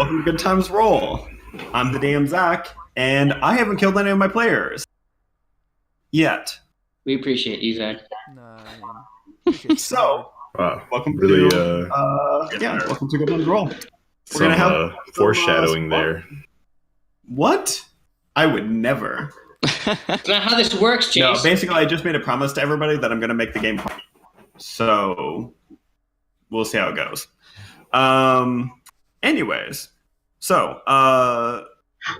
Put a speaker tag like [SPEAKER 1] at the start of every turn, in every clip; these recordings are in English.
[SPEAKER 1] Welcome to Good Times Roll. I'm the DM Zach, and I haven't killed any of my players yet.
[SPEAKER 2] We appreciate you, Zach.
[SPEAKER 1] So, welcome
[SPEAKER 3] really,
[SPEAKER 1] to welcome to Good Times Roll. We're gonna have
[SPEAKER 3] foreshadowing there.
[SPEAKER 1] What? I would never.
[SPEAKER 2] That's not how this works, Chase.
[SPEAKER 1] No, basically, I just made a promise to everybody that I'm going to make the game fun. So, we'll see how it goes. Anyways, so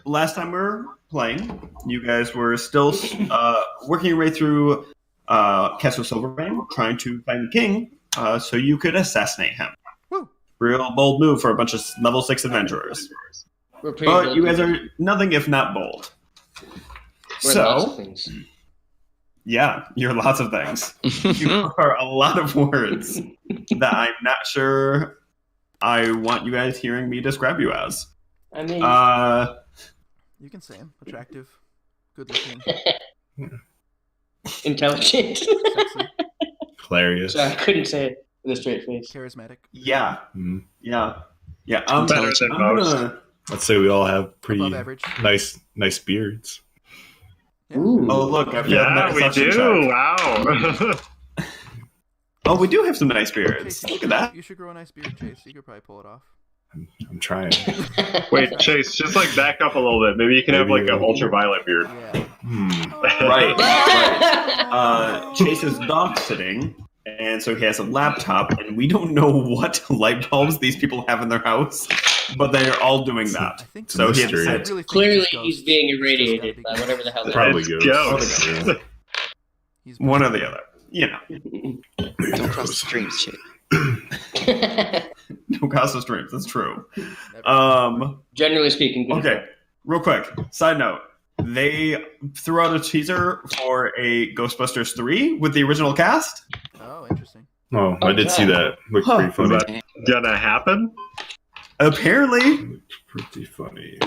[SPEAKER 1] last time we were playing, you guys were still working your way through Castle Silvervein, trying to find the king, so you could assassinate him.
[SPEAKER 4] Woo.
[SPEAKER 1] Real bold move for a bunch of level 6 adventurers.
[SPEAKER 2] We're pretty
[SPEAKER 1] But
[SPEAKER 2] bold
[SPEAKER 1] you guys
[SPEAKER 2] people.
[SPEAKER 1] are nothing if not bold.
[SPEAKER 2] We're lots of things.
[SPEAKER 1] Yeah, you're lots of things. You are a lot of words that I'm not sure I want you guys hearing me describe you as.
[SPEAKER 2] I mean,
[SPEAKER 4] You can say him. Attractive. Good looking.
[SPEAKER 2] intelligent.
[SPEAKER 4] Sexy.
[SPEAKER 3] Hilarious.
[SPEAKER 2] Sorry, I couldn't say it with a straight face.
[SPEAKER 4] Charismatic.
[SPEAKER 1] Yeah,
[SPEAKER 3] Mhm.
[SPEAKER 1] yeah.
[SPEAKER 5] Better than most.
[SPEAKER 3] Let's say we all have pretty
[SPEAKER 4] Above average.
[SPEAKER 3] nice beards.
[SPEAKER 4] Yeah.
[SPEAKER 2] Ooh.
[SPEAKER 1] Oh, look, I've
[SPEAKER 5] Yeah, we do. Wow.
[SPEAKER 1] Oh, we do have some nice
[SPEAKER 4] Chase,
[SPEAKER 1] beards.
[SPEAKER 4] you
[SPEAKER 1] Look
[SPEAKER 4] should-
[SPEAKER 1] at that.
[SPEAKER 4] You should grow a nice beard, Chase. You could probably pull it off.
[SPEAKER 3] I'm trying.
[SPEAKER 5] Wait, Chase, just like back up a little bit. Maybe you can have like an ultraviolet beard.
[SPEAKER 4] Yeah.
[SPEAKER 1] Right. Chase is dog sitting, and so he has a laptop, and we don't know what light bulbs these people have in their house, but they're all doing
[SPEAKER 4] I
[SPEAKER 1] that.
[SPEAKER 4] think
[SPEAKER 1] So he
[SPEAKER 3] mystery.
[SPEAKER 4] I
[SPEAKER 1] has
[SPEAKER 4] really think
[SPEAKER 2] Clearly,
[SPEAKER 4] it's
[SPEAKER 2] he's
[SPEAKER 4] ghosts.
[SPEAKER 2] being
[SPEAKER 4] It's just
[SPEAKER 2] irradiated
[SPEAKER 4] gotta
[SPEAKER 2] by
[SPEAKER 4] be
[SPEAKER 2] whatever the hell that
[SPEAKER 3] Probably
[SPEAKER 5] It's
[SPEAKER 3] ghosts.
[SPEAKER 5] ghosts.
[SPEAKER 3] Yeah.
[SPEAKER 4] He's
[SPEAKER 1] one or the other. You know,
[SPEAKER 6] Don't cross the streams, shit.
[SPEAKER 1] no cost of streams. That's true.
[SPEAKER 4] Never.
[SPEAKER 2] Generally speaking. good.
[SPEAKER 1] Okay, real quick. Side note: they threw out a teaser for a Ghostbusters 3 with the original cast.
[SPEAKER 4] Oh, interesting.
[SPEAKER 3] Oh, I did see that. Looked
[SPEAKER 1] Huh.
[SPEAKER 3] pretty funny.
[SPEAKER 5] Is that gonna happen?
[SPEAKER 1] Apparently,
[SPEAKER 3] Looked pretty funny.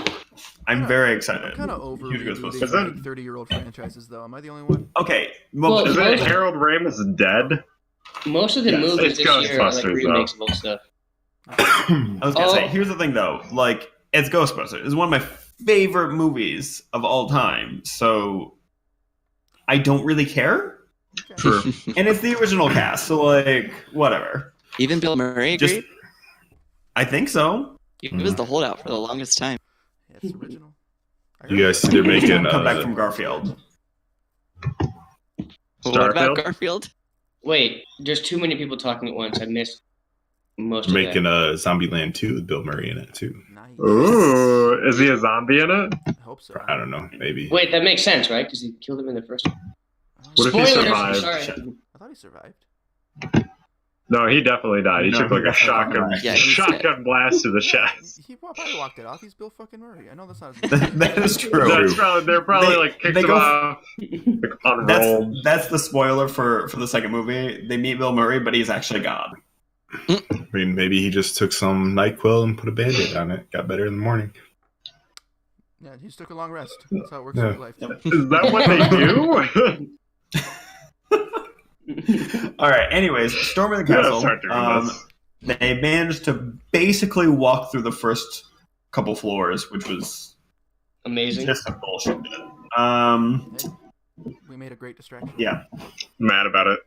[SPEAKER 1] I'm very excited.
[SPEAKER 4] I'm kind of over
[SPEAKER 1] Huge
[SPEAKER 4] rebooting
[SPEAKER 1] Ghostbusters.
[SPEAKER 5] Is that-
[SPEAKER 4] like 30-year-old franchises, though. Am I the only one?
[SPEAKER 1] Okay,
[SPEAKER 2] Well,
[SPEAKER 5] Isn't
[SPEAKER 2] Most-
[SPEAKER 5] Harold Ramis dead?
[SPEAKER 2] Most of the
[SPEAKER 1] Yes,
[SPEAKER 2] movies
[SPEAKER 5] it's
[SPEAKER 2] this year are like
[SPEAKER 5] Ghostbusters,
[SPEAKER 2] remakes of old stuff.
[SPEAKER 1] I was gonna say,
[SPEAKER 2] Oh.
[SPEAKER 1] here's the thing though, like it's Ghostbusters. It's one of my favorite movies of all time, so I don't really care.
[SPEAKER 4] Okay.
[SPEAKER 5] True.
[SPEAKER 1] And it's the original cast, so like whatever.
[SPEAKER 6] Even Bill Murray
[SPEAKER 1] Just
[SPEAKER 6] agreed?
[SPEAKER 1] I think so.
[SPEAKER 6] He was the holdout for the longest time.
[SPEAKER 4] Yeah, it's original. I
[SPEAKER 3] You
[SPEAKER 4] heard
[SPEAKER 3] guys
[SPEAKER 4] that.
[SPEAKER 3] see they're making
[SPEAKER 1] Come back from Garfield.
[SPEAKER 6] What about
[SPEAKER 5] Starfield?
[SPEAKER 6] Garfield?
[SPEAKER 2] Wait, there's too many people talking at once. I missed most of
[SPEAKER 3] making
[SPEAKER 2] that.
[SPEAKER 3] a Zombieland 2 with Bill Murray in it too.
[SPEAKER 4] Nice.
[SPEAKER 5] Ooh, is he a zombie in it?
[SPEAKER 4] I hope so.
[SPEAKER 3] I don't know, maybe.
[SPEAKER 2] Wait, that makes sense, right? Because he killed him in the first one.
[SPEAKER 5] What if he
[SPEAKER 2] Spoilers!
[SPEAKER 5] survived?
[SPEAKER 2] Sorry.
[SPEAKER 4] I thought he survived.
[SPEAKER 5] No, he definitely died. He
[SPEAKER 1] No,
[SPEAKER 5] took like
[SPEAKER 1] he
[SPEAKER 5] a
[SPEAKER 1] definitely
[SPEAKER 5] shotgun,
[SPEAKER 1] died.
[SPEAKER 6] Yeah, he's
[SPEAKER 5] shotgun blast to the chest.
[SPEAKER 4] He probably walked it off. He's Bill fucking Murray. I know that's not his
[SPEAKER 1] That is true.
[SPEAKER 5] That's probably, they're probably
[SPEAKER 1] They-
[SPEAKER 5] like kicked
[SPEAKER 1] they
[SPEAKER 5] him
[SPEAKER 1] go-
[SPEAKER 5] off, like unrolled.
[SPEAKER 1] That's the spoiler for the second movie. They meet Bill Murray, but he's actually God.
[SPEAKER 3] I mean, maybe he just took some NyQuil and put a Band-Aid on it. Got better in the morning.
[SPEAKER 4] Yeah, he just took a long rest. That's how it works
[SPEAKER 3] Yeah.
[SPEAKER 4] in life.
[SPEAKER 5] Is that what they do?
[SPEAKER 1] All right. Anyways, storming the
[SPEAKER 5] Yeah,
[SPEAKER 1] castle.
[SPEAKER 5] start doing this.
[SPEAKER 1] They managed to basically walk through the first couple floors, which was
[SPEAKER 2] Amazing.
[SPEAKER 1] just some bullshit.
[SPEAKER 4] We made a great distraction.
[SPEAKER 1] Yeah,
[SPEAKER 5] Mad about it.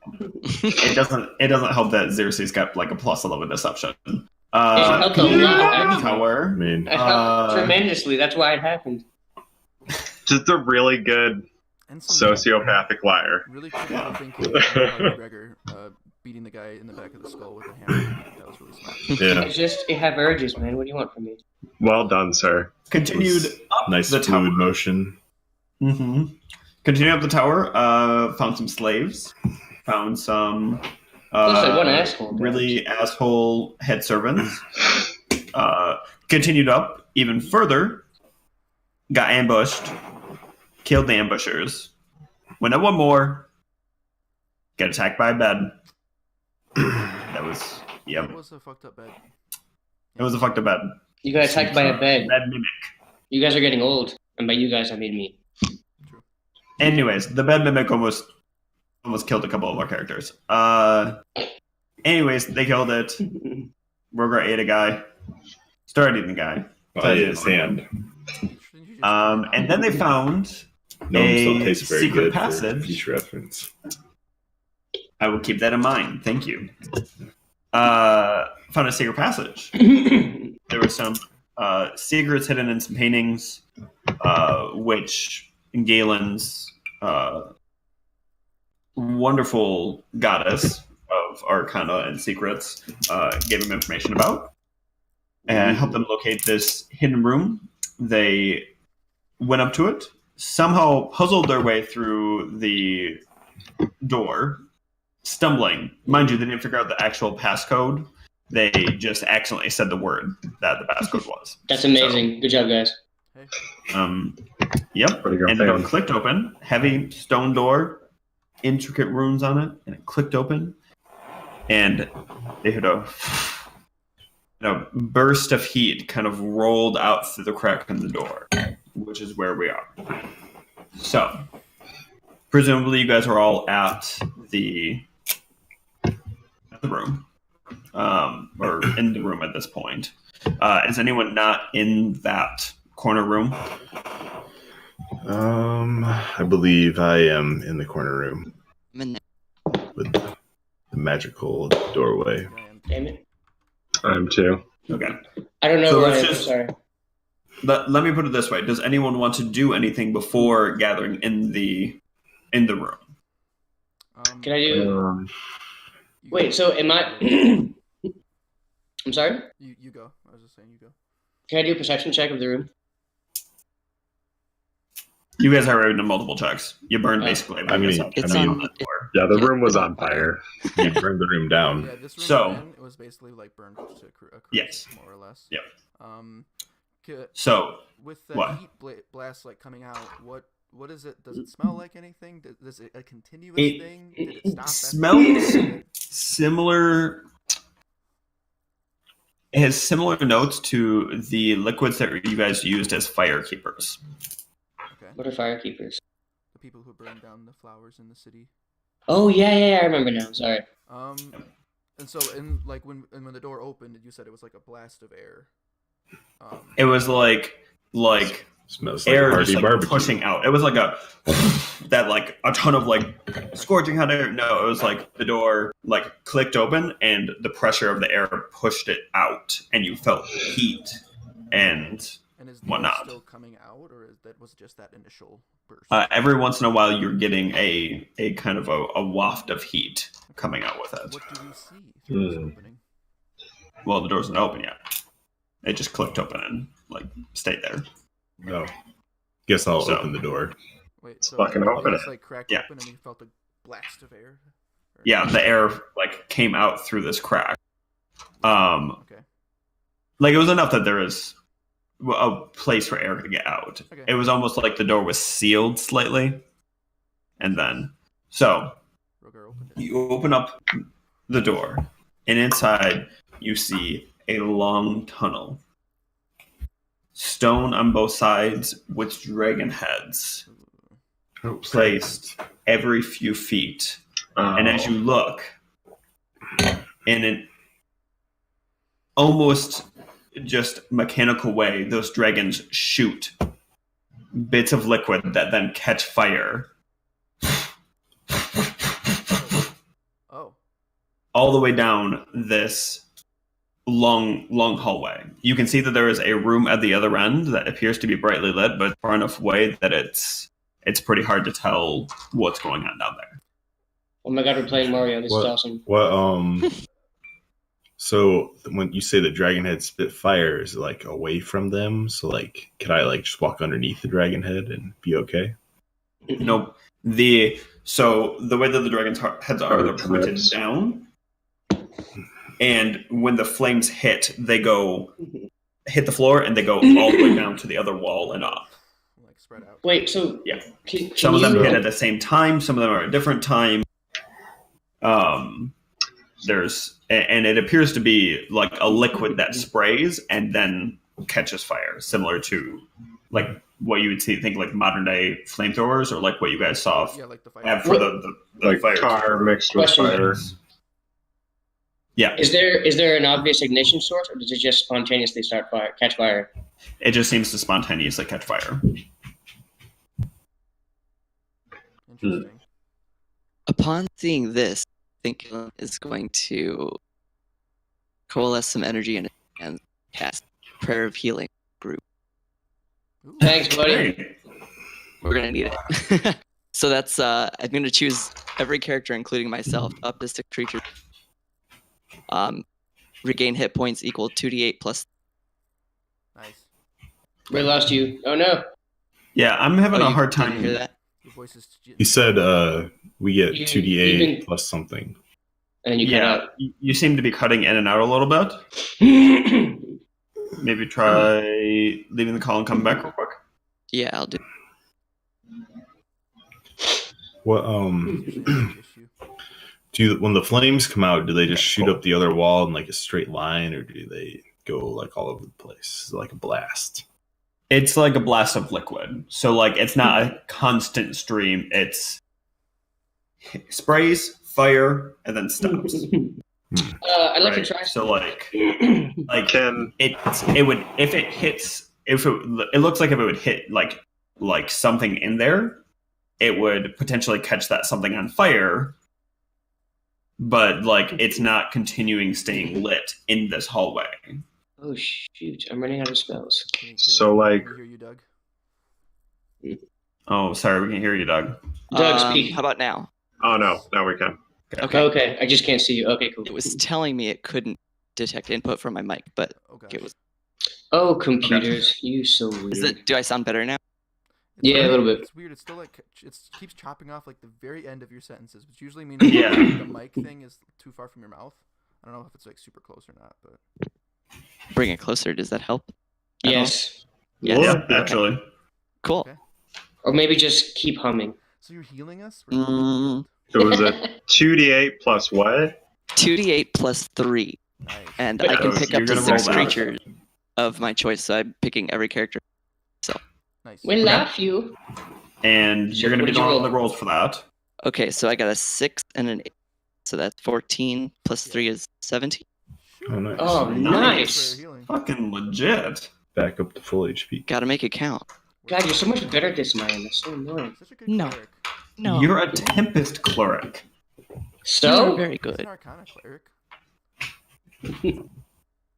[SPEAKER 1] it doesn't help that Xerxes got like a +11 deception.
[SPEAKER 2] helped a lot.
[SPEAKER 1] Tower.
[SPEAKER 3] I mean,
[SPEAKER 2] I helped tremendously. That's why it happened.
[SPEAKER 5] Just a really good
[SPEAKER 4] And some
[SPEAKER 5] sociopathic liar.
[SPEAKER 4] really critical thinking. McGregor beating the guy in the back of the skull with a hammer. That was really smart.
[SPEAKER 3] yeah,
[SPEAKER 2] It's just, I have urges, man. What do you want from me?
[SPEAKER 5] Well done, sir.
[SPEAKER 1] Continued up
[SPEAKER 3] nice
[SPEAKER 1] the tower.
[SPEAKER 3] fluid motion.
[SPEAKER 1] Mm-hmm. Continued up the tower. Found some slaves. Found some.
[SPEAKER 2] Looks like one asshole.
[SPEAKER 1] Really asshole head servants. Continued up even further. Got ambushed. Killed the ambushers. Went up one more. Got attacked by a bed. That was yep.
[SPEAKER 4] It was a fucked up bed.
[SPEAKER 1] It was a fucked up bed.
[SPEAKER 2] You got attacked by a bed.
[SPEAKER 1] Bed mimic.
[SPEAKER 2] You guys are getting old. And by you guys, I mean me.
[SPEAKER 1] Anyways, the bed mimic almost killed a couple of our characters. Anyways, they killed it. Rogar ate a guy. Started eating the guy.
[SPEAKER 3] Oh, yeah, sand.
[SPEAKER 4] Shouldn't you just
[SPEAKER 1] And then they found
[SPEAKER 3] Gnome still
[SPEAKER 1] a
[SPEAKER 3] tastes very
[SPEAKER 1] secret
[SPEAKER 3] good for
[SPEAKER 1] passage.
[SPEAKER 3] future reference.
[SPEAKER 1] I will keep that in mind. Thank you. Found a secret passage. There were some secrets hidden in some paintings, which Galen's wonderful goddess of Arcana and secrets gave him information about, and helped them locate this hidden room. They went up to it, somehow puzzled their way through the door, stumbling. Mind you, they didn't figure out the actual passcode. They just accidentally said the word that the passcode was.
[SPEAKER 2] That's amazing. Good job, guys.
[SPEAKER 1] Yep.
[SPEAKER 5] Pretty good
[SPEAKER 1] And the door
[SPEAKER 5] thing.
[SPEAKER 1] clicked open. Heavy stone door, intricate runes on it, and it clicked open. And they heard a burst of heat kind of rolled out through the crack in the door, which is where we are. So, presumably, you guys are all at the room, or in the room at this point. Is anyone not in that corner room?
[SPEAKER 3] I believe I am in the corner room
[SPEAKER 6] I'm in
[SPEAKER 3] with the magical doorway.
[SPEAKER 2] Damn it.
[SPEAKER 5] I'm too.
[SPEAKER 1] Okay.
[SPEAKER 2] I don't know
[SPEAKER 1] So
[SPEAKER 2] where
[SPEAKER 1] let's
[SPEAKER 2] I am.
[SPEAKER 1] just-
[SPEAKER 2] Sorry.
[SPEAKER 1] Let me put it this way: does anyone want to do anything before gathering in the room?
[SPEAKER 2] Can I do?
[SPEAKER 4] You
[SPEAKER 2] Wait.
[SPEAKER 4] go.
[SPEAKER 2] So am I? I'm sorry.
[SPEAKER 4] You go. I was just saying you go.
[SPEAKER 2] Can I do a perception check of the room?
[SPEAKER 1] You guys are already done multiple checks. You burned basically.
[SPEAKER 3] I mean,
[SPEAKER 6] It's
[SPEAKER 3] I mean,
[SPEAKER 6] on.
[SPEAKER 5] Yeah, the room was on fire.
[SPEAKER 3] you burned the room down.
[SPEAKER 4] Yeah, this room
[SPEAKER 1] So-
[SPEAKER 4] we're in, it was basically like burned to a crisp,
[SPEAKER 1] Yes.
[SPEAKER 4] more or less.
[SPEAKER 1] Yep.
[SPEAKER 4] So with the
[SPEAKER 1] what?
[SPEAKER 4] heat blast like coming out, what is it? Does it smell like anything? Is it a continuous
[SPEAKER 1] It-
[SPEAKER 4] thing? Did it stop?
[SPEAKER 1] smells similar. It has similar notes to the liquids that you guys used as fire keepers.
[SPEAKER 4] Okay.
[SPEAKER 2] What are firekeepers?
[SPEAKER 4] The people who burned down the flowers in the city.
[SPEAKER 2] Oh yeah. I remember now. Sorry.
[SPEAKER 4] And so in like when the door opened, you said it was like a blast of air.
[SPEAKER 1] It was like
[SPEAKER 3] Smells like
[SPEAKER 1] air
[SPEAKER 3] hearty
[SPEAKER 1] just like
[SPEAKER 3] barbecue.
[SPEAKER 1] pushing out. It was like a ton of like scorching hot air. No, it was like the door like clicked open and the pressure of the air pushed it out, and you felt heat and
[SPEAKER 4] And is the air
[SPEAKER 1] whatnot.
[SPEAKER 4] still coming out, or was it just that initial burst?
[SPEAKER 1] every once in a while you're getting a kind of a waft of heat coming out with it.
[SPEAKER 4] What do we see through this opening?
[SPEAKER 1] Well, the door's not open yet. It just clicked open and like stayed there.
[SPEAKER 3] No. Guess I'll
[SPEAKER 1] So-
[SPEAKER 3] open the door.
[SPEAKER 4] Wait, so
[SPEAKER 5] fucking
[SPEAKER 4] it
[SPEAKER 5] open
[SPEAKER 4] just
[SPEAKER 5] it.
[SPEAKER 4] like cracked
[SPEAKER 1] Yeah.
[SPEAKER 4] open and you felt a blast of air? Or-
[SPEAKER 1] Yeah, the air like came out through this crack.
[SPEAKER 4] Okay.
[SPEAKER 1] Like it was enough that there was a place for air to get out.
[SPEAKER 4] Okay.
[SPEAKER 1] It was almost like the door was sealed slightly, and then so
[SPEAKER 4] Rogar opened it.
[SPEAKER 1] you open up the door, and inside you see a long tunnel, stone on both sides with dragon heads placed every few feet. And as you look, in an almost just mechanical way, those dragons shoot bits of liquid that then catch fire
[SPEAKER 4] Oh.
[SPEAKER 1] all the way down this long hallway. You can see that there is a room at the other end that appears to be brightly lit, but far enough away that it's pretty hard to tell what's going on down there.
[SPEAKER 2] Oh my god, we're playing Mario. This
[SPEAKER 3] What?
[SPEAKER 2] is awesome.
[SPEAKER 3] What so when you say the dragon head spit fire, is it like away from them? So like could I like just walk underneath the dragon head and be okay?
[SPEAKER 1] Nope. So the way that the dragon's heads are, they're pointed down, and when the flames hit, they hit the floor and they go all the way down to the other wall and up.
[SPEAKER 4] Like spread out.
[SPEAKER 2] Wait, so
[SPEAKER 1] Yeah.
[SPEAKER 2] can
[SPEAKER 1] Some of them
[SPEAKER 2] you-
[SPEAKER 1] hit at the same time. Some of them are at different time. And it appears to be like a liquid that sprays and then catches fire, similar to like what you would think like modern day flamethrowers, or like what you guys saw
[SPEAKER 4] Yeah, like the fire.
[SPEAKER 1] have for the
[SPEAKER 5] like
[SPEAKER 1] fire.
[SPEAKER 5] tar mixed with
[SPEAKER 2] Question.
[SPEAKER 5] fire.
[SPEAKER 1] Yeah.
[SPEAKER 2] Is there an obvious ignition source, or does it just spontaneously catch fire?
[SPEAKER 1] It just seems to spontaneously catch fire.
[SPEAKER 4] Interesting.
[SPEAKER 6] Upon seeing this, I think Gillen is going to coalesce some energy in it and cast Prayer of Healing group.
[SPEAKER 4] Ooh.
[SPEAKER 2] Thanks, buddy.
[SPEAKER 1] Great.
[SPEAKER 6] We're gonna need it. So that's I'm gonna choose every character, including myself, up to 6 creatures. Regain hit points equal 2d8 plus.
[SPEAKER 4] Nice.
[SPEAKER 2] We lost you. Oh no.
[SPEAKER 1] Yeah, I'm having a
[SPEAKER 6] you
[SPEAKER 1] hard
[SPEAKER 6] didn't
[SPEAKER 1] time.
[SPEAKER 6] hear that?
[SPEAKER 4] Your voice is.
[SPEAKER 3] He said we get
[SPEAKER 2] You-
[SPEAKER 3] 2d8
[SPEAKER 2] you can-
[SPEAKER 3] plus something.
[SPEAKER 2] And you
[SPEAKER 1] Yeah, you seem to be cutting in and out a little bit.
[SPEAKER 2] cut out.
[SPEAKER 1] Maybe try leaving the call and coming back real quick.
[SPEAKER 6] Yeah, I'll do.
[SPEAKER 3] What
[SPEAKER 4] Usually that's the issue.
[SPEAKER 3] when the flames come out, do they just shoot up the other wall in like a straight line, or do they go like all over the place, like a blast?
[SPEAKER 1] It's like a blast of liquid. So like it's not a constant stream. It's sprays, fire, and then stops.
[SPEAKER 2] I'd like to
[SPEAKER 1] Right?
[SPEAKER 2] try.
[SPEAKER 1] So like
[SPEAKER 5] Can
[SPEAKER 1] it would if it hits if it looks like if it would hit like something in there, it would potentially catch that something on fire. But like it's not continuing staying lit in this hallway.
[SPEAKER 2] Oh shoot! I'm running out of spells.
[SPEAKER 4] Can you
[SPEAKER 5] So, like-
[SPEAKER 4] Can we hear you, Doug?
[SPEAKER 1] Oh, sorry, we can hear you, Doug.
[SPEAKER 2] Doug, speak.
[SPEAKER 6] How about now?
[SPEAKER 5] oh no, now we can.
[SPEAKER 6] Okay.
[SPEAKER 2] Okay, I just can't see you. Okay, cool.
[SPEAKER 6] It was telling me it couldn't detect input from my mic, but
[SPEAKER 4] Okay.
[SPEAKER 6] it was.
[SPEAKER 2] Oh, computers, you so weird.
[SPEAKER 6] Is it? Do I sound better now?
[SPEAKER 2] Yeah, a
[SPEAKER 4] weird.
[SPEAKER 2] little bit.
[SPEAKER 4] It's weird. It's still like it keeps chopping off like the very end of your sentences, which usually means
[SPEAKER 1] Yeah.
[SPEAKER 4] the mic thing is too far from your mouth. I don't know if it's like super close or not, but
[SPEAKER 6] Bring it closer. Does that help? at all?
[SPEAKER 2] Yes,
[SPEAKER 6] Yes.
[SPEAKER 1] Yeah, actually.
[SPEAKER 6] Cool.
[SPEAKER 4] Okay.
[SPEAKER 2] or maybe just keep humming.
[SPEAKER 4] so you're healing us.
[SPEAKER 6] Mm,
[SPEAKER 5] It was a 2d8 plus what?
[SPEAKER 6] 2d8 plus 3,
[SPEAKER 4] Nice.
[SPEAKER 6] and
[SPEAKER 2] But-
[SPEAKER 6] I can
[SPEAKER 1] Oh,
[SPEAKER 6] pick
[SPEAKER 1] you're
[SPEAKER 6] up to
[SPEAKER 1] gonna roll
[SPEAKER 6] 6
[SPEAKER 1] that.
[SPEAKER 6] creatures of my choice. So I'm picking every character.
[SPEAKER 4] Nice.
[SPEAKER 2] We love you.
[SPEAKER 1] And you're going to
[SPEAKER 2] What
[SPEAKER 1] be
[SPEAKER 2] did you
[SPEAKER 1] doing all
[SPEAKER 2] roll?
[SPEAKER 1] the rolls for that.
[SPEAKER 6] Okay, so I got a 6 and an 8. So that's 14 plus 3 is 17.
[SPEAKER 3] Oh, nice.
[SPEAKER 2] Oh,
[SPEAKER 4] Thanks
[SPEAKER 2] nice.
[SPEAKER 4] for healing.
[SPEAKER 1] Fucking legit.
[SPEAKER 3] Back up to full HP.
[SPEAKER 6] Got to make it count.
[SPEAKER 2] God, you're so much better at this than I am. That's so annoying.
[SPEAKER 4] Such a good
[SPEAKER 6] No.
[SPEAKER 4] cleric.
[SPEAKER 6] No.
[SPEAKER 1] You're a Tempest cleric.
[SPEAKER 6] You're
[SPEAKER 2] So,
[SPEAKER 6] very
[SPEAKER 4] He's
[SPEAKER 6] good.
[SPEAKER 4] an Arcana cleric.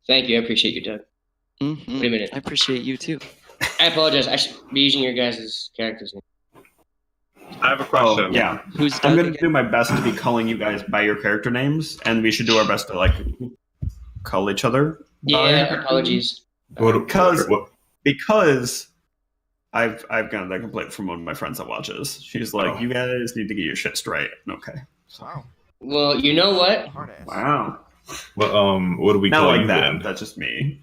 [SPEAKER 2] thank you. I appreciate you, Doug.
[SPEAKER 6] Mhm.
[SPEAKER 2] Wait a minute.
[SPEAKER 6] I appreciate you too.
[SPEAKER 2] I apologize. I should be using your guys' characters.
[SPEAKER 5] I have a question.
[SPEAKER 1] Oh, yeah.
[SPEAKER 6] Who's
[SPEAKER 1] I'm
[SPEAKER 6] Doug
[SPEAKER 1] going to
[SPEAKER 6] again?
[SPEAKER 1] do my best to be calling you guys by your character names, and we should do our best to, like, call each other by your
[SPEAKER 2] Yeah,
[SPEAKER 1] character
[SPEAKER 2] apologies.
[SPEAKER 1] Because-
[SPEAKER 3] what,
[SPEAKER 1] because I've gotten that complaint from one of my friends that watches. She's like,
[SPEAKER 3] Oh.
[SPEAKER 1] "You guys need to get your shit straight." Okay.
[SPEAKER 4] Wow.
[SPEAKER 2] Well, you know what?
[SPEAKER 4] Hard ass.
[SPEAKER 1] Wow.
[SPEAKER 3] what do we
[SPEAKER 1] Not
[SPEAKER 3] call
[SPEAKER 1] like
[SPEAKER 3] you
[SPEAKER 1] that.
[SPEAKER 3] then?
[SPEAKER 1] That's just me.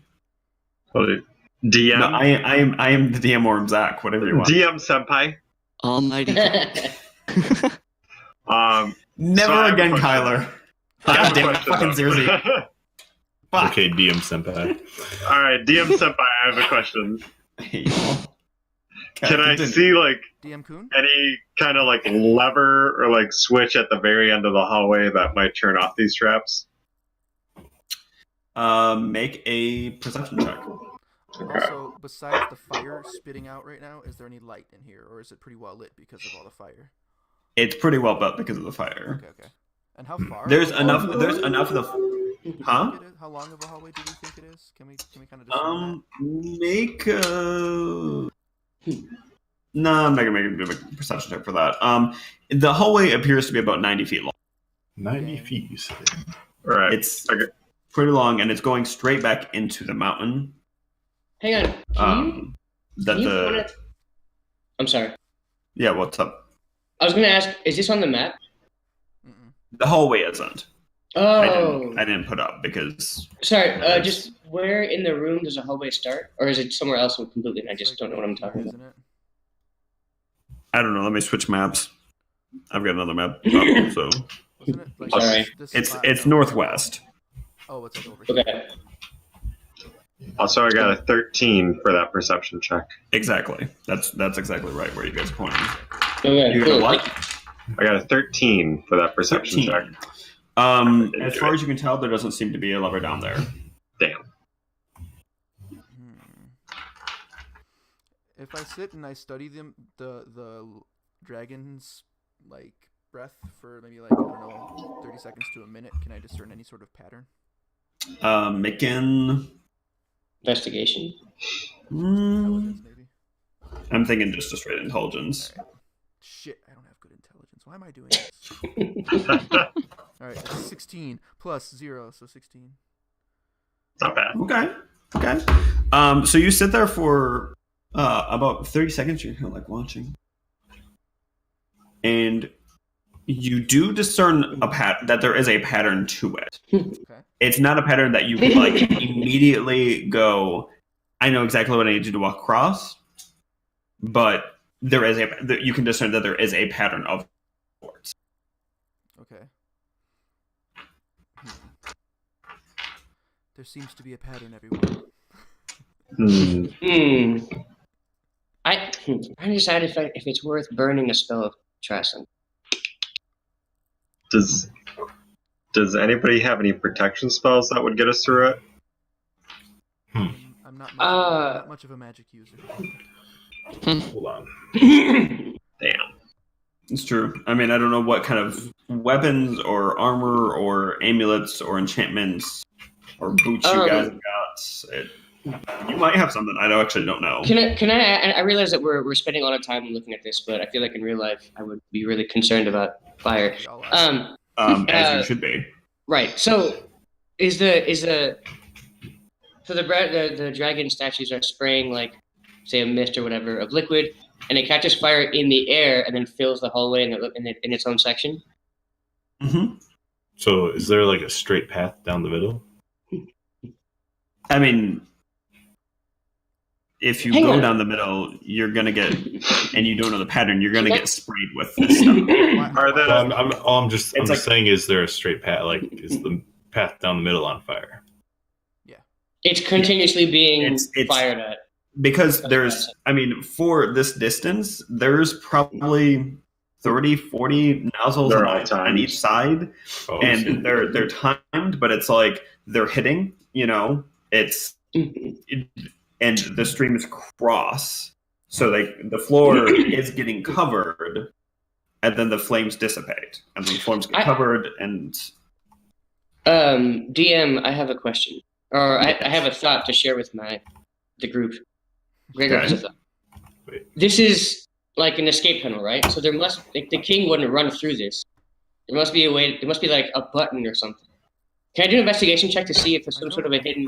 [SPEAKER 5] DM?
[SPEAKER 1] No, I am the DM or Zach, whatever you want.
[SPEAKER 5] DM senpai.
[SPEAKER 6] Almighty.
[SPEAKER 1] Never
[SPEAKER 5] So I have a
[SPEAKER 1] again,
[SPEAKER 5] question.
[SPEAKER 1] Kyler.
[SPEAKER 5] I have
[SPEAKER 1] God
[SPEAKER 5] a
[SPEAKER 1] damn it,
[SPEAKER 5] question,
[SPEAKER 1] fucking
[SPEAKER 5] though.
[SPEAKER 1] Zerzy. Fuck.
[SPEAKER 3] Okay, DM senpai.
[SPEAKER 5] All right, DM senpai. I have a question. Can I see like
[SPEAKER 4] DM Kun?
[SPEAKER 5] any kind of like lever or like switch at the very end of the hallway that might turn off these traps?
[SPEAKER 1] Make a perception check.
[SPEAKER 4] Also, besides the fire spitting out right now, is there any light in here, or is it pretty well lit because of all the fire?
[SPEAKER 1] It's pretty well built because of the fire.
[SPEAKER 4] Okay, okay. And how far?
[SPEAKER 1] There's enough of the.
[SPEAKER 4] do we
[SPEAKER 1] Huh?
[SPEAKER 4] think it is? How long of a hallway do we think it is? Can we kind of discern
[SPEAKER 1] Make a. No, I'm not gonna make a perception check for that. The hallway appears to be about 90 feet long.
[SPEAKER 3] 90 feet, you said.
[SPEAKER 5] All right.
[SPEAKER 1] It's
[SPEAKER 5] Okay.
[SPEAKER 1] pretty long, and it's going straight back into the mountain.
[SPEAKER 2] Hang on.
[SPEAKER 1] That
[SPEAKER 2] Can you
[SPEAKER 1] the
[SPEAKER 2] wanna- I'm sorry.
[SPEAKER 1] yeah. What's up?
[SPEAKER 2] I was gonna ask, is this on the map?
[SPEAKER 4] that? Mm-mm.
[SPEAKER 1] The hallway isn't.
[SPEAKER 2] Oh,
[SPEAKER 1] I didn't put up because
[SPEAKER 2] sorry. Just where in the room does a hallway start, or is it somewhere else completely? And I just
[SPEAKER 4] It's
[SPEAKER 2] don't know what I'm talking about.
[SPEAKER 4] Isn't it?
[SPEAKER 1] I don't know. Let me switch maps. I've got another map up, so
[SPEAKER 4] Wasn't it like
[SPEAKER 2] Sorry.
[SPEAKER 4] this spot
[SPEAKER 1] it's
[SPEAKER 4] down
[SPEAKER 1] northwest.
[SPEAKER 4] there? Oh, it's like over here.
[SPEAKER 2] Okay.
[SPEAKER 5] Also, I got a 13 for that perception check.
[SPEAKER 1] Exactly. That's exactly right where you guys are pointing.
[SPEAKER 2] Okay.
[SPEAKER 1] You got
[SPEAKER 2] Cool.
[SPEAKER 1] a what?
[SPEAKER 5] I got a 13 for that perception
[SPEAKER 1] 13.
[SPEAKER 5] check.
[SPEAKER 1] As far as you can tell, there doesn't seem to be a lever down there.
[SPEAKER 5] Damn.
[SPEAKER 4] Hmm. If I sit and I study the dragon's like breath for maybe like I don't know 30 seconds to a minute, can I discern any sort of pattern?
[SPEAKER 1] Making.
[SPEAKER 2] Investigation.
[SPEAKER 4] Intelligence, maybe.
[SPEAKER 1] I'm thinking just a straight intelligence.
[SPEAKER 4] All right. Shit, I don't have good intelligence. Why am I doing this? All right, that's 16 plus 0, so 16.
[SPEAKER 5] Not bad.
[SPEAKER 1] Okay. So you sit there for about 30 seconds. You're kind of like watching, and you do discern that there is a pattern to it.
[SPEAKER 4] Okay.
[SPEAKER 1] It's not a pattern that you can like immediately go, I know exactly what I need to do to walk across, but there is you can discern that there is a pattern of sorts.
[SPEAKER 4] Okay. There seems to be a pattern everywhere.
[SPEAKER 2] I decided if it's worth burning a spell of trust.
[SPEAKER 5] Does anybody have any protection spells that would get us through it?
[SPEAKER 4] I'm not much of a magic user.
[SPEAKER 3] Hold on.
[SPEAKER 5] Damn.
[SPEAKER 1] It's true. I mean, I don't know what kind of weapons or armor or amulets or enchantments or boots you guys have got. You might have something. I actually don't know.
[SPEAKER 2] Can I realize that we're spending a lot of time looking at this, but I feel like in real life I would be really concerned about fire.
[SPEAKER 1] As you should be.
[SPEAKER 2] Right. So the dragon statues are spraying like say a mist or whatever of liquid, and it catches fire in the air and then fills the hallway in its own section.
[SPEAKER 1] Mm-hmm.
[SPEAKER 3] So is there like a straight path down the middle?
[SPEAKER 1] I mean, if you go down the middle, you're gonna get, and you don't know the pattern, you're gonna get sprayed with this stuff.
[SPEAKER 3] I'm just
[SPEAKER 1] like,
[SPEAKER 3] saying, is there a straight path? Like, is the path down the middle on fire?
[SPEAKER 4] Yeah,
[SPEAKER 2] it's continuously being fired at.
[SPEAKER 1] Because for this distance, there's probably 30, 40 nozzles on each side, and they're timed, but it's like they're hitting. And the streams cross, so the floor is getting covered, and then the flames dissipate, and the flames get covered. And
[SPEAKER 2] DM, I have a question, or I have a thought to share with the group. Gregor has a thought. This is like an escape tunnel, right? So the king wouldn't run through this. There must be a way. There must be like a button or something. Can I do an investigation check to see if there's some sort of a hidden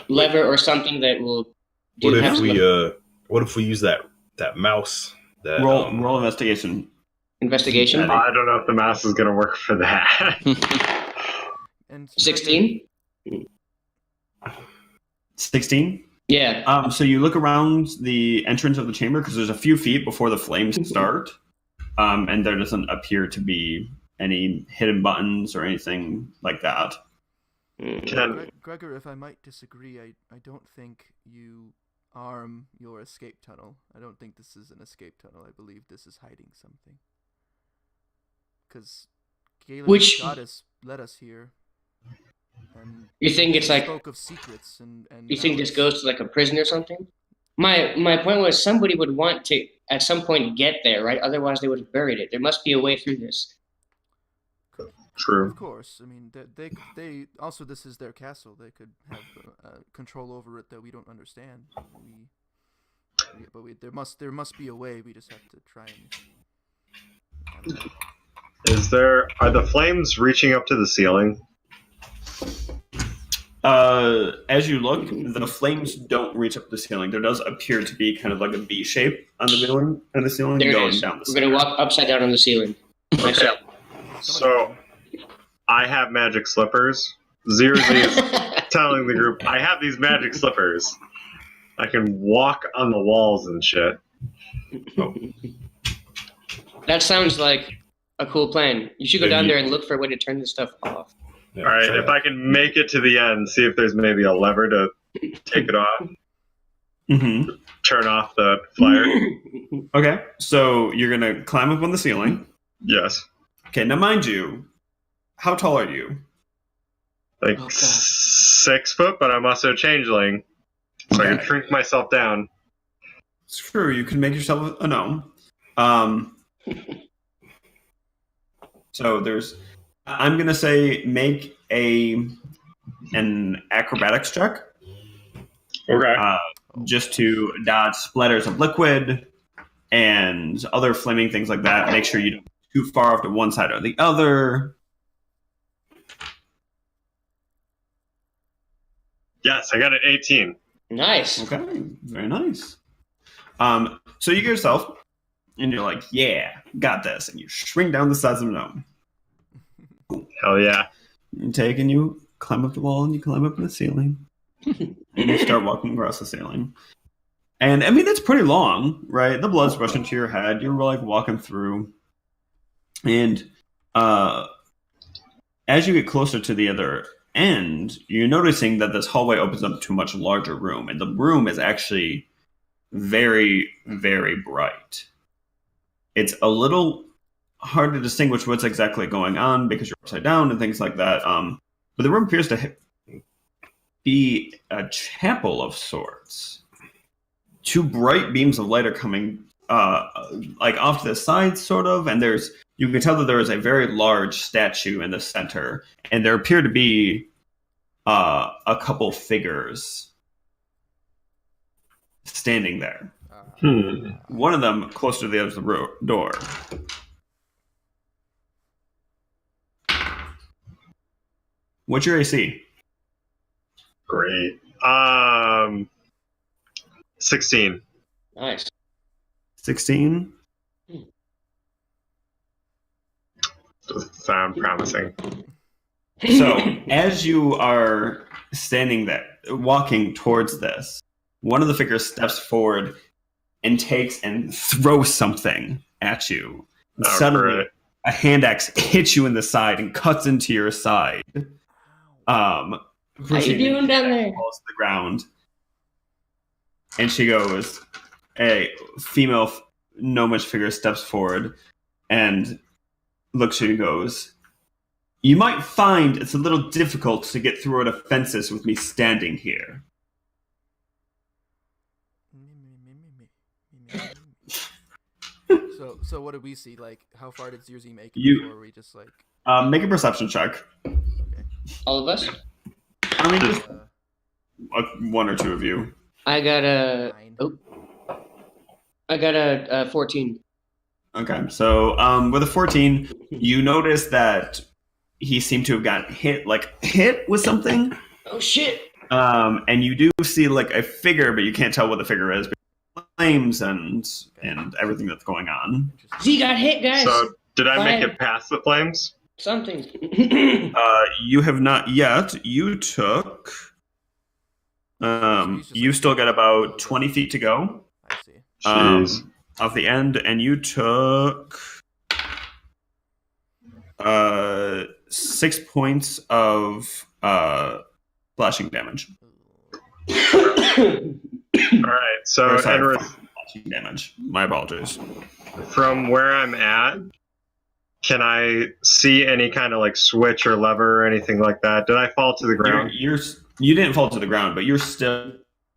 [SPEAKER 2] lever or something that will do
[SPEAKER 3] what if we use that mouse that
[SPEAKER 1] roll investigation.
[SPEAKER 2] Investigation?
[SPEAKER 5] I don't know if the mouse is going to work for that.
[SPEAKER 4] And
[SPEAKER 2] 16?
[SPEAKER 1] 16?
[SPEAKER 2] Yeah.
[SPEAKER 1] So you look around the entrance of the chamber because there's a few feet before the flames start, and there doesn't appear to be any hidden buttons or anything like that.
[SPEAKER 4] Gregor, if I might disagree, I don't think you arm your escape tunnel. I don't think this is an escape tunnel. I believe this is hiding something. Because Galen's goddess led us here. And
[SPEAKER 2] you think it's like
[SPEAKER 4] spoke of secrets and
[SPEAKER 2] you think this goes to like a prison or something? My point was somebody would want to at some point get there, right? Otherwise they would have buried it. There must be a way through this.
[SPEAKER 5] True.
[SPEAKER 4] Of course. I mean, they also, this is their castle. They could have control over it that we don't understand. There must be a way. We just have to try and.
[SPEAKER 5] Are the flames reaching up to the ceiling?
[SPEAKER 1] As you look, the flames don't reach up the ceiling. There does appear to be kind of like a V shape on the ceiling,
[SPEAKER 2] there
[SPEAKER 1] going down the
[SPEAKER 2] We're going to walk upside down on the ceiling.
[SPEAKER 5] Okay. So, I have magic slippers. Zirzi is telling the group, I have these magic slippers. I can walk on the walls and shit.
[SPEAKER 2] That sounds like a cool plan. You should go down there and look for a way to turn this stuff off.
[SPEAKER 5] Yeah, all right, if I can make it to the end, see if there's maybe a lever to take it off.
[SPEAKER 1] Mm-hmm.
[SPEAKER 5] Turn off the flyer.
[SPEAKER 1] Okay, so you're going to climb up on the ceiling.
[SPEAKER 5] Yes.
[SPEAKER 1] Okay, now mind you, how tall are you?
[SPEAKER 5] Like 6 foot, but I'm also a changeling. So I can shrink myself down.
[SPEAKER 1] Screw, you can make yourself a gnome. Um, so I'm gonna say make an acrobatics check,
[SPEAKER 5] Okay.
[SPEAKER 1] just to dodge splatters of liquid and other flaming things like that. Make sure you don't go too far off to one side or the other.
[SPEAKER 5] Yes, I got an 18.
[SPEAKER 2] Nice.
[SPEAKER 1] Okay, very nice. So you get yourself, and you're like, yeah, got this. And you shrink down the size of a gnome.
[SPEAKER 5] Hell yeah.
[SPEAKER 1] You take and you climb up the wall and you climb up the ceiling. And you start walking across the ceiling. And I mean, it's pretty long, right? The blood's rushing to your head. You're like walking through. And as you get closer to the other end, you're noticing that this hallway opens up to a much larger room. And the room is actually very, very bright. It's a little hard to distinguish what's exactly going on because you're upside down and things like that. But the room appears to be a chapel of sorts. Two bright beams of light are coming like off to the sides, sort of, and you can tell that there is a very large statue in the center, and there appear to be a couple figures standing there. One of them close to the other door. What's your AC?
[SPEAKER 5] Great. 16.
[SPEAKER 2] Nice.
[SPEAKER 1] 16?
[SPEAKER 5] Sound promising.
[SPEAKER 1] So, as you are standing there, walking towards this, one of the figures steps forward and takes and throws something at you.
[SPEAKER 5] Oh,
[SPEAKER 1] Suddenly,
[SPEAKER 5] great.
[SPEAKER 1] a hand axe hits you in the side and cuts into your side.
[SPEAKER 2] How you doing down there?
[SPEAKER 1] Falls to the ground. And she goes, a female gnomish figure steps forward and looks at you and goes, you might find it's a little difficult to get through the fences with me standing here.
[SPEAKER 4] So what did we see? Like, how far did Zirzi make it before we just like?
[SPEAKER 1] Make a perception check.
[SPEAKER 4] Okay.
[SPEAKER 2] All of us?
[SPEAKER 1] I mean, just one or two of you.
[SPEAKER 2] I got a 14.
[SPEAKER 1] Okay, so with a 14, you notice that he seemed to have gotten hit with something.
[SPEAKER 2] Oh shit!
[SPEAKER 1] And you do see like a figure, but you can't tell what the figure is. Flames and everything that's going on.
[SPEAKER 2] Z got hit, guys.
[SPEAKER 5] So, did I make
[SPEAKER 2] Fire.
[SPEAKER 5] it past the flames?
[SPEAKER 2] Something.
[SPEAKER 1] You have not yet. You took. You still got about 20 feet to go.
[SPEAKER 4] I see.
[SPEAKER 5] Jeez.
[SPEAKER 1] Off the end, and you took 6 points of slashing damage.
[SPEAKER 5] All right. So,
[SPEAKER 1] Or, sorry,
[SPEAKER 5] Enrith,
[SPEAKER 1] slashing damage. My apologies.
[SPEAKER 5] from where I'm at, can I see any kind of like switch or lever or anything like that? Did I fall to the ground?
[SPEAKER 1] You didn't fall to the ground, but you're still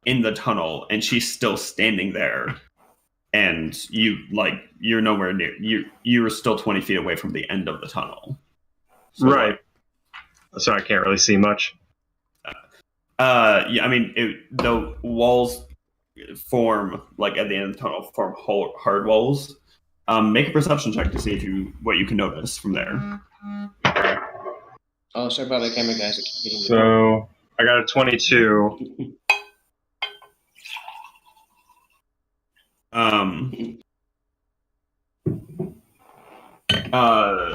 [SPEAKER 1] in the tunnel, and she's still standing there. And you're nowhere near. You were still 20 feet away from the end of the tunnel. So,
[SPEAKER 5] Right. So I can't really see much.
[SPEAKER 1] Yeah, I mean, the walls form like at the end of the tunnel form hard walls. Make a perception check to see what you can notice from there.
[SPEAKER 2] Oh, sorry about the camera, guys. I keep getting
[SPEAKER 5] So I got a 22.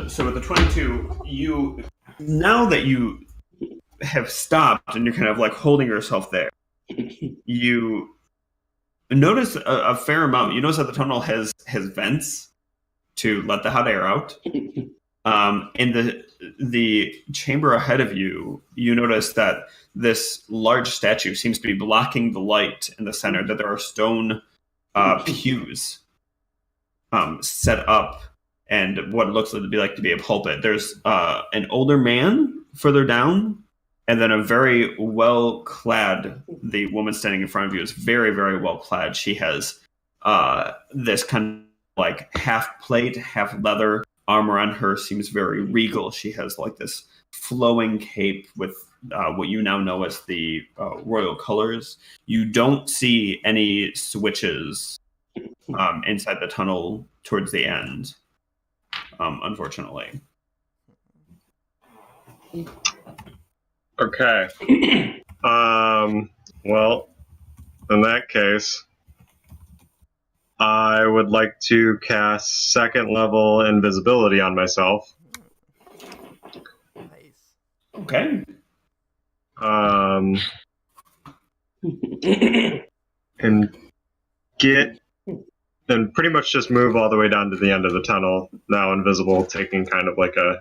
[SPEAKER 1] So with the 22, now that you have stopped and you're kind of like holding yourself there, you notice a fair amount. You notice that the tunnel has vents to let the hot air out. In the chamber ahead of you, you notice that this large statue seems to be blocking the light in the center, that there are stone pews set up and what looks to be a pulpit. There's an older man further down, and then a very well-clad, the woman standing in front of you is very, very well-clad. She has this kind of like half plate, half leather armor on her seems very regal. She has like this flowing cape with what you now know as the royal colors. You don't see any switches inside the tunnel towards the end, unfortunately.
[SPEAKER 5] Okay. Well, in that case, I would like to cast second level invisibility on myself.
[SPEAKER 4] Nice.
[SPEAKER 1] Okay.
[SPEAKER 5] And pretty much just move all the way down to the end of the tunnel, now invisible, taking kind of like a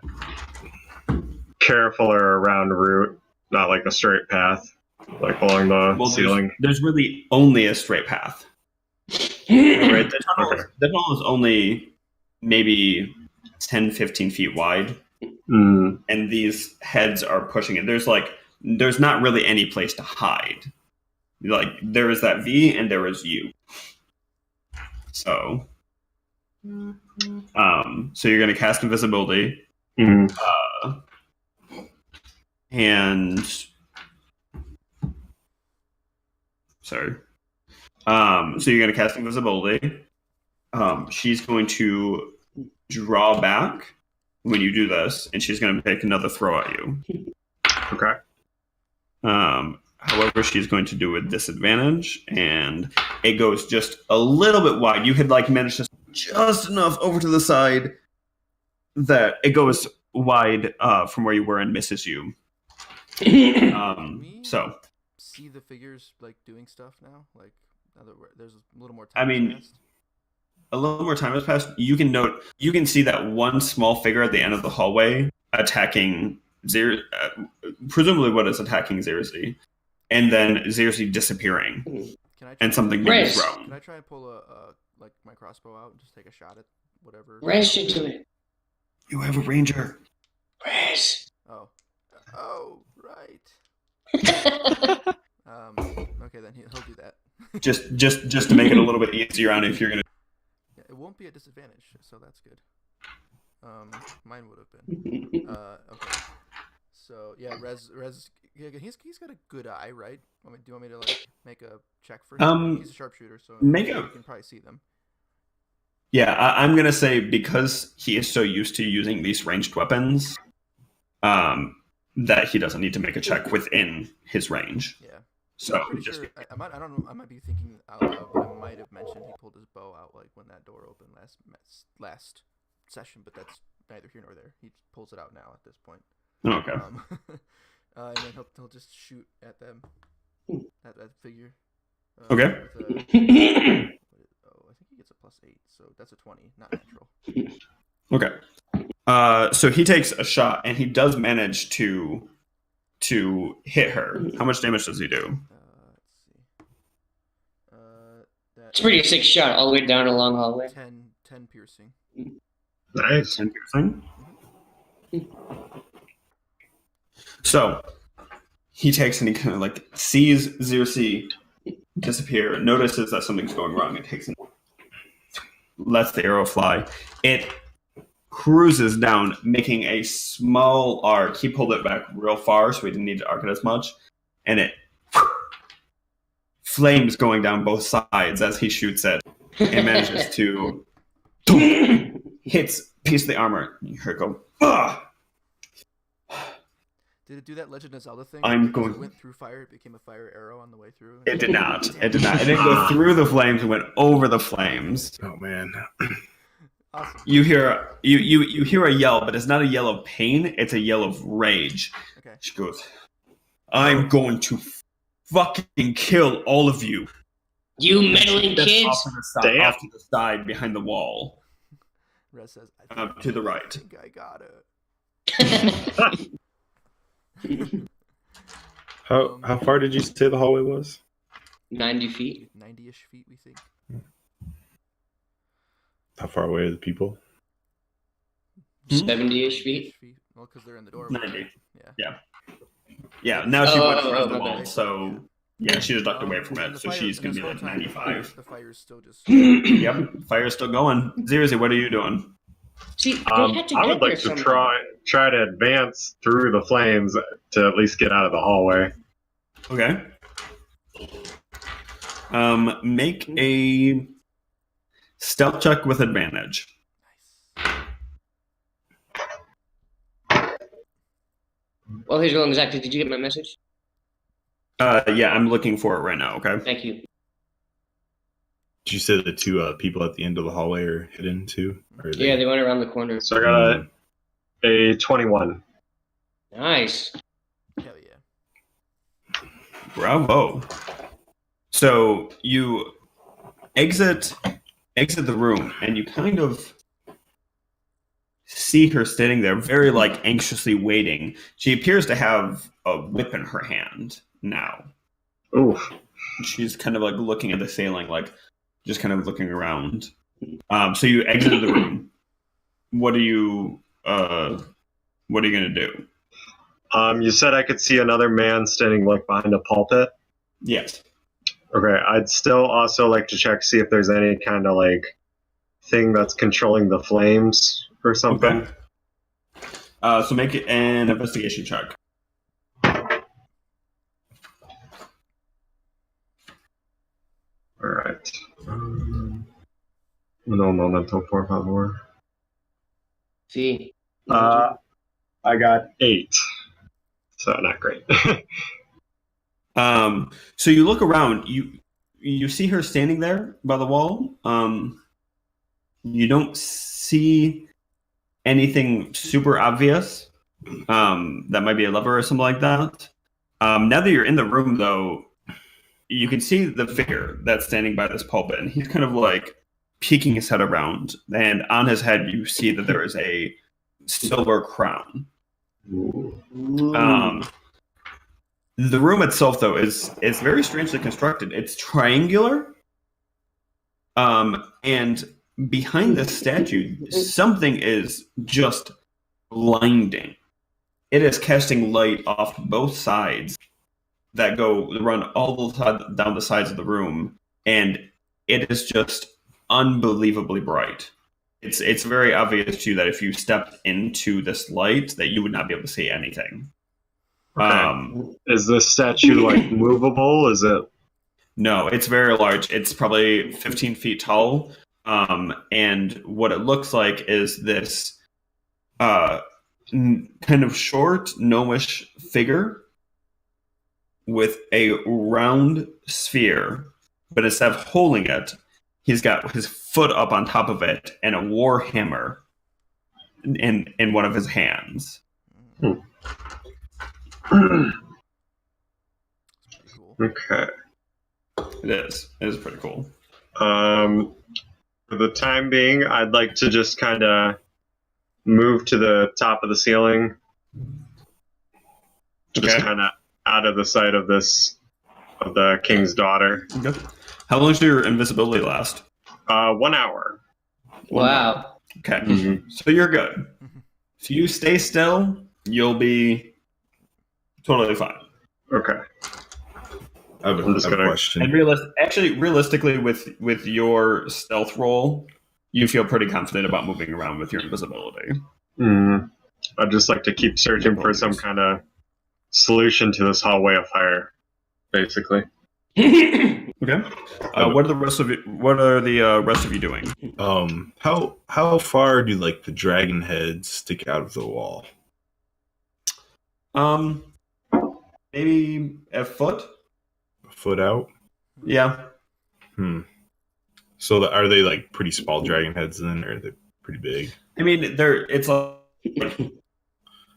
[SPEAKER 5] careful or around route, not like a straight path, like along the ceiling.
[SPEAKER 1] There's really only a straight path. Right? The tunnel is only maybe 10, 15 feet wide. And these heads are pushing it. There's not really any place to hide. Like, there is that V and there is you. So, so you're going to cast invisibility. And sorry. So you're going to cast invisibility. She's going to draw back when you do this, and she's going to make another throw at you.
[SPEAKER 5] Okay.
[SPEAKER 1] However, she's going to do it with disadvantage, and it goes just a little bit wide. You had managed to just enough over to the side that it goes wide from where you were and misses you. So
[SPEAKER 4] see the figures doing stuff now. There's a little more
[SPEAKER 1] I
[SPEAKER 4] time.
[SPEAKER 1] mean,
[SPEAKER 4] passed.
[SPEAKER 1] a little more time has passed. You can see that one small figure at the end of the hallway attacking presumably what is attacking Xerxes, and then Xerxes disappearing, and something being thrown.
[SPEAKER 4] Can I try and pull my crossbow out and just take a shot at whatever?
[SPEAKER 2] Rez should do it.
[SPEAKER 1] You have a ranger.
[SPEAKER 2] Rez.
[SPEAKER 4] Oh, right. Okay, then he'll do that.
[SPEAKER 1] just to make it a little bit easier on if you're gonna.
[SPEAKER 4] Yeah, it won't be a disadvantage, so that's good. Mine would have been. Okay. So yeah, Rez, yeah, he's got a good eye, right? Do you want me to make a check for him? He's a sharpshooter, so you can probably see them.
[SPEAKER 1] Yeah, I'm gonna say because he is so used to using these ranged weapons, that he doesn't need to make a check within his range.
[SPEAKER 4] Yeah.
[SPEAKER 1] So
[SPEAKER 4] I'm pretty sure. I don't know. I might be thinking out loud, but I might have mentioned he pulled his bow out when that door opened last session, but that's neither here nor there. He pulls it out now at this point.
[SPEAKER 1] Okay.
[SPEAKER 4] And then he'll just shoot at them, at that figure.
[SPEAKER 1] Okay.
[SPEAKER 4] I think he gets a +8, so that's a 20, not natural.
[SPEAKER 1] Okay. So he takes a shot, and he does manage to hit her. How much damage does he do?
[SPEAKER 4] Let's see.
[SPEAKER 2] It's a pretty sick shot all the way down a long hallway.
[SPEAKER 4] 10 piercing.
[SPEAKER 5] Nice.
[SPEAKER 1] 10 piercing. So he takes and he kind of sees Xerxes disappear, notices that something's going wrong, and takes and lets the arrow fly. It cruises down, making a small arc. He pulled it back real far, so he didn't need to arc it as much. And it flames going down both sides as he shoots it. And manages to hits a piece of the armor. You hear it go, ugh!
[SPEAKER 4] Did it do that Legend of Zelda thing?
[SPEAKER 1] It
[SPEAKER 4] went through fire, it became a fire arrow on the way through?
[SPEAKER 1] It did not. It didn't go through the flames, it went over the flames.
[SPEAKER 3] Oh man.
[SPEAKER 4] Awesome.
[SPEAKER 1] You hear a yell, but it's not a yell of pain, it's a yell of rage.
[SPEAKER 4] Okay.
[SPEAKER 1] She goes, I'm going to fucking kill all of you.
[SPEAKER 2] You meddling kids!
[SPEAKER 1] Off to the side behind the wall.
[SPEAKER 4] Rez says,
[SPEAKER 1] To the right.
[SPEAKER 4] I think I got it.
[SPEAKER 3] How far did you say the hallway was?
[SPEAKER 2] 90 feet.
[SPEAKER 4] 90-ish feet, we think.
[SPEAKER 3] How far away are the people?
[SPEAKER 2] 70-ish feet.
[SPEAKER 4] Well, because they're in the door.
[SPEAKER 1] 90.
[SPEAKER 4] Yeah.
[SPEAKER 1] Yeah, now she went
[SPEAKER 2] Oh,
[SPEAKER 1] around the
[SPEAKER 2] my
[SPEAKER 1] wall,
[SPEAKER 2] bad.
[SPEAKER 1] so Yeah, she just ducked away from
[SPEAKER 4] and
[SPEAKER 1] it, so she's
[SPEAKER 4] and
[SPEAKER 1] going to
[SPEAKER 4] this
[SPEAKER 1] be
[SPEAKER 4] whole
[SPEAKER 1] like
[SPEAKER 4] time,
[SPEAKER 1] 95.
[SPEAKER 4] The fire's still just.
[SPEAKER 1] Yep, fire's still going. Zirzi, what are you doing?
[SPEAKER 2] See, they had to
[SPEAKER 5] I
[SPEAKER 2] get
[SPEAKER 5] would
[SPEAKER 2] there
[SPEAKER 5] like to
[SPEAKER 2] somehow.
[SPEAKER 5] try to advance through the flames to at least get out of the hallway.
[SPEAKER 1] Okay. Make a stealth check with advantage.
[SPEAKER 2] Well, here's going exactly. Did you get my message?
[SPEAKER 1] Yeah, I'm looking for it right now. Okay.
[SPEAKER 2] Thank you.
[SPEAKER 3] Did you say the two people at the end of the hallway are hidden too? Or are
[SPEAKER 2] Yeah, they went around the corner.
[SPEAKER 5] So I got a 21.
[SPEAKER 2] Nice.
[SPEAKER 4] Hell yeah.
[SPEAKER 1] Bravo. So you exit the room, and you kind of see her standing there, very like anxiously waiting. She appears to have a whip in her hand now.
[SPEAKER 5] Oof.
[SPEAKER 1] She's kind of like looking at the ceiling, like just kind of looking around. So you exit the room. What are you gonna do?
[SPEAKER 5] You said I could see another man standing like behind a pulpit.
[SPEAKER 1] Yes.
[SPEAKER 5] Okay, I'd still also like to check see if there's any kind of like thing that's controlling the flames or something.
[SPEAKER 1] Okay. So make it an investigation check.
[SPEAKER 5] All right. No momento, por favor.
[SPEAKER 2] See.
[SPEAKER 5] I got 8. So not great.
[SPEAKER 1] So you look around. You see her standing there by the wall. You don't see anything super obvious. That might be a lever or something like that. Now that you're in the room, though, you can see the figure that's standing by this pulpit, and he's kind of like peeking his head around. And on his head, you see that there is a silver crown. The room itself, though, is very strangely constructed. It's triangular, and behind this statue, something is just blinding. It is casting light off both sides that run all the down the sides of the room, and it is just unbelievably bright. It's very obvious to you that if you stepped into this light, that you would not be able to see anything.
[SPEAKER 5] Okay. Is this statue like movable? Is it?
[SPEAKER 1] No, it's very large. It's probably 15 feet tall. And what it looks like is this kind of short, gnomish figure with a round sphere, but instead of holding it, he's got his foot up on top of it and a war hammer in one of his hands.
[SPEAKER 5] Okay.
[SPEAKER 1] It is. It is pretty cool.
[SPEAKER 5] For the time being, I'd like to just kind of move to the top of the ceiling. Just kind of out of the sight of the king's daughter.
[SPEAKER 1] Okay. How long does your invisibility last?
[SPEAKER 5] 1 hour.
[SPEAKER 2] Wow.
[SPEAKER 1] Okay.
[SPEAKER 5] Mm-hmm.
[SPEAKER 1] So you're good. If you stay still, you'll be totally fine.
[SPEAKER 5] Okay.
[SPEAKER 3] I have a question.
[SPEAKER 1] And realistically, with your stealth roll, you feel pretty confident about moving around with your invisibility.
[SPEAKER 5] I'd just like to keep searching for some kind of solution to this hallway of fire, basically.
[SPEAKER 1] Okay. What are the rest of you doing?
[SPEAKER 3] How far do like the dragon heads stick out of the wall?
[SPEAKER 1] Maybe a foot.
[SPEAKER 3] A foot out?
[SPEAKER 1] Yeah.
[SPEAKER 3] So are they like pretty small dragon heads then, or are they pretty big?
[SPEAKER 1] I mean, it's like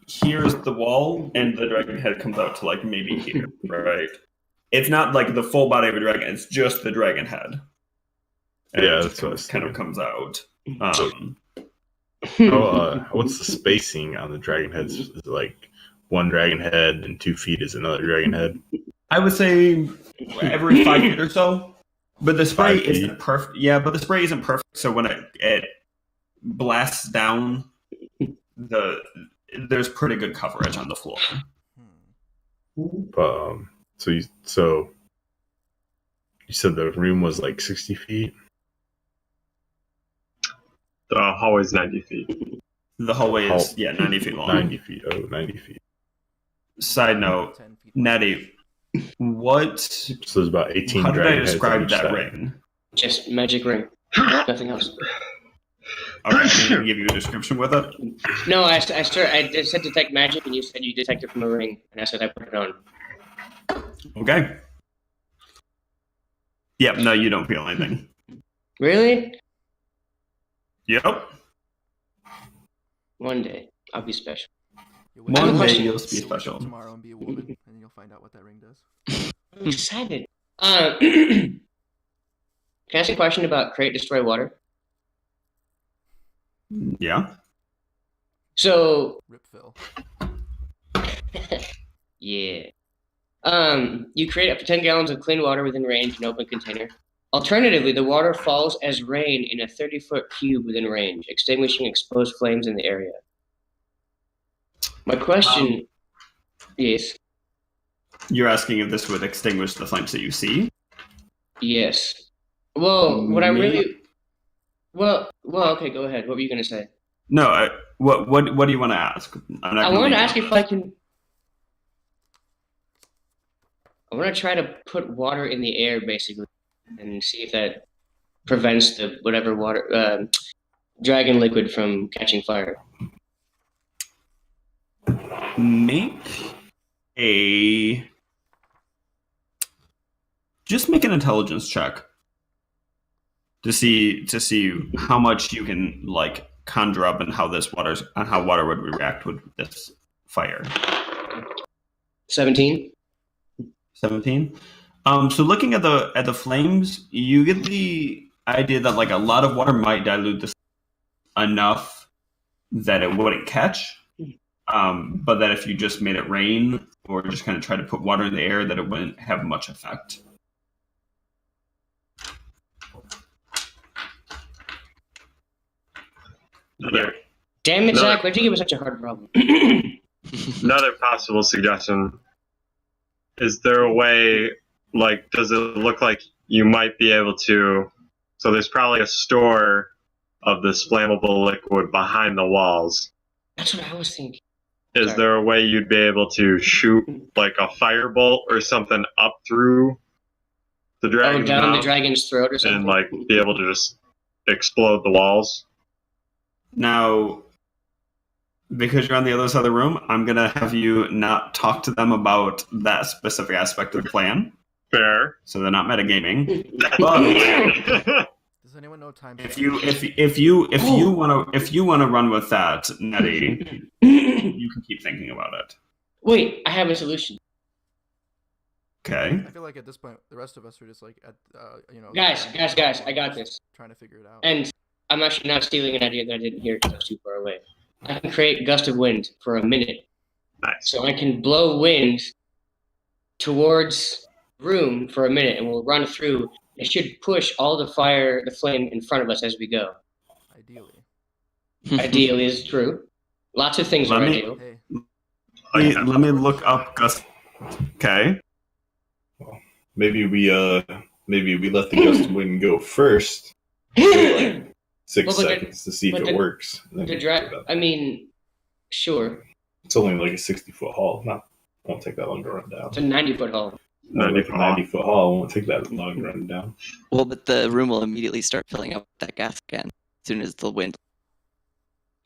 [SPEAKER 1] here's the wall, and the dragon head comes out to like maybe here, right? It's not like the full body of a dragon; it's just the dragon head. And
[SPEAKER 3] yeah,
[SPEAKER 1] that's what kind of comes out.
[SPEAKER 3] What's the spacing on the dragon heads? Is it like one dragon head and 2 feet is another dragon head?
[SPEAKER 1] I would say every 5 feet or so. But the spray isn't perfect. Yeah, but the spray isn't perfect. So when it blasts down, there's pretty good coverage on the floor.
[SPEAKER 3] So You said the room was like 60 feet?
[SPEAKER 5] The hallway's 90 feet.
[SPEAKER 1] The hallway is 90 feet long.
[SPEAKER 3] 90 feet. Oh, 90 feet.
[SPEAKER 1] Side note,
[SPEAKER 4] 10 feet.
[SPEAKER 1] Nettie, what?
[SPEAKER 3] So there's about 18
[SPEAKER 1] How did I
[SPEAKER 3] dragon heads on
[SPEAKER 1] describe
[SPEAKER 3] each
[SPEAKER 1] that
[SPEAKER 3] side.
[SPEAKER 1] ring?
[SPEAKER 2] Just magic ring. Nothing else.
[SPEAKER 1] Okay, I didn't give you a description with it.
[SPEAKER 2] No, I said detect magic, and you said you detect it from a ring, and I said I put it on.
[SPEAKER 1] Okay. Yep. No, you don't feel anything.
[SPEAKER 2] Really?
[SPEAKER 1] Yep.
[SPEAKER 2] One day I'll be special.
[SPEAKER 4] You'll
[SPEAKER 2] I have a
[SPEAKER 1] One day
[SPEAKER 2] question.
[SPEAKER 1] you'll be special.
[SPEAKER 4] Tomorrow and be a woman, and then you'll find out what that ring does.
[SPEAKER 2] I'm excited. Can I ask a question about create, destroy, water?
[SPEAKER 1] Yeah.
[SPEAKER 2] So,
[SPEAKER 4] Rip Phil.
[SPEAKER 2] yeah. You create up to 10 gallons of clean water within range in an open container. Alternatively, the water falls as rain in a 30-foot cube within range, extinguishing exposed flames in the area. My question is,
[SPEAKER 1] You're asking if this would extinguish the flames that you see?
[SPEAKER 2] yes. Well, what I
[SPEAKER 1] Me?
[SPEAKER 2] really, well, okay, go ahead. What were you gonna say?
[SPEAKER 1] No. What do you want to ask? I'm not
[SPEAKER 2] I
[SPEAKER 1] gonna
[SPEAKER 2] wanted to
[SPEAKER 1] leave
[SPEAKER 2] ask
[SPEAKER 1] it.
[SPEAKER 2] if I can. I want to try to put water in the air, basically, and see if that prevents the whatever water dragon liquid from catching fire.
[SPEAKER 1] Just make an intelligence check to see how much you can like conjure up and how water would react with this fire.
[SPEAKER 2] 17.
[SPEAKER 1] 17. So looking at the flames, you get the idea that like a lot of water might dilute this enough that it wouldn't catch. But that if you just made it rain or just kind of try to put water in the air, that it wouldn't have much effect. Yeah.
[SPEAKER 2] Damn it,
[SPEAKER 5] No.
[SPEAKER 2] Zach! Why'd you give us such a hard problem?
[SPEAKER 5] Another possible suggestion. Is there a way, like, does it look like you might be able to... So there's probably a store of this flammable liquid behind the walls.
[SPEAKER 2] That's what I was thinking.
[SPEAKER 5] Is
[SPEAKER 2] Sorry.
[SPEAKER 5] there a way you'd be able to shoot, like, a firebolt or something up through the
[SPEAKER 2] Oh,
[SPEAKER 5] dragon's
[SPEAKER 2] down the
[SPEAKER 5] mouth
[SPEAKER 2] dragon's throat or something?
[SPEAKER 5] and, like, be able to just explode the walls?
[SPEAKER 1] Now, because you're on the other side of the room, I'm gonna have you not talk to them about that specific aspect of the plan,
[SPEAKER 5] Fair.
[SPEAKER 1] so they're not metagaming.
[SPEAKER 4] Does anyone know time?
[SPEAKER 1] If you wanna run with that, Nettie, you can keep thinking about it.
[SPEAKER 2] Wait, I have a solution.
[SPEAKER 1] Okay.
[SPEAKER 4] I feel like at this point, the rest of us are just like,
[SPEAKER 2] Guys, I got this.
[SPEAKER 4] trying to figure it out.
[SPEAKER 2] And I'm actually not stealing an idea that I didn't hear because I was too far away. I can create gust of wind for a minute.
[SPEAKER 5] Nice.
[SPEAKER 2] So I can blow wind towards the room for a minute and we'll run through. It should push all the flame in front of us as we go.
[SPEAKER 4] Ideally.
[SPEAKER 2] Ideal is true. Lots of things
[SPEAKER 1] Let
[SPEAKER 2] are
[SPEAKER 1] me-
[SPEAKER 2] ideal.
[SPEAKER 4] Hey,
[SPEAKER 1] Let me look up Gus. Okay.
[SPEAKER 3] Maybe we let the gust of wind go first. For like 6
[SPEAKER 2] Well, but
[SPEAKER 3] seconds to see if
[SPEAKER 2] but
[SPEAKER 3] it
[SPEAKER 2] the-
[SPEAKER 3] works. and then
[SPEAKER 2] The
[SPEAKER 3] pick it up.
[SPEAKER 2] I mean, sure.
[SPEAKER 3] It's only like a 60-foot haul. Won't take that long to run down.
[SPEAKER 2] It's a 90-foot hall.
[SPEAKER 3] 90-foot haul won't take that long to run down.
[SPEAKER 6] Well, but the room will immediately start filling up with that gas again as soon as the wind.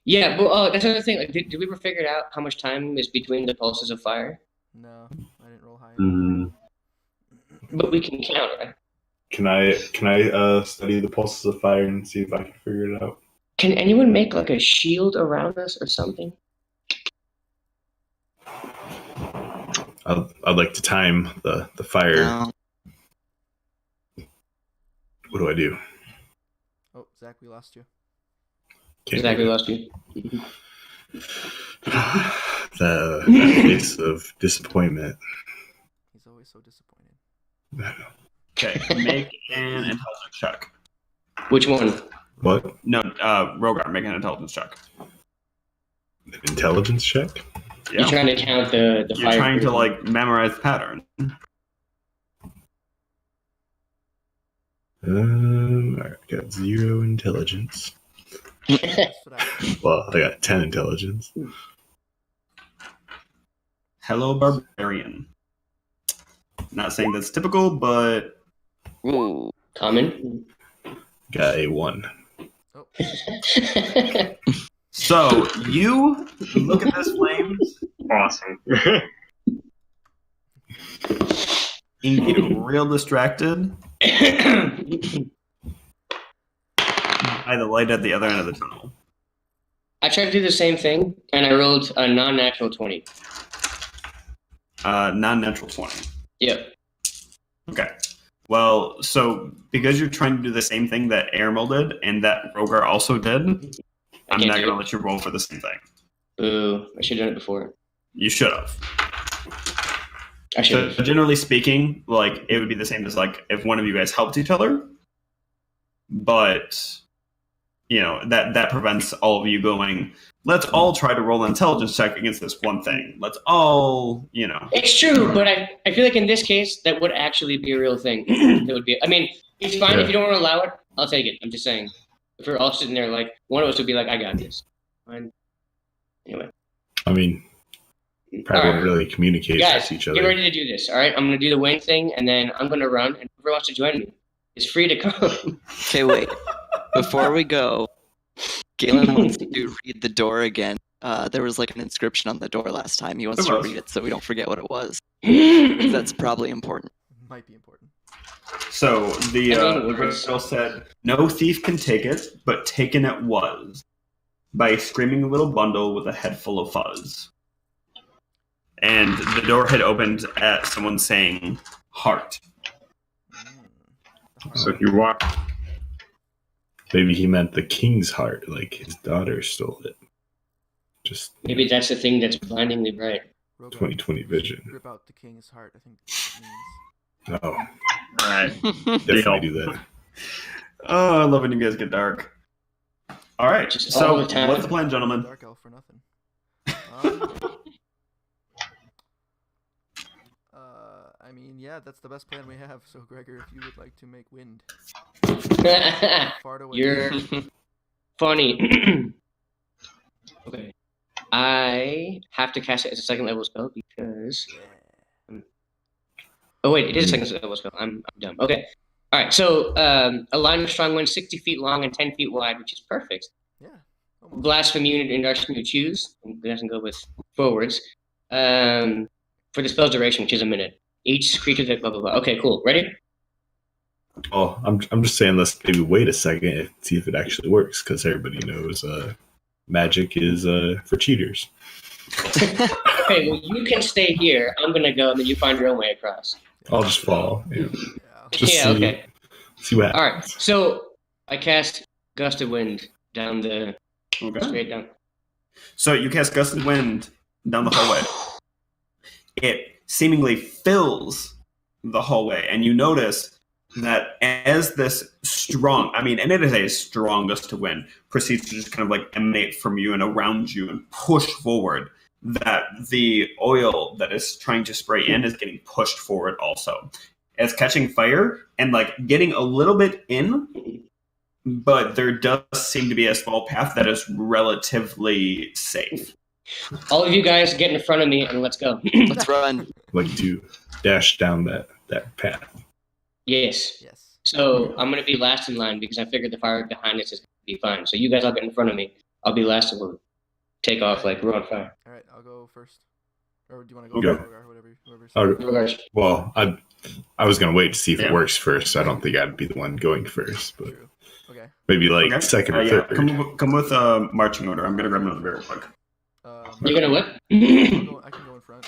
[SPEAKER 2] Yeah, well, that's another thing. Like, did we ever figure out how much time is between the pulses of fire?
[SPEAKER 4] no, I didn't roll high.
[SPEAKER 5] Mm.
[SPEAKER 2] But we can count, right?
[SPEAKER 3] Can I study the pulses of fire and see if I can figure it out?
[SPEAKER 2] Can anyone make like a shield around us or something?
[SPEAKER 3] I'd like to time the fire.
[SPEAKER 6] No.
[SPEAKER 3] What do I do?
[SPEAKER 4] Oh, Zach, we lost you.
[SPEAKER 3] Can't
[SPEAKER 2] Exactly,
[SPEAKER 3] do
[SPEAKER 2] lost you.
[SPEAKER 3] it. The face of disappointment.
[SPEAKER 4] He's always so disappointed.
[SPEAKER 1] Okay. Make an intelligence check.
[SPEAKER 2] Which one?
[SPEAKER 3] What?
[SPEAKER 1] No, Rogar, make an intelligence check.
[SPEAKER 3] An intelligence check?
[SPEAKER 2] You're trying to count the
[SPEAKER 1] You're
[SPEAKER 2] fire.
[SPEAKER 1] trying to like memorize pattern.
[SPEAKER 3] I got 0 intelligence.
[SPEAKER 4] That's what I
[SPEAKER 3] Well, I got 10 intelligence.
[SPEAKER 1] Hello, barbarian. Not saying that's typical, but
[SPEAKER 6] Ooh.
[SPEAKER 2] Common.
[SPEAKER 3] Got a 1.
[SPEAKER 1] so you look at this flames
[SPEAKER 5] Awesome.
[SPEAKER 1] and get real distracted by the light at the other end of the tunnel.
[SPEAKER 2] I tried to do the same thing, and I rolled a non-natural 20.
[SPEAKER 1] Non-natural 20.
[SPEAKER 2] Yep.
[SPEAKER 1] Okay. Well, so because you're trying to do the same thing that Airmill did and that Rogar also did, I'm not going to let you roll for the same thing.
[SPEAKER 2] Ooh, I should have done it before.
[SPEAKER 1] You should have.
[SPEAKER 2] I should have.
[SPEAKER 1] Generally speaking, like it would be the same as like if one of you guys helped each other, but you know that prevents all of you going. Let's all try to roll an intelligence check against this one thing. Let's all, you know.
[SPEAKER 2] It's true, but I feel like in this case that would actually be a real thing. That would be. I mean, it's fine if you don't want to allow it. I'll take it. I'm just saying, if we're all sitting there, like one of us would be like, "I got this." Fine. Anyway.
[SPEAKER 3] I mean, probably
[SPEAKER 2] All
[SPEAKER 3] won't really communicate
[SPEAKER 2] Guys,
[SPEAKER 3] with each
[SPEAKER 2] get
[SPEAKER 3] other.
[SPEAKER 2] ready to do this. All right, I'm gonna do the wing thing, and then I'm gonna run, and whoever wants to join me is free to come.
[SPEAKER 6] Okay, wait. Before we go, Galen wants to read the door again. There was like an inscription on the door last time. He wants
[SPEAKER 1] There
[SPEAKER 6] to
[SPEAKER 1] was.
[SPEAKER 6] read it so we don't forget what it was. That's probably important.
[SPEAKER 4] might be important.
[SPEAKER 1] So the original said, "No thief can take it, but taken it was, by a screaming little bundle with a head full of fuzz." And the door had opened at someone saying, "Heart."
[SPEAKER 5] So if you walk,
[SPEAKER 3] Maybe he meant the king's heart, like his daughter stole it. Just
[SPEAKER 2] Maybe that's the thing that's blindingly bright.
[SPEAKER 4] Rogar,
[SPEAKER 3] 20/20 vision.
[SPEAKER 4] Rip out the king's heart. I think that's what it means.
[SPEAKER 3] Oh,
[SPEAKER 5] all right.
[SPEAKER 3] definitely do that.
[SPEAKER 1] Oh, I love when you guys get dark. All right,
[SPEAKER 2] Just
[SPEAKER 1] so
[SPEAKER 2] all the time.
[SPEAKER 1] what's the plan, gentlemen?
[SPEAKER 4] Dark elf for nothing. I mean, yeah, that's the best plan we have. So, Gregor, if you would like to make wind, fart away.
[SPEAKER 2] You're funny. Okay. I have to cast it as a second level spell because. Oh wait, it is a second level spell. I'm dumb. Okay. All right. So a line of strong wind, 60 feet long and 10 feet wide, which is perfect.
[SPEAKER 4] Yeah. Almost.
[SPEAKER 2] Blast from unit and arch you choose. It doesn't go with forwards. For the spell's duration, which is a minute. Each creature that blah blah blah. Okay, cool. Ready?
[SPEAKER 3] Oh, I'm just saying, let's maybe wait a second and see if it actually works, because everybody knows magic is for cheaters.
[SPEAKER 2] Okay, well you can stay here. I'm gonna go, and then you find your own way across.
[SPEAKER 3] I'll just fall. Yeah.
[SPEAKER 4] Yeah.
[SPEAKER 3] Just
[SPEAKER 2] Yeah.
[SPEAKER 3] see,
[SPEAKER 2] Okay.
[SPEAKER 3] see what happens.
[SPEAKER 2] All right. So I cast gust of wind down the
[SPEAKER 1] Okay.
[SPEAKER 2] straight down.
[SPEAKER 1] So you cast Gust of Wind down the hallway. It seemingly fills the hallway, and you notice that as this strong, I mean, and it is a strong gust of wind, proceeds to just kind of like emanate from you and around you and push forward, that the oil that is trying to spray in is getting pushed forward also. It's catching fire and like getting a little bit in, but there does seem to be a small path that is relatively safe.
[SPEAKER 2] All of you guys get in front of me and let's go.
[SPEAKER 6] Let's run.
[SPEAKER 3] Like to dash down that path.
[SPEAKER 2] Yes.
[SPEAKER 4] Yes.
[SPEAKER 2] So I'm gonna be last in line because I figured the fire behind us is gonna be fine. So you guys all get in front of me. I'll be last and we'll take off like we're on fire.
[SPEAKER 4] All right, I'll go first. Or do you want to go
[SPEAKER 3] Go.
[SPEAKER 4] first, Rogar? Whoever's.
[SPEAKER 3] Oh,
[SPEAKER 2] Regards.
[SPEAKER 3] well, I was gonna wait to see if
[SPEAKER 1] Yeah.
[SPEAKER 3] it works first. I don't think I'd be the one going first, but
[SPEAKER 4] True. Okay.
[SPEAKER 3] maybe like
[SPEAKER 1] Okay.
[SPEAKER 3] second or
[SPEAKER 1] Yeah,
[SPEAKER 3] third.
[SPEAKER 1] come with marching order. I'm gonna grab another beer real quick.
[SPEAKER 2] You're gonna what?
[SPEAKER 4] I can go in front.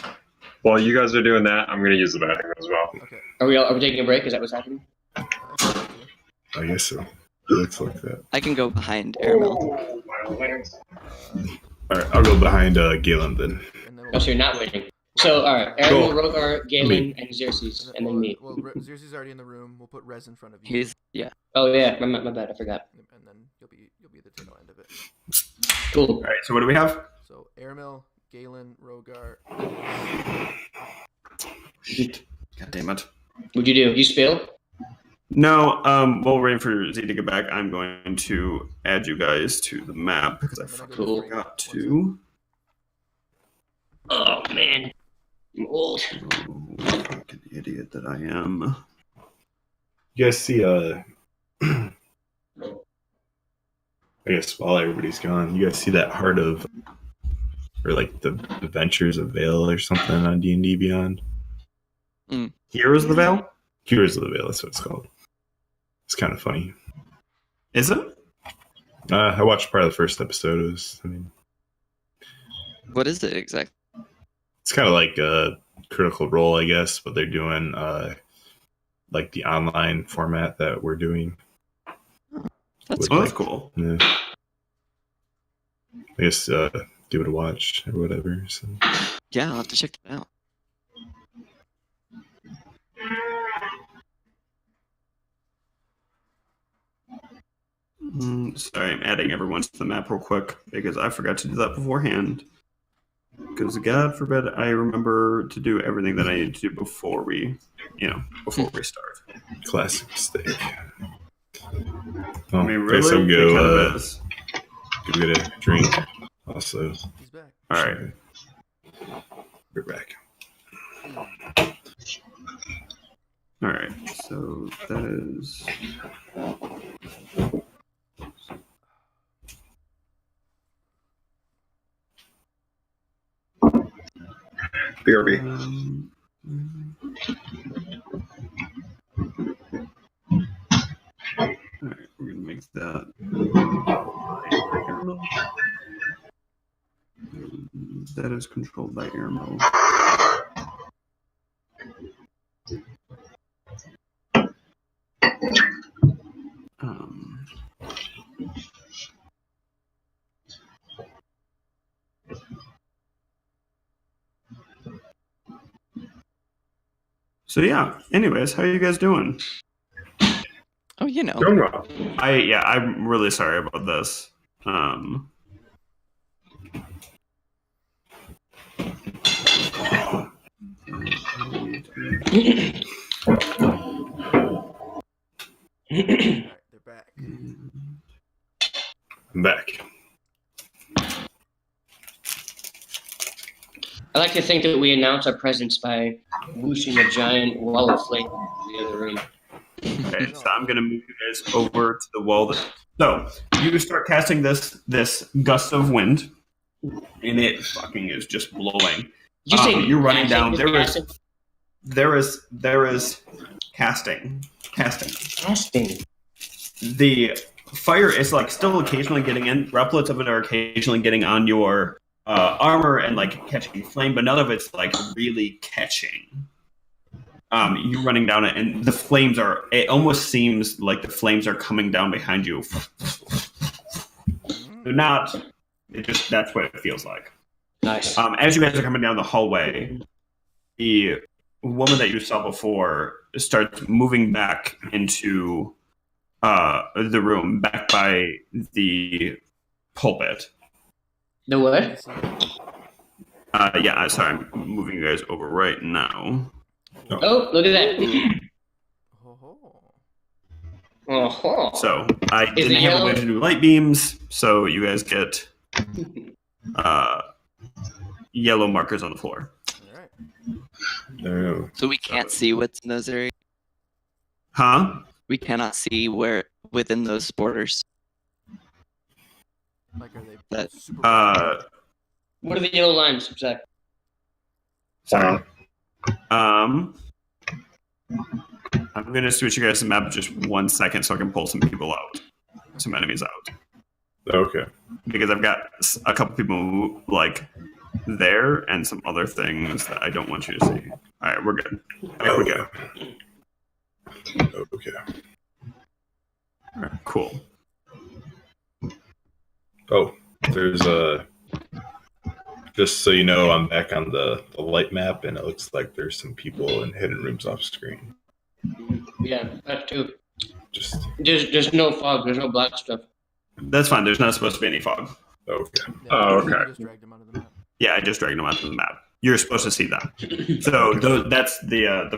[SPEAKER 5] While you guys are doing that, I'm going to use the bathroom as well.
[SPEAKER 4] Okay.
[SPEAKER 2] Are we taking a break? Is that what's happening?
[SPEAKER 3] I guess so. It looks like that.
[SPEAKER 6] I can go behind Airmill.
[SPEAKER 3] All right, I'll go behind Galen then.
[SPEAKER 4] And then
[SPEAKER 2] Oh, so you're not waiting. So all right,
[SPEAKER 3] Cool.
[SPEAKER 2] Ariel, Rogar, Galen, and Xerxes, and then me.
[SPEAKER 4] Well, Xerxes already in the room. We'll put Rez in front of you.
[SPEAKER 6] He's yeah.
[SPEAKER 2] Oh yeah, my bad, I forgot.
[SPEAKER 4] And then you'll be the tail end of it.
[SPEAKER 2] Cool.
[SPEAKER 1] All right, so what do we have?
[SPEAKER 4] So Airmill, Galen, Rogar.
[SPEAKER 1] Shit. God damn it.
[SPEAKER 2] What'd you do? You spill?
[SPEAKER 1] No, while we're waiting for Z to get back, I'm going to add you guys to the map because I
[SPEAKER 2] Cool.
[SPEAKER 1] forgot to.
[SPEAKER 2] Oh man, I'm old.
[SPEAKER 1] Oh, fucking idiot that I am.
[SPEAKER 3] You guys see I guess while everybody's gone, you guys see that Heart of, or like the Adventures of Vale or something on D&D Beyond?
[SPEAKER 1] Heroes of the Veil?
[SPEAKER 3] Heroes of the Vale, that's what it's called. It's kind of funny.
[SPEAKER 1] Is it?
[SPEAKER 3] I watched part of the first episode.
[SPEAKER 6] What is it exactly?
[SPEAKER 3] It's kind of like a Critical Role, I guess, but they're doing like the online format that we're doing.
[SPEAKER 6] That's
[SPEAKER 1] That's cool.
[SPEAKER 3] Yeah. I guess give it a watch or whatever. So.
[SPEAKER 6] Yeah, I'll have to check it out.
[SPEAKER 1] Sorry, I'm adding everyone to the map real quick because I forgot to do that beforehand. Because God forbid I remember to do everything that I need to do before we start.
[SPEAKER 3] Classic mistake.
[SPEAKER 1] I mean, really?
[SPEAKER 3] So
[SPEAKER 1] It
[SPEAKER 3] go
[SPEAKER 1] kind of is.
[SPEAKER 3] get a drink. Also,
[SPEAKER 4] He's back.
[SPEAKER 1] All right.
[SPEAKER 3] We're back.
[SPEAKER 1] All right. So that is.
[SPEAKER 5] BRB.
[SPEAKER 1] All right, we're gonna make that. That is controlled by Airmo. So yeah. Anyways, how are you guys doing?
[SPEAKER 6] Oh, you know.
[SPEAKER 5] Doing well.
[SPEAKER 1] I'm really sorry about this.
[SPEAKER 4] Alright, they're back.
[SPEAKER 3] I'm back.
[SPEAKER 2] I like to think that we announce our presence by whooshing a giant wall of flame in the other room.
[SPEAKER 1] Okay, so I'm gonna move you guys over to the wall. So you start casting this gust of wind, and it fucking is just blowing.
[SPEAKER 2] Did you say
[SPEAKER 1] You're running down.
[SPEAKER 2] casting?
[SPEAKER 1] There is casting.
[SPEAKER 2] Casting.
[SPEAKER 1] The fire is like still occasionally getting in. Droplets of it are occasionally getting on your armor and like catching flame, but none of it's like really catching. You running down it, and the flames are. It almost seems like the flames are coming down behind you. They're not. It just that's what it feels like.
[SPEAKER 2] Nice.
[SPEAKER 1] As you guys are coming down the hallway, the woman that you saw before starts moving back into the room, back by the pulpit.
[SPEAKER 2] The what?
[SPEAKER 1] Sorry, I'm moving you guys over right now.
[SPEAKER 2] Oh, look at that. Oh.
[SPEAKER 1] So I
[SPEAKER 2] Is
[SPEAKER 1] didn't
[SPEAKER 2] it
[SPEAKER 1] have a way
[SPEAKER 2] yellow?
[SPEAKER 1] to do light beams, so you guys get yellow markers on the floor.
[SPEAKER 4] Alright.
[SPEAKER 3] No.
[SPEAKER 6] So we can't see what's in those areas.
[SPEAKER 1] Huh?
[SPEAKER 6] We cannot see where within those borders.
[SPEAKER 4] Like, are they
[SPEAKER 6] That-
[SPEAKER 4] super
[SPEAKER 2] What are the yellow lines, Zach?
[SPEAKER 1] Sorry. I'm gonna switch you guys to the map just 1 second so I can pull some people out, some enemies out,
[SPEAKER 3] Okay.
[SPEAKER 1] because I've got a couple people like there and some other things that I don't want you to see. All right, we're good. There we go.
[SPEAKER 3] Okay.
[SPEAKER 1] All right, cool.
[SPEAKER 3] Oh, there's just so you know, I'm back on the light map, and it looks like there's some people in hidden rooms off screen.
[SPEAKER 2] Yeah, that too.
[SPEAKER 3] Just
[SPEAKER 2] There's no fog. There's no black stuff.
[SPEAKER 1] That's fine. There's not supposed to be any fog.
[SPEAKER 3] okay.
[SPEAKER 5] Oh, okay.
[SPEAKER 4] You just dragged him onto the map.
[SPEAKER 1] Yeah, I just dragged them onto the map. You're supposed to see that. So that's the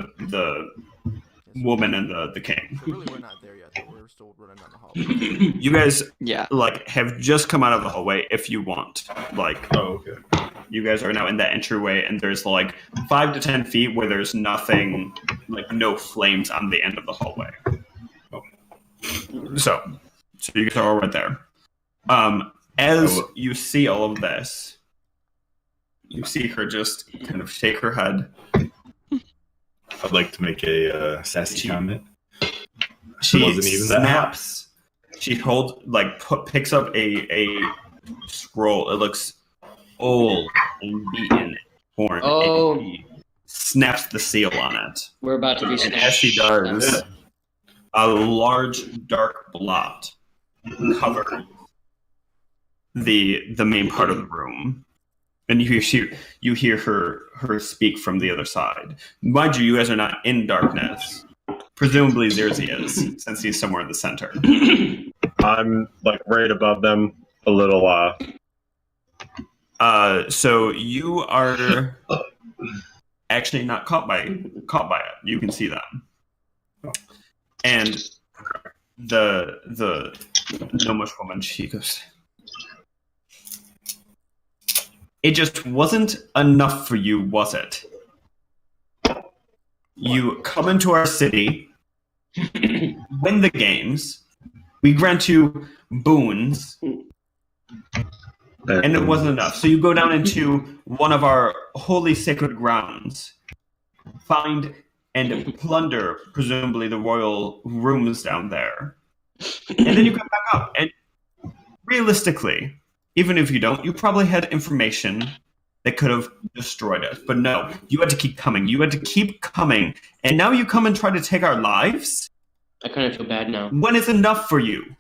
[SPEAKER 1] woman and the king.
[SPEAKER 4] So really, we're not there yet. Though. We're still running down the hallway.
[SPEAKER 1] You guys
[SPEAKER 6] Yeah.
[SPEAKER 1] like have just come out of the hallway if you want. Like,
[SPEAKER 3] Oh, okay.
[SPEAKER 1] you guys are now in that entryway, and there's like 5 to 10 feet where there's nothing, like no flames on the end of the hallway. So you guys are all right there. As you see all of this, you see her just kind of shake her head.
[SPEAKER 3] I'd like to make a sassy comment.
[SPEAKER 1] She
[SPEAKER 3] Wasn't even that hot.
[SPEAKER 1] snaps. She picks up a scroll. It looks old and beaten, torn.
[SPEAKER 2] Oh.
[SPEAKER 1] And she snaps the seal on it.
[SPEAKER 2] We're about to be
[SPEAKER 1] And as she does, a large dark blot covers the main part of the room. And you hear her speak from the other side. Mind you guys are not in darkness. Presumably Zirzi is, since he's somewhere in the center.
[SPEAKER 5] I'm like right above them, a little
[SPEAKER 1] So you are actually not caught by it. You can see them. And the gnomish woman, she goes, "It just wasn't enough for you, was it? You come into our city, win the games, we grant you boons, and it wasn't enough. So you go down into one of our holy sacred grounds, find and plunder, presumably, the royal rooms down there. And then you come back up. And realistically, even if you don't, you probably had information that could have destroyed us. But no, you had to keep coming. You had to keep coming. And now you come and try to take our lives?
[SPEAKER 2] I kind of feel bad now.
[SPEAKER 1] When is enough for you?"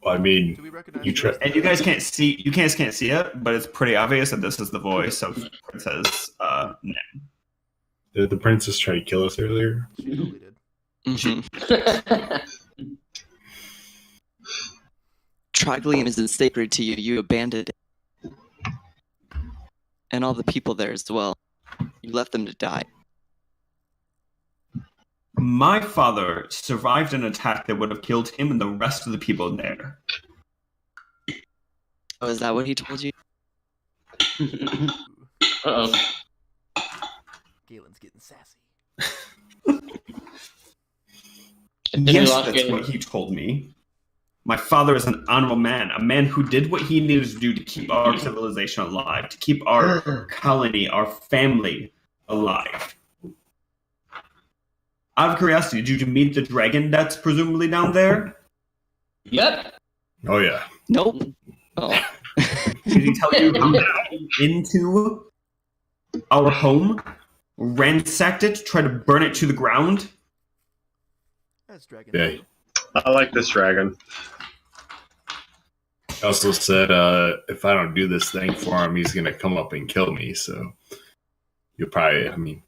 [SPEAKER 3] Well, I mean,
[SPEAKER 4] Do we recognize?
[SPEAKER 3] you try.
[SPEAKER 1] And you guys can't see it, but it's pretty obvious that this is the voice of Princess Nim.
[SPEAKER 3] Did the princess try to kill us earlier?
[SPEAKER 4] She totally did.
[SPEAKER 6] Mm-hmm. Troglyum isn't sacred to you. You abandoned it. And all the people there as well. You left them to die.
[SPEAKER 1] My father survived an attack that would have killed him and the rest of the people there.
[SPEAKER 6] Oh, is that what he told you?
[SPEAKER 2] Uh-oh.
[SPEAKER 4] Galen's getting sassy.
[SPEAKER 2] And then we
[SPEAKER 1] Yes,
[SPEAKER 2] lost
[SPEAKER 1] that's
[SPEAKER 2] Galen.
[SPEAKER 1] what he told me. My father is an honorable man, a man who did what he needed to do to keep our civilization alive, to keep our colony, our family alive. Out of curiosity, did you meet the dragon that's presumably down there?
[SPEAKER 2] Yep.
[SPEAKER 3] Oh yeah.
[SPEAKER 6] Nope. Oh.
[SPEAKER 1] Did he tell you how to get into our home, ransacked it, tried to burn it to the ground?
[SPEAKER 4] That's dragon.
[SPEAKER 3] Yeah.
[SPEAKER 5] I like this dragon.
[SPEAKER 3] He also said, if I don't do this thing for him, he's gonna come up and kill me. So you'll probably,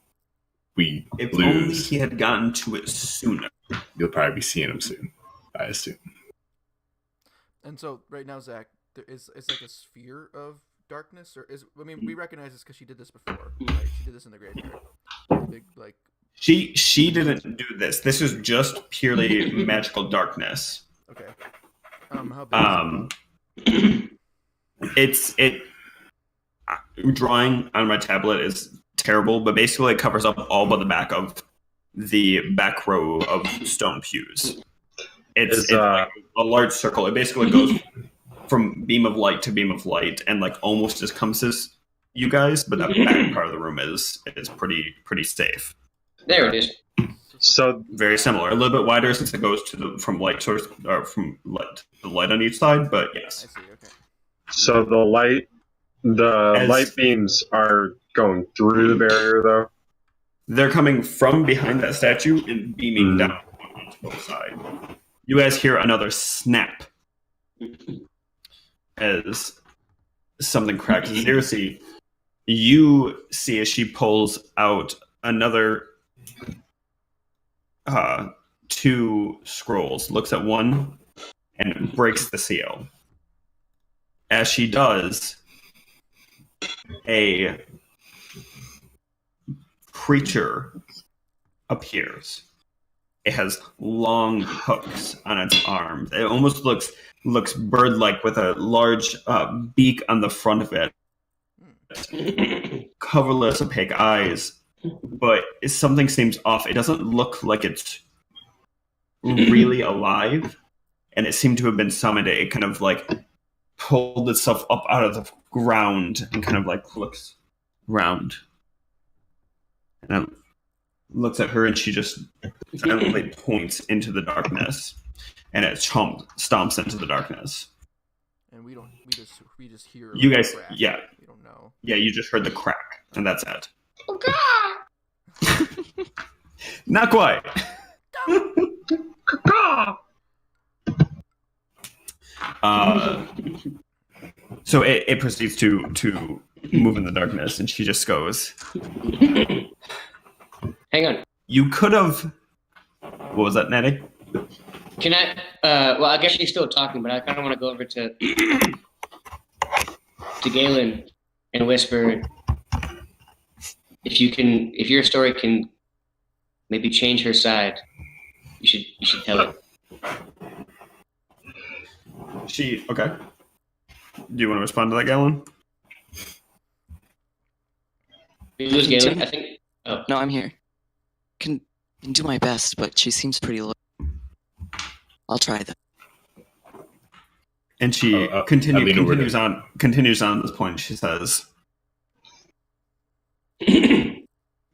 [SPEAKER 3] we
[SPEAKER 1] If only
[SPEAKER 3] lose.
[SPEAKER 1] he had gotten to it sooner.
[SPEAKER 3] You'll probably be seeing him soon, I assume.
[SPEAKER 4] And so right now, Zach, there is it's like a sphere of darkness, or we recognize this because she did this before. Right? She did this in the graveyard. Big like.
[SPEAKER 1] She didn't do this. This is just purely magical darkness.
[SPEAKER 4] Okay. How big?
[SPEAKER 1] It drawing on my tablet is terrible, but basically it covers up all but the back of the back row of stone pews. It's like a large circle. It basically goes from beam of light to beam of light, and like almost encompasses you guys. But that back part of the room is pretty safe.
[SPEAKER 2] There it is.
[SPEAKER 5] So
[SPEAKER 1] Very similar, a little bit wider since it goes to from light source or from the light on each side. But
[SPEAKER 4] I
[SPEAKER 1] yes,
[SPEAKER 4] see. Okay.
[SPEAKER 5] so the light beams are going through the barrier, though.
[SPEAKER 1] they're coming from behind that statue and beaming down onto both sides. You guys hear another snap as something cracks. Zirsi, you see as she pulls out another 2 scrolls, looks at one, and breaks the seal. As she does, a creature appears. It has long hooks on its arms. It almost looks bird-like with a large beak on the front of it. Colorless, opaque eyes. But something seems off. It doesn't look like it's really alive. And it seemed to have been summoned. It kind of like pulled itself up out of the ground and kind of like looks round. And looks at her, and she just silently points into the darkness, and it stomps into the darkness.
[SPEAKER 4] And we just hear.
[SPEAKER 1] You guys,
[SPEAKER 4] crack.
[SPEAKER 1] yeah,
[SPEAKER 4] We don't know.
[SPEAKER 1] yeah, you just heard the crack, and that's it.
[SPEAKER 2] Oh God!
[SPEAKER 1] Not quite. So it proceeds to move in the darkness, and she just goes.
[SPEAKER 2] Hang on.
[SPEAKER 1] You could have. What was that, Nettie?
[SPEAKER 2] Can I? Well, I guess she's still talking, but I kind of want to go over to Galen and whisper, if your story can maybe change her side, you should tell it.
[SPEAKER 1] Okay. Do you want to respond to that, Galen?
[SPEAKER 2] Did you lose Galen? I think. Oh.
[SPEAKER 6] No, I'm here. Can do my best, but she seems pretty low. I'll try that.
[SPEAKER 1] And she continues on this point. She says,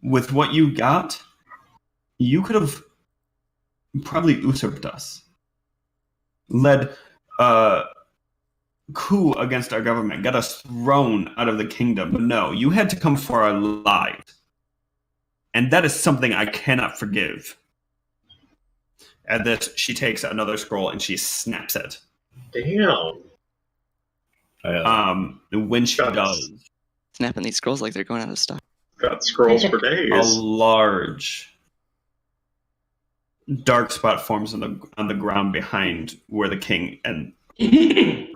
[SPEAKER 1] with what you got, you could have probably usurped us. Led a coup against our government, got us thrown out of the kingdom. But no, you had to come for our lives. And that is something I cannot forgive. At this, she takes another scroll and she snaps it.
[SPEAKER 5] Damn.
[SPEAKER 1] When she does,
[SPEAKER 6] Snapping these scrolls like they're going out of stock.
[SPEAKER 5] Got scrolls for
[SPEAKER 1] a
[SPEAKER 5] days.
[SPEAKER 1] large dark spot forms on the ground behind where the king and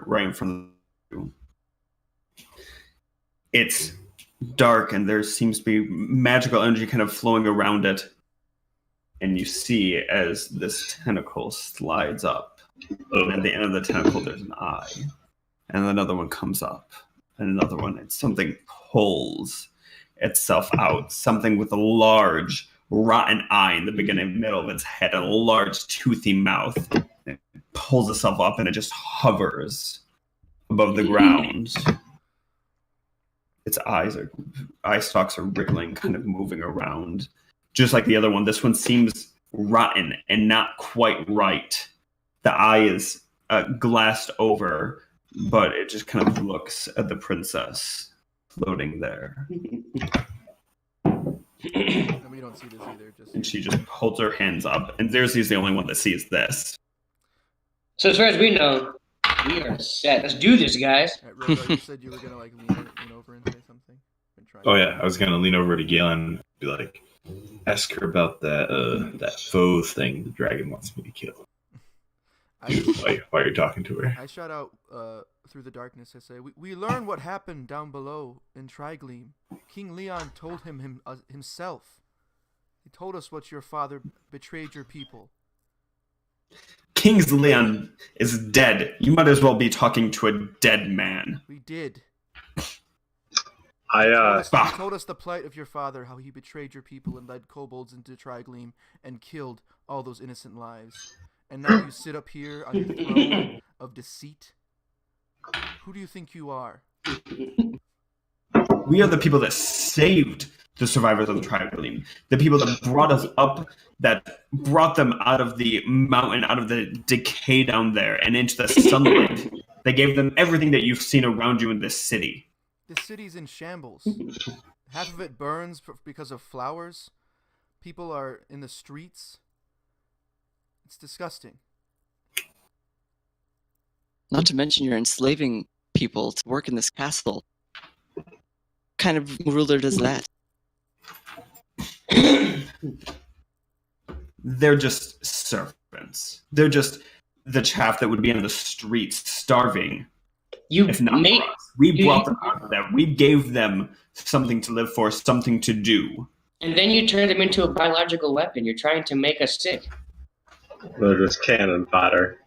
[SPEAKER 1] right from the. It's dark, and there seems to be magical energy kind of flowing around it. And you see as this tentacle slides up, and at the end of the tentacle there's an eye. And another one comes up, and another one, and something pulls itself out. Something with a large, rotten eye in the beginning and middle of its head, and a large, toothy mouth. It pulls itself up, and it just hovers above the ground. Its eye stalks are wriggling, kind of moving around. Just like the other one, this one seems rotten and not quite right. The eye is glassed over, but it just kind of looks at the princess floating there.
[SPEAKER 4] And we don't see this either.
[SPEAKER 1] And she just holds her hands up, and Xerxes the only one that sees this.
[SPEAKER 2] So as far as we know, we are set. Let's do this, guys.
[SPEAKER 4] All right, Rogar, you said you were gonna like lean over and say something.
[SPEAKER 3] Oh yeah, I was gonna lean over to Galen and be like, ask her about that foe thing the dragon wants me to kill. While you're talking to her.
[SPEAKER 4] I shout out through the darkness. I say, we learn what happened down below in Trigleam. King Leon told him himself. He told us what your father betrayed your people.
[SPEAKER 1] King Leon is dead. You might as well be talking to a dead man.
[SPEAKER 4] We did.
[SPEAKER 5] He
[SPEAKER 4] He told us the plight of your father, how he betrayed your people and led kobolds into Trigleam and killed all those innocent lives. And now you sit up here on your throne of deceit. Who do you think you are?
[SPEAKER 1] We are the people that saved the survivors of the Trigleam. The people that brought us up, that brought them out of the mountain, out of the decay down there, and into the sunlight. They gave them everything that you've seen around you in this city.
[SPEAKER 4] The city's in shambles. Half of it burns because of flowers. People are in the streets. It's disgusting.
[SPEAKER 6] Not to mention you're enslaving people to work in this castle. What kind of ruler does that?
[SPEAKER 1] They're just servants. They're just the chaff that would be on the streets starving. If not for us. We brought them out of there. We gave them something to live for, something to do.
[SPEAKER 2] And then you turn them into a biological weapon. You're trying to make us sick.
[SPEAKER 5] They're just cannon fodder.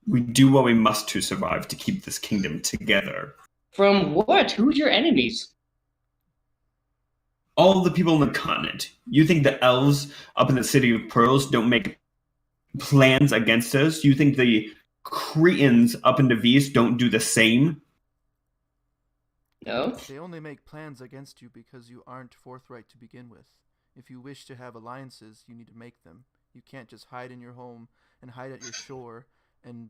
[SPEAKER 1] We do what we must to survive to keep this kingdom together.
[SPEAKER 2] From what? Who's your enemies?
[SPEAKER 1] All the people on the continent. You think the elves up in the City of Pearls don't make plans against us? You think the Cretans up in Devis don't do the same?
[SPEAKER 2] No?
[SPEAKER 4] They only make plans against you because you aren't forthright to begin with. If you wish to have alliances, you need to make them. You can't just hide in your home and hide at your shore and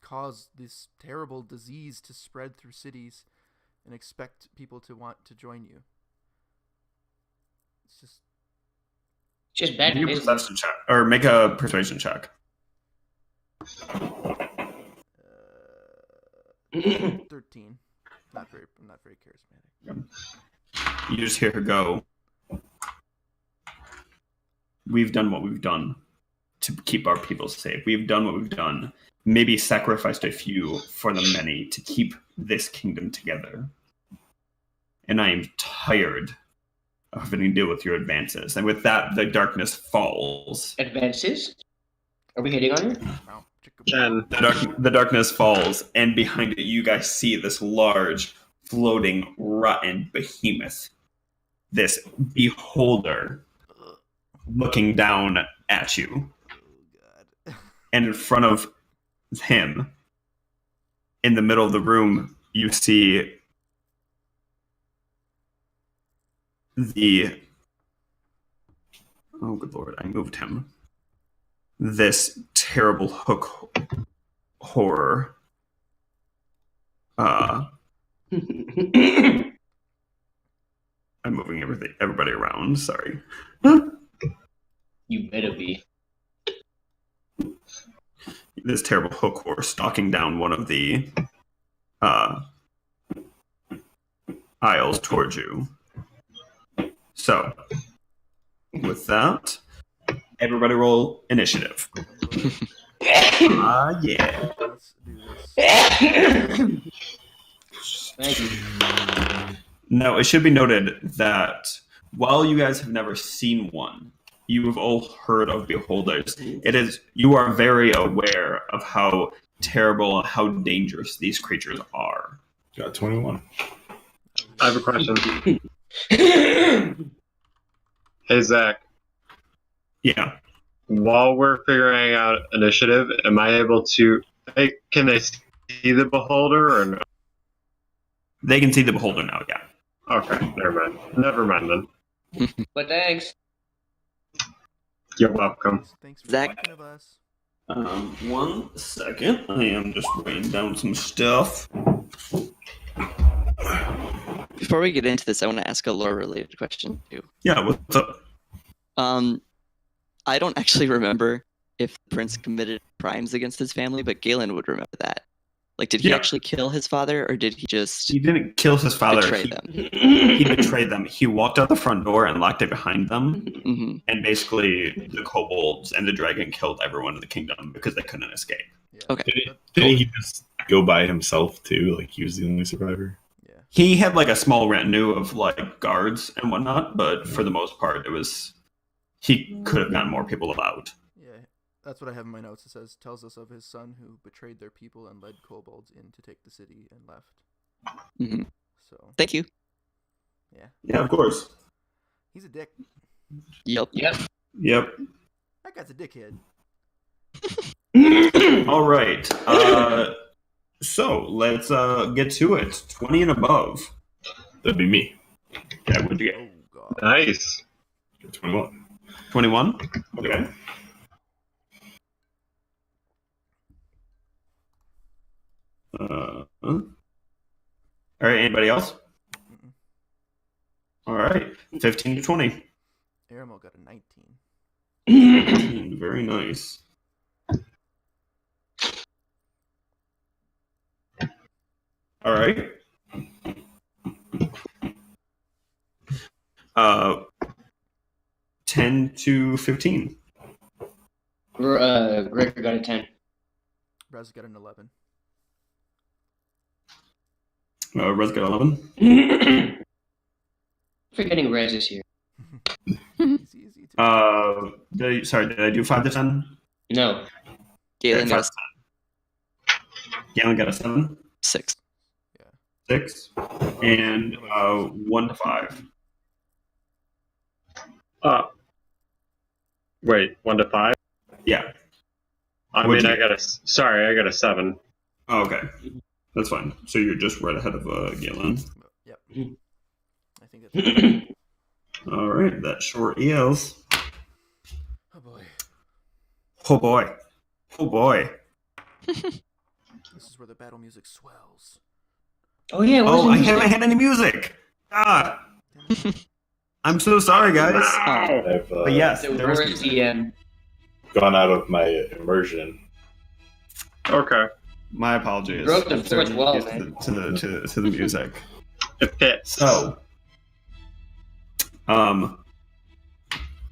[SPEAKER 4] cause this terrible disease to spread through cities and expect people to want to join you. It's
[SPEAKER 2] Just bad
[SPEAKER 1] Make a
[SPEAKER 2] business.
[SPEAKER 1] perception check, or make a persuasion check.
[SPEAKER 4] 13. I'm not very charismatic.
[SPEAKER 1] You just hear her go, we've done what we've done to keep our people safe. We've done what we've done. Maybe sacrificed a few for the many to keep this kingdom together. And I am tired of having to deal with your advances. And with that, the darkness falls.
[SPEAKER 2] Advances? Are we hitting on her?
[SPEAKER 4] Wow. Chicka-
[SPEAKER 5] 10.
[SPEAKER 1] The darkness falls, and behind it, you guys see this large, floating, rotten behemoth. This beholder looking down at you.
[SPEAKER 4] Oh, God.
[SPEAKER 1] And in front of him, in the middle of the room, you see the... Oh, good lord, I moved him. This terrible hook horror. I'm moving everybody around, sorry.
[SPEAKER 2] You better be.
[SPEAKER 1] This terrible hook horse stalking down one of the aisles towards you. So, with that, everybody roll initiative. Yeah.
[SPEAKER 4] Let's do this.
[SPEAKER 2] Thank you.
[SPEAKER 1] Now, it should be noted that while you guys have never seen one, you have all heard of beholders. You are very aware of how terrible and how dangerous these creatures are.
[SPEAKER 3] Got 21.
[SPEAKER 5] I have a question. Hey, Zach.
[SPEAKER 1] Yeah.
[SPEAKER 5] While we're figuring out initiative, am I able to... Hey, can they see the beholder or no?
[SPEAKER 1] They can see the beholder now, yeah.
[SPEAKER 5] Okay, never mind then.
[SPEAKER 2] But thanks.
[SPEAKER 5] You're welcome.
[SPEAKER 4] Thanks for
[SPEAKER 6] Zach.
[SPEAKER 4] thinking of us.
[SPEAKER 1] 1 second. I am just writing down some stuff.
[SPEAKER 6] Before we get into this, I want to ask a lore-related question too.
[SPEAKER 1] Yeah, what's up?
[SPEAKER 6] I don't actually remember if the prince committed crimes against his family, but Galen would remember that. Like, did he
[SPEAKER 1] Yeah.
[SPEAKER 6] actually kill his father, or did he just
[SPEAKER 1] He didn't kill his father.
[SPEAKER 6] betray
[SPEAKER 1] He,
[SPEAKER 6] them?
[SPEAKER 1] he betrayed them. He walked out the front door and locked it behind them.
[SPEAKER 6] hmm
[SPEAKER 1] And basically, the kobolds and the dragon killed everyone in the kingdom because they couldn't escape.
[SPEAKER 4] Yeah.
[SPEAKER 6] Okay.
[SPEAKER 3] Didn't he just go by himself too? Like he was the only survivor.
[SPEAKER 4] Yeah.
[SPEAKER 1] He had like a small retinue of like guards and whatnot, but for the most part, he could have gotten more people out.
[SPEAKER 4] Yeah. That's what I have in my notes. It says, tells us of his son who betrayed their people and led kobolds in to take the city and left.
[SPEAKER 6] hmm
[SPEAKER 4] So,
[SPEAKER 6] Thank you.
[SPEAKER 4] yeah.
[SPEAKER 1] Yeah, of course.
[SPEAKER 4] He's a dick.
[SPEAKER 6] Yep.
[SPEAKER 2] Yep.
[SPEAKER 1] Yep.
[SPEAKER 4] That guy's a dickhead.
[SPEAKER 1] All right. So let's get to it. 20 and above.
[SPEAKER 3] That'd be me.
[SPEAKER 1] Yeah, what'd you get?
[SPEAKER 4] Oh, God.
[SPEAKER 5] Nice.
[SPEAKER 3] 21.
[SPEAKER 1] 21? Okay. All right, anybody else?
[SPEAKER 4] Mm-mm.
[SPEAKER 1] All right, 15 to 20.
[SPEAKER 4] Aramel got a 19.
[SPEAKER 1] Very nice. All right. 10 to 15.
[SPEAKER 2] Gregor got a 10.
[SPEAKER 4] Raz got an 11.
[SPEAKER 1] Res got 11.
[SPEAKER 2] Forgetting Rez is here.
[SPEAKER 4] Easy.
[SPEAKER 1] Did I do 5 to 10?
[SPEAKER 2] No.
[SPEAKER 6] Galen got
[SPEAKER 1] Galen got a 7.
[SPEAKER 6] 6.
[SPEAKER 1] 6. And 1 to 5.
[SPEAKER 5] Wait, 1 to 5?
[SPEAKER 1] Yeah.
[SPEAKER 5] I
[SPEAKER 1] What'd
[SPEAKER 5] mean,
[SPEAKER 1] you-
[SPEAKER 5] I got a 7.
[SPEAKER 1] Oh, okay. That's fine. So you're just right ahead of Galen.
[SPEAKER 4] Yep. I think that's.
[SPEAKER 1] All right, that sure is.
[SPEAKER 4] Oh boy.
[SPEAKER 1] Oh boy. Oh boy.
[SPEAKER 4] This is where the battle music swells.
[SPEAKER 2] Oh yeah. What was
[SPEAKER 1] Oh,
[SPEAKER 2] the
[SPEAKER 1] I
[SPEAKER 2] music?
[SPEAKER 1] haven't had any music. Ah. I'm so sorry, guys.
[SPEAKER 3] I've
[SPEAKER 1] But yes,
[SPEAKER 2] The
[SPEAKER 1] there is
[SPEAKER 2] word
[SPEAKER 1] music.
[SPEAKER 2] DM.
[SPEAKER 3] gone out of my immersion.
[SPEAKER 5] Okay.
[SPEAKER 1] My apologies.
[SPEAKER 2] Broke the
[SPEAKER 1] I'm so
[SPEAKER 2] fourth wall,
[SPEAKER 1] used
[SPEAKER 2] man.
[SPEAKER 1] to the music.
[SPEAKER 5] It fits.
[SPEAKER 1] So,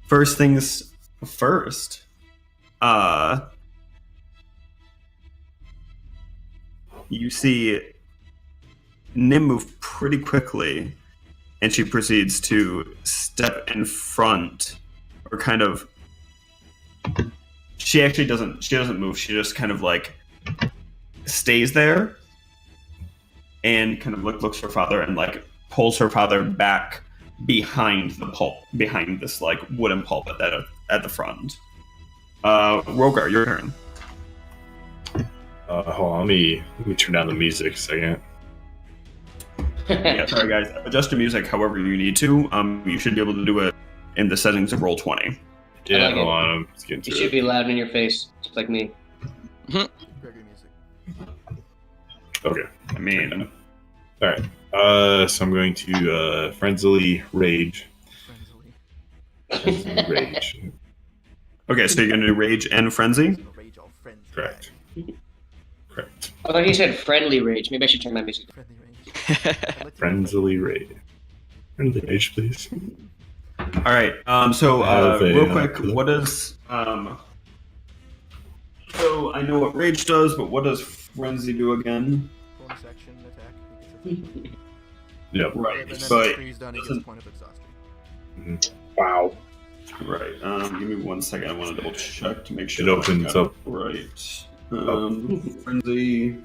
[SPEAKER 1] first things first. You see Nim move pretty quickly, and she proceeds to step in front, or kind of. She actually doesn't. She doesn't move. She just kind of like stays there, and kind of looks her father and like pulls her father back behind behind this like wooden pulpit at the front. Rogar, your turn.
[SPEAKER 3] Hold on, let me turn down the music a second.
[SPEAKER 1] Yeah, sorry guys. Adjust the music however you need to. You should be able to do it in the settings of Roll20.
[SPEAKER 3] Yeah,
[SPEAKER 2] like
[SPEAKER 3] hold
[SPEAKER 2] it.
[SPEAKER 3] on, I'm just getting
[SPEAKER 2] You
[SPEAKER 3] to
[SPEAKER 2] should
[SPEAKER 3] it.
[SPEAKER 2] be loud in your face, just like me.
[SPEAKER 4] Gregory music.
[SPEAKER 3] Okay.
[SPEAKER 1] I mean,
[SPEAKER 3] All right. So I'm going to Frenzily Rage.
[SPEAKER 4] Friendly.
[SPEAKER 3] Rage.
[SPEAKER 1] okay, so you're gonna do Rage and Frenzy.
[SPEAKER 4] Rage all friends.
[SPEAKER 3] Correct. Correct.
[SPEAKER 2] Although he said friendly rage, maybe I should turn my music down.
[SPEAKER 4] Friendly range. I'd like to know
[SPEAKER 3] Frenzily Rage. Friendly Rage, please.
[SPEAKER 1] All right. So
[SPEAKER 3] Have a,
[SPEAKER 1] real quick, what does So I know what Rage does, but what does Frenzy do again?
[SPEAKER 4] bonus action attack. He gets a
[SPEAKER 3] Yep.
[SPEAKER 1] Right,
[SPEAKER 4] And then
[SPEAKER 1] but
[SPEAKER 4] after he's done, he gets a point of exhaustion.
[SPEAKER 3] Wow.
[SPEAKER 1] right. Give me 1 second. I want to double check to make sure
[SPEAKER 3] It
[SPEAKER 1] that I
[SPEAKER 3] opens
[SPEAKER 1] got
[SPEAKER 3] up.
[SPEAKER 1] it right. Frenzy.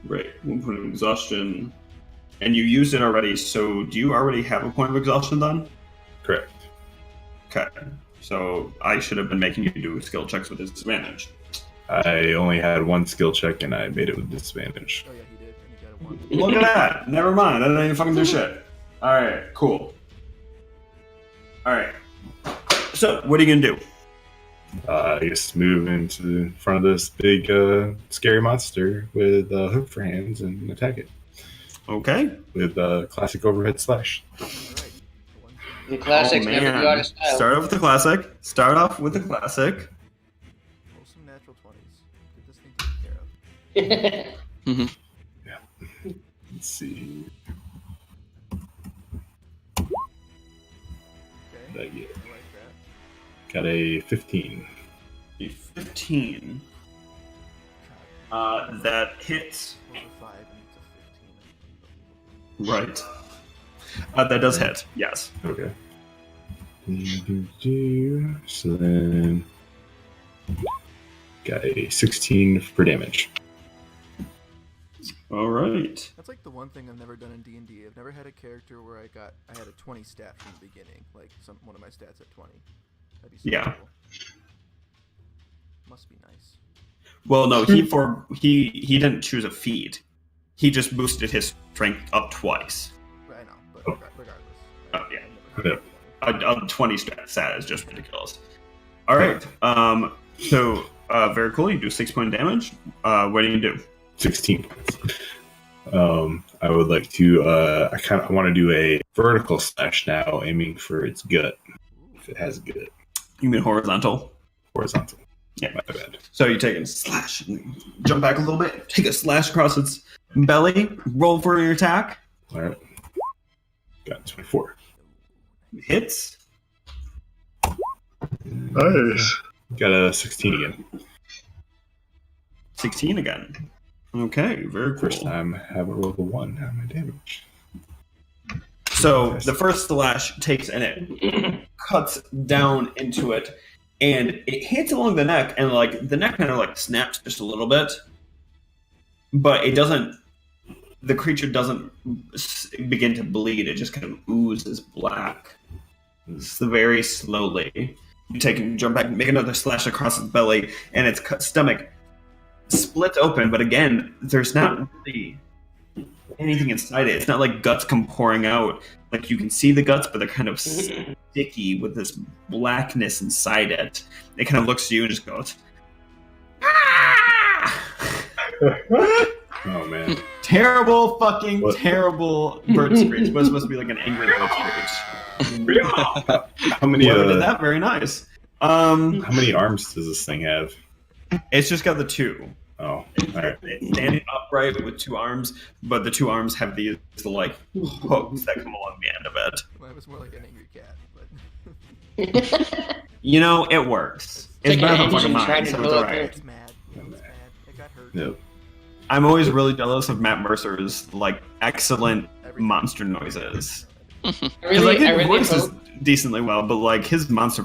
[SPEAKER 1] Right, 1 point of exhaustion. And you used it already, so do you already have a point of exhaustion then?
[SPEAKER 3] Correct.
[SPEAKER 1] Okay. So I should have been making you do skill checks with disadvantage.
[SPEAKER 3] I only had 1 skill check and I made it with disadvantage.
[SPEAKER 4] Oh yeah, he did, and he got a 1.
[SPEAKER 1] Look at that. Never mind. I didn't even fucking do shit. Alright, cool. Alright. So, what are you gonna do?
[SPEAKER 3] I guess move into front of this big scary monster with a hook for hands and attack it
[SPEAKER 1] Okay.
[SPEAKER 3] with a classic overhead slash.
[SPEAKER 4] All right.
[SPEAKER 2] The classics never go out of style.
[SPEAKER 1] Start off with the classic. Start off with the classic.
[SPEAKER 4] Roll some natural 20s. Get this thing taken care of.
[SPEAKER 3] Let's see.
[SPEAKER 4] Okay.
[SPEAKER 3] What did I get?
[SPEAKER 4] I like that.
[SPEAKER 3] Got a 15.
[SPEAKER 1] A 15.
[SPEAKER 4] God.
[SPEAKER 1] That hits.
[SPEAKER 4] Rolled a 5 and it's a 15.
[SPEAKER 1] Right. That does hit. Yes.
[SPEAKER 3] Okay. So then got a 16 for damage.
[SPEAKER 1] All right.
[SPEAKER 4] That's like the one thing I've never done in D&D. I've never had a character where I had a 20 stat from the beginning, like one of my stats at 20. That'd be so
[SPEAKER 1] Yeah.
[SPEAKER 4] cool. Must be nice.
[SPEAKER 1] Well, no, he didn't choose a feat. He just boosted his strength up twice.
[SPEAKER 4] But I know, but
[SPEAKER 3] Oh.
[SPEAKER 4] regardless.
[SPEAKER 1] Oh, yeah.
[SPEAKER 4] I've never had
[SPEAKER 3] Yeah.
[SPEAKER 1] A 20 stat is just ridiculous. All right. So very cool. You do 6 point damage. What do you do?
[SPEAKER 3] 16 points. I would like to. I want to do a vertical slash now, aiming for its gut. If it has gut,
[SPEAKER 1] You mean horizontal?
[SPEAKER 3] horizontal.
[SPEAKER 1] Yeah.
[SPEAKER 3] My bad.
[SPEAKER 1] So you take a slash, and jump back a little bit, take a slash across its belly, roll for your attack.
[SPEAKER 3] All right. Got 24.
[SPEAKER 1] Hits.
[SPEAKER 5] Nice.
[SPEAKER 3] Got a 16 again.
[SPEAKER 1] 16 again. Okay, very cool.
[SPEAKER 3] First time I have a roll of 1 on my damage.
[SPEAKER 1] So the first slash takes and it cuts down into it, and it hits along the neck, and like the neck kind of like snaps just a little bit, but it doesn't. The creature doesn't begin to bleed; it just kind of oozes black. It's very slowly. You take and jump back, and make another slash across its belly, and its stomach splits open. But again, there's not really anything inside it. It's not like guts come pouring out. Like you can see the guts, but they're kind of sticky with this blackness inside it. It kind of looks at you and just goes, "Ah!"
[SPEAKER 3] Oh man!
[SPEAKER 1] Terrible, fucking
[SPEAKER 3] What?
[SPEAKER 1] terrible bird screech. It was supposed to be like an angry bird screech.
[SPEAKER 3] How many?
[SPEAKER 1] Whoever did that, very nice.
[SPEAKER 3] How many arms does this thing have?
[SPEAKER 1] It's just got the 2.
[SPEAKER 3] Oh, all right.
[SPEAKER 1] It's standing upright with 2 arms, but the 2 arms have these like hooks that come along the end of it.
[SPEAKER 4] Mine was more like an angry cat, but
[SPEAKER 1] You know, it works. It's
[SPEAKER 2] like
[SPEAKER 1] better
[SPEAKER 2] an
[SPEAKER 1] than fucking
[SPEAKER 2] engine trying
[SPEAKER 1] mine,
[SPEAKER 2] to
[SPEAKER 1] so
[SPEAKER 2] go
[SPEAKER 1] it's
[SPEAKER 2] up
[SPEAKER 1] alright.
[SPEAKER 4] it's mad. It's mad. It got hurt.
[SPEAKER 3] Yep.
[SPEAKER 1] I'm always really jealous of Matt Mercer's like excellent
[SPEAKER 4] Everything.
[SPEAKER 1] monster noises.
[SPEAKER 2] I
[SPEAKER 1] Because
[SPEAKER 2] really,
[SPEAKER 1] like
[SPEAKER 2] I
[SPEAKER 1] his
[SPEAKER 2] really
[SPEAKER 1] voice is
[SPEAKER 2] hope.
[SPEAKER 1] decently well, but like his monster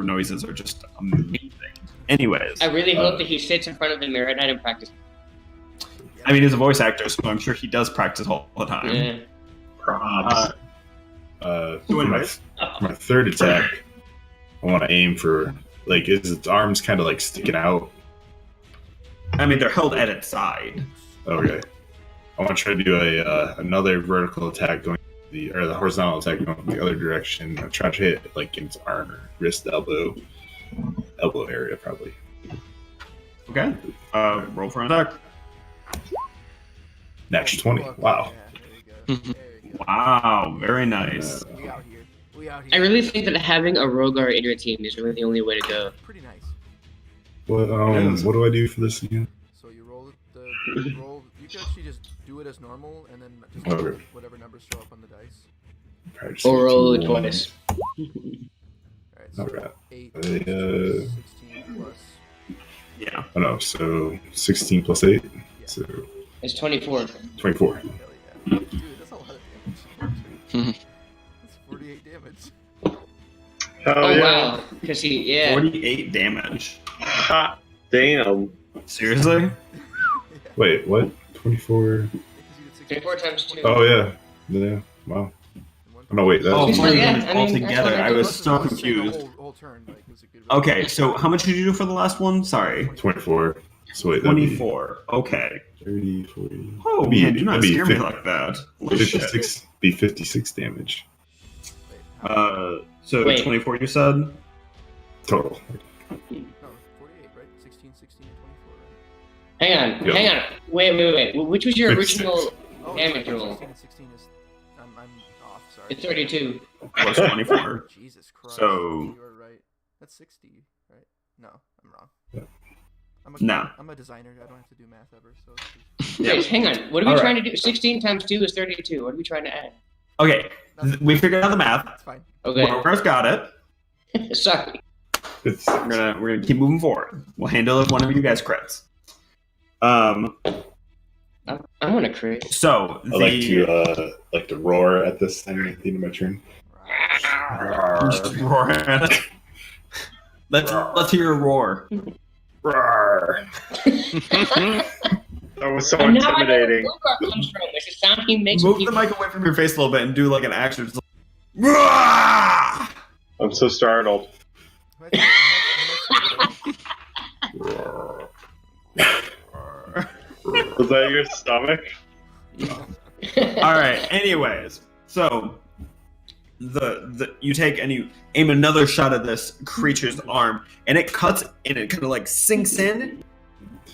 [SPEAKER 1] noises are just amazing. Anyways,
[SPEAKER 2] I really hope that he sits in front of the mirror at night and practices.
[SPEAKER 1] I mean, he's a voice actor, so I'm sure he does practice all the time.
[SPEAKER 2] Yeah.
[SPEAKER 5] Props.
[SPEAKER 1] So
[SPEAKER 3] For
[SPEAKER 1] anyways,
[SPEAKER 3] my third attack, I want to aim for like is its arms kind of like sticking out.
[SPEAKER 1] I mean, they're held at its side.
[SPEAKER 3] Okay. I want to try to do another vertical attack going the horizontal attack going the other direction. I'm trying to hit like in its arm or wrist, elbow area probably.
[SPEAKER 1] Okay. Roll for an attack.
[SPEAKER 3] Natural 20.
[SPEAKER 4] Fuck
[SPEAKER 3] Wow.
[SPEAKER 4] Yeah, there you go. There you go.
[SPEAKER 1] Wow, very nice.
[SPEAKER 4] We out here. We out here.
[SPEAKER 2] I really think that having a Rogar in your team is really the only way to go.
[SPEAKER 4] Pretty nice.
[SPEAKER 3] What what do I do for this again?
[SPEAKER 4] So you roll the roll. You can actually just do it as normal, and then just
[SPEAKER 3] Okay.
[SPEAKER 4] roll whatever numbers show up on the dice.
[SPEAKER 3] Probably just
[SPEAKER 2] Or roll it
[SPEAKER 3] 2
[SPEAKER 2] twice.
[SPEAKER 4] Alright, so
[SPEAKER 3] Okay.
[SPEAKER 4] 8,
[SPEAKER 3] Uh,
[SPEAKER 4] 16 plus.
[SPEAKER 1] Yeah.
[SPEAKER 3] Oh no, so 16 plus 8,
[SPEAKER 4] Yeah.
[SPEAKER 3] so
[SPEAKER 2] It's 24.
[SPEAKER 3] 24.
[SPEAKER 4] Hell yeah. Dude, that's a lot of damage. That's 48 damage.
[SPEAKER 5] Hell
[SPEAKER 2] Oh
[SPEAKER 5] yeah.
[SPEAKER 2] wow, because he
[SPEAKER 1] 48 damage.
[SPEAKER 5] Hot damn.
[SPEAKER 1] Seriously?
[SPEAKER 3] Wait, what? 24?
[SPEAKER 2] 24 times 2.
[SPEAKER 3] Oh yeah. Yeah. Wow. Oh, no, wait, that's
[SPEAKER 1] Oh,
[SPEAKER 2] It's
[SPEAKER 1] my
[SPEAKER 2] like, yeah,
[SPEAKER 1] goodness,
[SPEAKER 2] I mean,
[SPEAKER 1] altogether.
[SPEAKER 2] that's what I
[SPEAKER 1] I
[SPEAKER 2] did.
[SPEAKER 1] was so confused.
[SPEAKER 4] Whole turn, like, was a good
[SPEAKER 1] Okay, so how much did you do for the last one? Sorry.
[SPEAKER 3] 24. So wait, that'd be
[SPEAKER 1] 24. Okay.
[SPEAKER 3] 30, 40.
[SPEAKER 1] Oh,
[SPEAKER 3] That'd be-
[SPEAKER 1] man, do not
[SPEAKER 3] that'd be
[SPEAKER 1] scare me
[SPEAKER 3] 50
[SPEAKER 1] like that. Holy shit.
[SPEAKER 3] 56. Be 56 damage
[SPEAKER 4] Wait, how,
[SPEAKER 1] So
[SPEAKER 2] Wait.
[SPEAKER 1] 24 you said?
[SPEAKER 3] total.
[SPEAKER 4] no, 48, right? 16, 16, and 24, right?
[SPEAKER 2] Hang on,
[SPEAKER 3] Yeah.
[SPEAKER 2] hang on. Wait. Which was your
[SPEAKER 3] 56.
[SPEAKER 2] original
[SPEAKER 4] Oh,
[SPEAKER 2] damage
[SPEAKER 4] sorry,
[SPEAKER 2] roll?
[SPEAKER 4] 16 and 16 is... I'm off, sorry.
[SPEAKER 2] It's 32.
[SPEAKER 1] Plus 24.
[SPEAKER 4] Jesus Christ.
[SPEAKER 1] So-
[SPEAKER 4] You are right. That's 60, right? No, I'm wrong.
[SPEAKER 3] Yeah.
[SPEAKER 1] No.
[SPEAKER 4] I'm a designer. I don't have to do math ever, so...
[SPEAKER 1] Yeah.
[SPEAKER 2] Wait, hang on. What are we
[SPEAKER 1] All
[SPEAKER 2] trying
[SPEAKER 1] right.
[SPEAKER 2] to do? 16 times 2 is 32. What are we trying to add?
[SPEAKER 1] Okay, we figured out the math.
[SPEAKER 4] That's fine.
[SPEAKER 2] Okay.
[SPEAKER 1] Rogar's got it.
[SPEAKER 2] Sorry.
[SPEAKER 3] It's,
[SPEAKER 1] We're gonna keep moving forward. We'll handle it if one of you guys crits.
[SPEAKER 2] I'm gonna crit.
[SPEAKER 1] So
[SPEAKER 3] like to roar at this thing at the end of my turn.
[SPEAKER 1] just roar at it. Let's hear a roar.
[SPEAKER 3] Roar.
[SPEAKER 5] That was so
[SPEAKER 2] And now I know where
[SPEAKER 5] intimidating.
[SPEAKER 2] Rogar comes from. It's the sound he makes when
[SPEAKER 1] Move the
[SPEAKER 2] people...
[SPEAKER 1] mic away from your face a little bit and do like an action. Just like, "Roar!"
[SPEAKER 5] I'm so startled.
[SPEAKER 3] Roar.
[SPEAKER 5] Was that your stomach?
[SPEAKER 1] All right. Anyways, so the you take and you aim another shot at this creature's arm, and it cuts and it kind of like sinks in,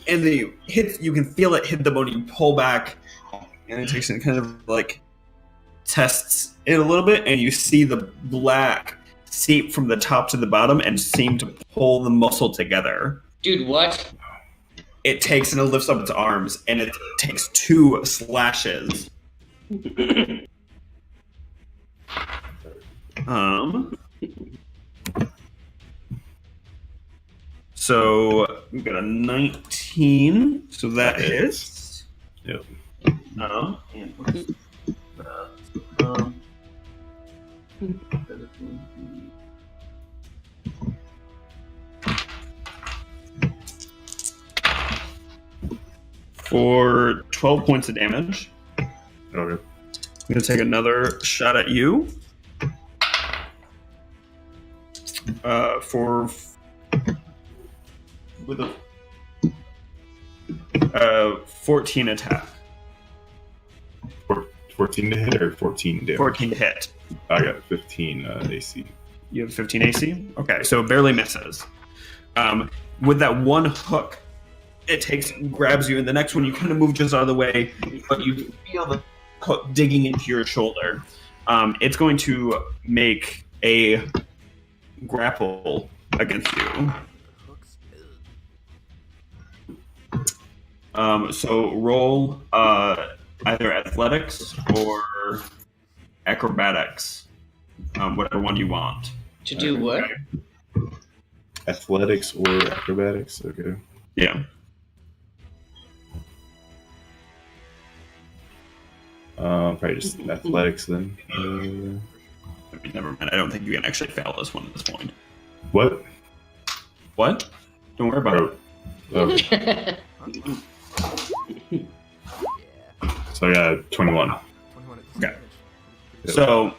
[SPEAKER 1] and then you can feel it hit the bone. You pull back, and it takes and kind of like tests it a little bit, and you see the black seep from the top to the bottom and seem to pull the muscle together.
[SPEAKER 2] Dude, what?
[SPEAKER 1] It takes and it lifts up its arms, and it takes 2 slashes. So we've got a 19 14. So that hits.
[SPEAKER 3] Yep.
[SPEAKER 1] And what's that? For 12 points of damage.
[SPEAKER 3] Okay.
[SPEAKER 1] I'm going to take another shot at you. With a 14 attack.
[SPEAKER 3] 14 to hit or 14 damage?
[SPEAKER 1] 14 to hit.
[SPEAKER 3] I got 15 AC.
[SPEAKER 1] You have 15 AC? Okay, so it barely misses. With that one hook, it takes and grabs you, and the next one you kind of move just out of the way, but you feel the hook digging into your shoulder. It's going to make a grapple against you. So roll either athletics or acrobatics, whatever one you want.
[SPEAKER 2] To do what?
[SPEAKER 3] Athletics or acrobatics? Okay.
[SPEAKER 1] Yeah.
[SPEAKER 3] Probably just athletics then.
[SPEAKER 1] Never mind. I don't think you can actually fail this one at this point.
[SPEAKER 3] What?
[SPEAKER 1] What? Don't worry about it.
[SPEAKER 3] Okay.
[SPEAKER 4] Yeah.
[SPEAKER 3] So I got 21.
[SPEAKER 4] 21 at
[SPEAKER 1] Okay.
[SPEAKER 4] disadvantage.
[SPEAKER 1] So,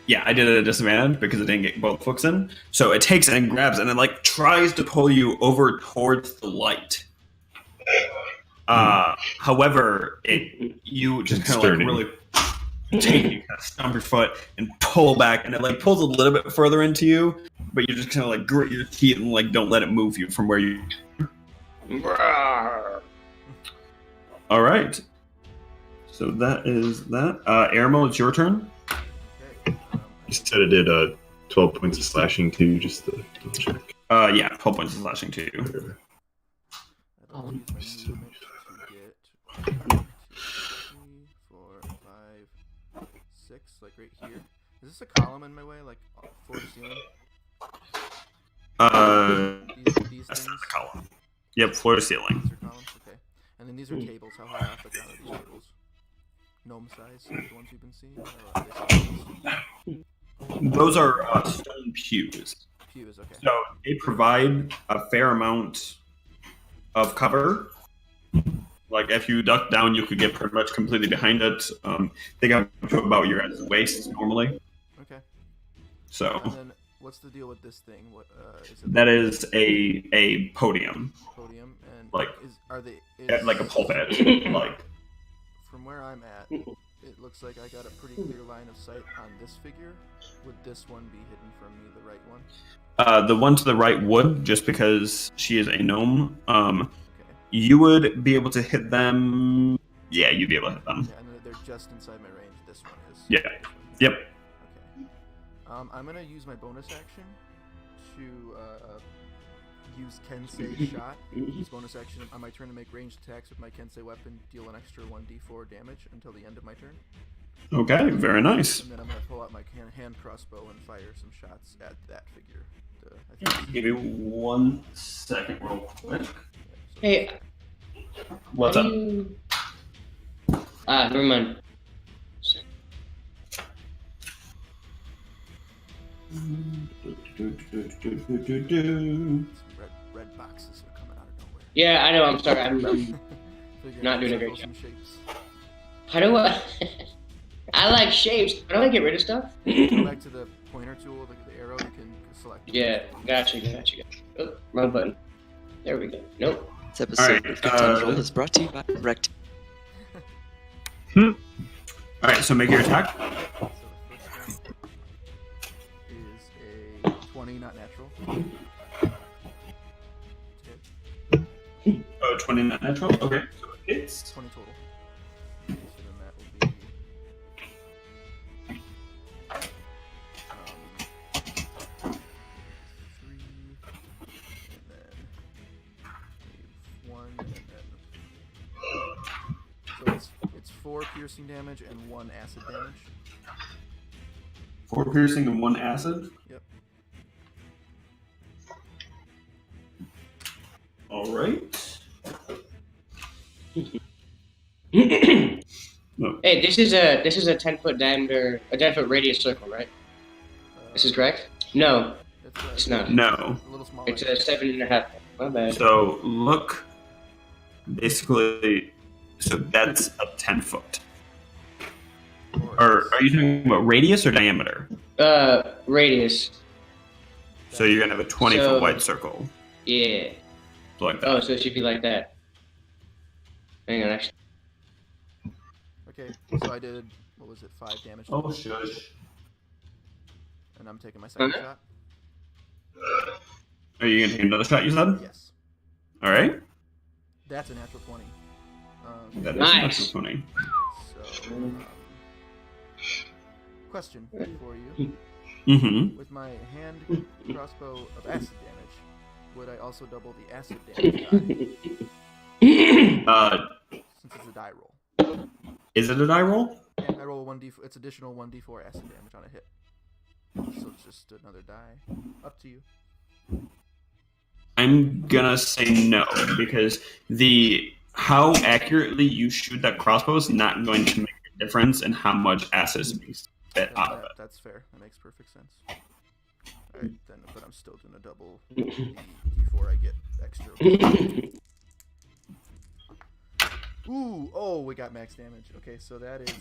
[SPEAKER 1] yeah, I did it at a disadvantage because it didn't get both hooks in. So it takes and grabs and then like tries to pull you over towards the light. However, you just kind of like really take, you kind of stomp your foot and pull back, and it like pulls a little bit further into you, but you just kind of like grit your teeth and like don't let it move you from where you. All right. So that is that. Aramel, it's your turn.
[SPEAKER 4] Okay.
[SPEAKER 3] You said it did 12 points of slashing too, just to double check.
[SPEAKER 1] Yeah, 12 points of slashing to you.
[SPEAKER 3] Okay.
[SPEAKER 4] I don't use my movement to get 1, 2, 3, 4, 5, 6, like right here. Is this a column in my way, like floor to ceiling? These
[SPEAKER 1] That's
[SPEAKER 4] things?
[SPEAKER 1] not the column. Yep, floor to ceiling.
[SPEAKER 4] These are columns? Okay. And then these are tables. How high off the ground are these tables? Gnome size, like the ones you've been seeing? Or are they
[SPEAKER 1] Those are stone pews.
[SPEAKER 4] pews, okay.
[SPEAKER 1] So they provide a fair amount of cover. Like if you duck down, you could get pretty much completely behind it. They got to about your waist normally.
[SPEAKER 4] Okay.
[SPEAKER 1] So
[SPEAKER 4] And then what's the deal with this thing? What is it?
[SPEAKER 1] that is a podium,
[SPEAKER 4] Podium and
[SPEAKER 1] like-
[SPEAKER 4] are they
[SPEAKER 1] like a pulpit. Like
[SPEAKER 4] from where I'm at, it looks like I got a pretty clear line of sight on this figure. Would this one be hidden from me, the right one?
[SPEAKER 1] the one to the right would, just because she is a gnome.
[SPEAKER 4] Okay.
[SPEAKER 1] You would be able to hit them. Yeah, you'd be able to hit them.
[SPEAKER 4] Yeah, and they're just inside my range. This one is.
[SPEAKER 1] Yeah.
[SPEAKER 4] This one.
[SPEAKER 1] Yep.
[SPEAKER 4] Okay. I'm gonna use my bonus action to use Kensei shot. Use bonus action on my turn to make ranged attacks with my Kensei weapon. Deal an extra 1d4 damage until the end of my turn.
[SPEAKER 1] Okay, very nice.
[SPEAKER 4] And then I'm gonna pull out my hand crossbow and fire some shots at that figure. I think
[SPEAKER 1] Give me 1 second, real quick.
[SPEAKER 2] Hey,
[SPEAKER 1] What's
[SPEAKER 2] how
[SPEAKER 1] up?
[SPEAKER 2] do you... never mind.
[SPEAKER 4] some red boxes are coming out of nowhere.
[SPEAKER 2] Yeah, I know. I'm sorry. I'm
[SPEAKER 4] Figuring
[SPEAKER 2] Not
[SPEAKER 4] out
[SPEAKER 2] doing a great
[SPEAKER 4] circles and shapes.
[SPEAKER 2] how do I? I like shapes. How do I get rid of stuff?
[SPEAKER 4] Go back to the pointer tool, the arrow. You can select.
[SPEAKER 2] Yeah, gotcha. Oh, wrong button. There we go. Nope.
[SPEAKER 6] This episode
[SPEAKER 1] Alright,
[SPEAKER 6] of Content Roll is brought to you by Rect.
[SPEAKER 1] All right, so make your attack.
[SPEAKER 4] So the first one is a 20, not natural. Hit.
[SPEAKER 1] 20 not natural. Okay, so it's
[SPEAKER 4] 20 total. So then that will be. Three, and then leave 1, and then. So it's 4 piercing damage and 1 acid damage.
[SPEAKER 1] 4 piercing and 1 acid.
[SPEAKER 4] Yep.
[SPEAKER 1] All right.
[SPEAKER 2] Hey, this is a 10-foot diameter, a 10-foot radius circle, right? This is correct? No, it's not.
[SPEAKER 1] No.
[SPEAKER 4] A little smaller.
[SPEAKER 2] It's a 7.5. My bad.
[SPEAKER 1] So look, basically, so that's a 10-foot. Or are you talking about radius or diameter?
[SPEAKER 2] Radius.
[SPEAKER 1] So you're gonna have a 20-foot
[SPEAKER 2] So-
[SPEAKER 1] wide circle,
[SPEAKER 2] Yeah.
[SPEAKER 1] like that.
[SPEAKER 2] Oh, so it should be like that. Hang on, actually.
[SPEAKER 4] Okay, so I did, what was it, 5 damage.
[SPEAKER 1] Oh shush.
[SPEAKER 4] And I'm taking my second
[SPEAKER 2] Okay.
[SPEAKER 4] shot.
[SPEAKER 1] Are you gonna take another shot? You said.
[SPEAKER 4] Yes.
[SPEAKER 1] All right.
[SPEAKER 4] That's a natural 20.
[SPEAKER 1] That is
[SPEAKER 2] Nice.
[SPEAKER 1] 20.
[SPEAKER 4] So, question for you.
[SPEAKER 1] Mm-hmm.
[SPEAKER 4] With my hand crossbow of acid damage, would I also double the acid damage die? Since it's a die roll.
[SPEAKER 1] Is it a die roll?
[SPEAKER 4] And I roll 1d4, it's additional 1d4 acid damage on a hit. So it's just another die. Up to you.
[SPEAKER 1] I'm gonna say no because how accurately you shoot that crossbow is not going to make a difference in how much acid is being spit out of it.
[SPEAKER 4] That's fair. That makes perfect sense. Alright, then, but I'm still doing a double d4. I get extra. Ooh, oh, we got max damage. Okay, so that is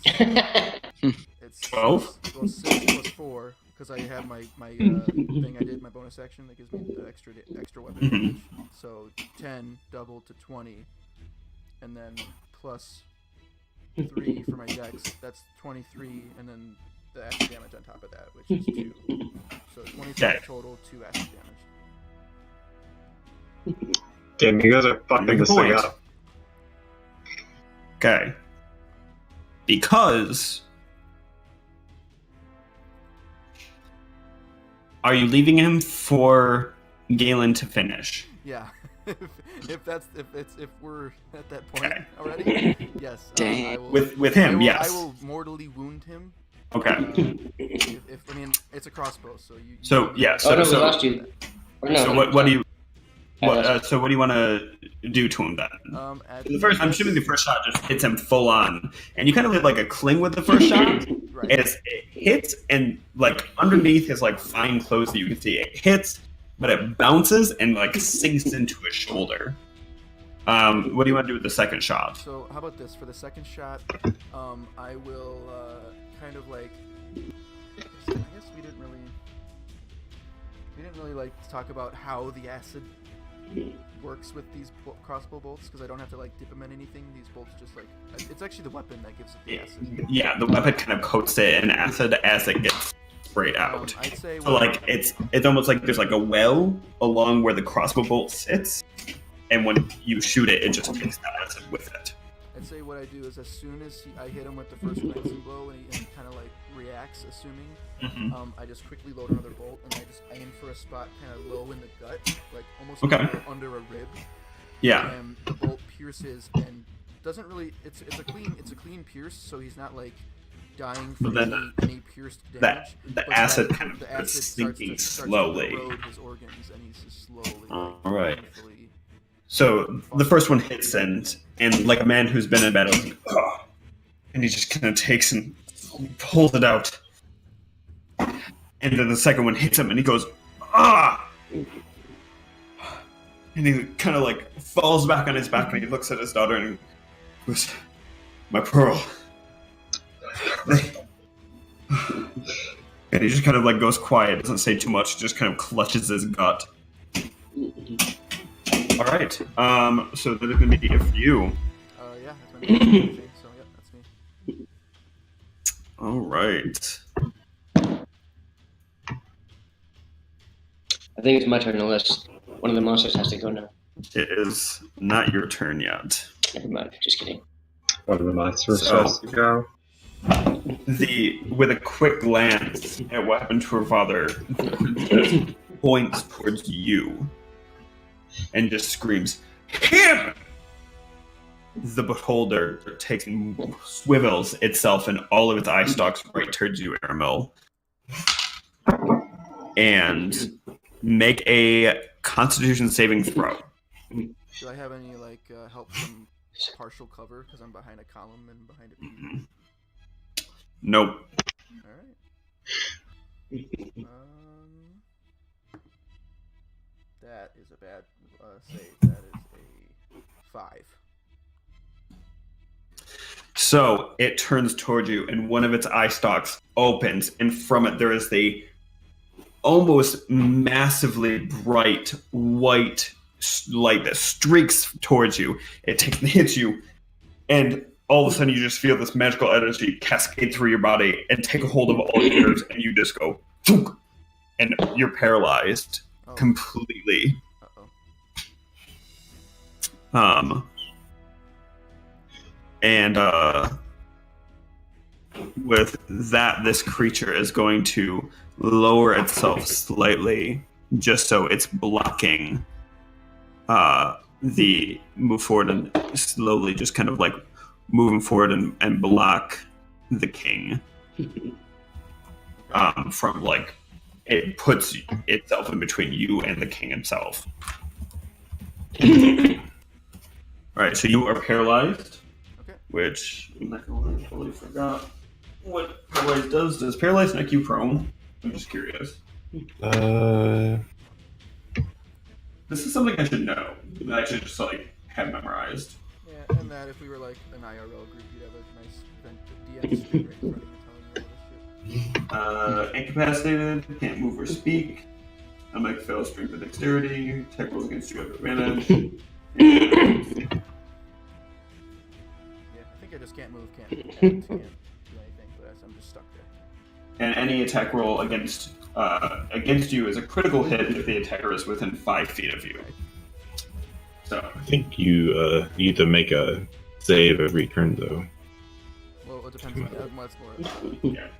[SPEAKER 4] it's
[SPEAKER 1] 12?
[SPEAKER 4] Well, 6 plus 4 because I have my thing I did, my bonus action that gives me the extra weapon damage. So 10 double to 20, and then plus 3 for my dex. That's 23, and then the acid damage on top of that, which is 2. So 23
[SPEAKER 1] Okay.
[SPEAKER 4] total, 2 acid damage.
[SPEAKER 5] Damn, you guys are fucking
[SPEAKER 1] Good
[SPEAKER 5] this thing
[SPEAKER 1] point.
[SPEAKER 5] up.
[SPEAKER 1] Okay. Because are you leaving him for Galen to finish?
[SPEAKER 4] Yeah. if we're at that point
[SPEAKER 1] Okay.
[SPEAKER 4] already, yes.
[SPEAKER 6] Dang.
[SPEAKER 4] I will,
[SPEAKER 1] With him,
[SPEAKER 4] I
[SPEAKER 1] yes.
[SPEAKER 4] will mortally wound him.
[SPEAKER 1] Okay.
[SPEAKER 4] If I mean, it's a crossbow, so you.
[SPEAKER 1] So yeah.
[SPEAKER 2] Oh, no, we
[SPEAKER 1] So
[SPEAKER 2] lost you. Or no,
[SPEAKER 1] so what do you
[SPEAKER 2] I
[SPEAKER 1] what
[SPEAKER 2] lost
[SPEAKER 1] so what do you want to do to him then? The first, I'm assuming the first shot just hits him full on, and you kind of hit like a cling with the first shot.
[SPEAKER 4] Right.
[SPEAKER 1] It hits, and like underneath his like fine clothes that you can see, it hits, but it bounces and like sinks into his shoulder. What do you want to do with the second shot?
[SPEAKER 4] So how about this? For the second shot, I will kind of like. I guess we didn't really like talk about how the acid works with these crossbow bolts because I don't have to like dip them in anything. These bolts just like it's actually the weapon that gives it the acid.
[SPEAKER 1] Yeah, the weapon kind of coats it in acid as it gets sprayed out.
[SPEAKER 4] I'd say
[SPEAKER 1] So like it's almost like there's like a well along where the crossbow bolt sits, and when you shoot it, it just takes that acid with it.
[SPEAKER 4] I'd say what I do is as soon as I hit him with the first cleansing blow and he kind of like reacts, assuming, I just quickly load another bolt and I just aim for a spot kind of low in the gut, like almost under a rib.
[SPEAKER 1] Yeah.
[SPEAKER 4] And the bolt pierces and doesn't really. It's a clean pierce, so he's not like dying from any pierced damage.
[SPEAKER 1] The acid kind of is sinking slowly.
[SPEAKER 4] To erode his organs, and he's just slowly.
[SPEAKER 1] All right.
[SPEAKER 4] painfully-
[SPEAKER 1] So the first one hits and like a man who's been in battle, like, "Ugh," and he just kind of takes and pulls it out. And then the second one hits him and he goes, ah! And he kind of like falls back on his back and he looks at his daughter and goes, my pearl. And he just kind of like goes quiet, doesn't say too much, just kind of clutches his gut. All right. So that is going to be it for you.
[SPEAKER 4] Yeah, that's my name. So yeah, that's me.
[SPEAKER 1] All right.
[SPEAKER 2] I think it's my turn unless one of the monsters has to go now.
[SPEAKER 1] It is not your turn yet.
[SPEAKER 2] Never mind. Just kidding.
[SPEAKER 5] One of the monsters
[SPEAKER 1] So-
[SPEAKER 5] has to go.
[SPEAKER 1] With a quick glance at what happened to her father, points towards you and just screams, "Him!" The beholder takes and swivels itself and all of its eye stalks right towards you, Aramil. And make a Constitution saving throw.
[SPEAKER 4] Do I have any like help from partial cover because I'm behind a column and behind a pew?
[SPEAKER 1] Nope.
[SPEAKER 4] All right. That is a bad save. That is a 5.
[SPEAKER 1] So it turns towards you, and one of its eye stalks opens, and from it there is a almost massively bright white light that streaks towards you. It hits you, and all of a sudden you just feel this magical energy cascade through your body and take a hold of all your nerves, and you just go, thunk, and you're paralyzed completely. And with that, this creature is going to lower itself slightly, just so it's blocking the move forward, and slowly just kind of like moving forward and block the king from like it puts itself in between you and the king himself. All right, so you are paralyzed.
[SPEAKER 4] Okay.
[SPEAKER 1] Which I'm not gonna lie, I totally forgot what paralyzed does. Does paralyzed make you prone? I'm just curious. This is something I should know. That I should just like have memorized.
[SPEAKER 4] Yeah, and that if we were like an IRL group, you'd have a nice DM screen right in front of you telling you all this shit.
[SPEAKER 1] Incapacitated, can't move or speak. Unlike fail strength or dexterity, tech rolls against you have advantage.
[SPEAKER 4] Yeah, I think I just can't move, can't do anything, but I'm just stuck there.
[SPEAKER 1] And any attack roll against you is a critical hit if the attacker is within 5 feet of you. So
[SPEAKER 3] I think you need to make a save every turn, though.
[SPEAKER 4] Well, it depends on much more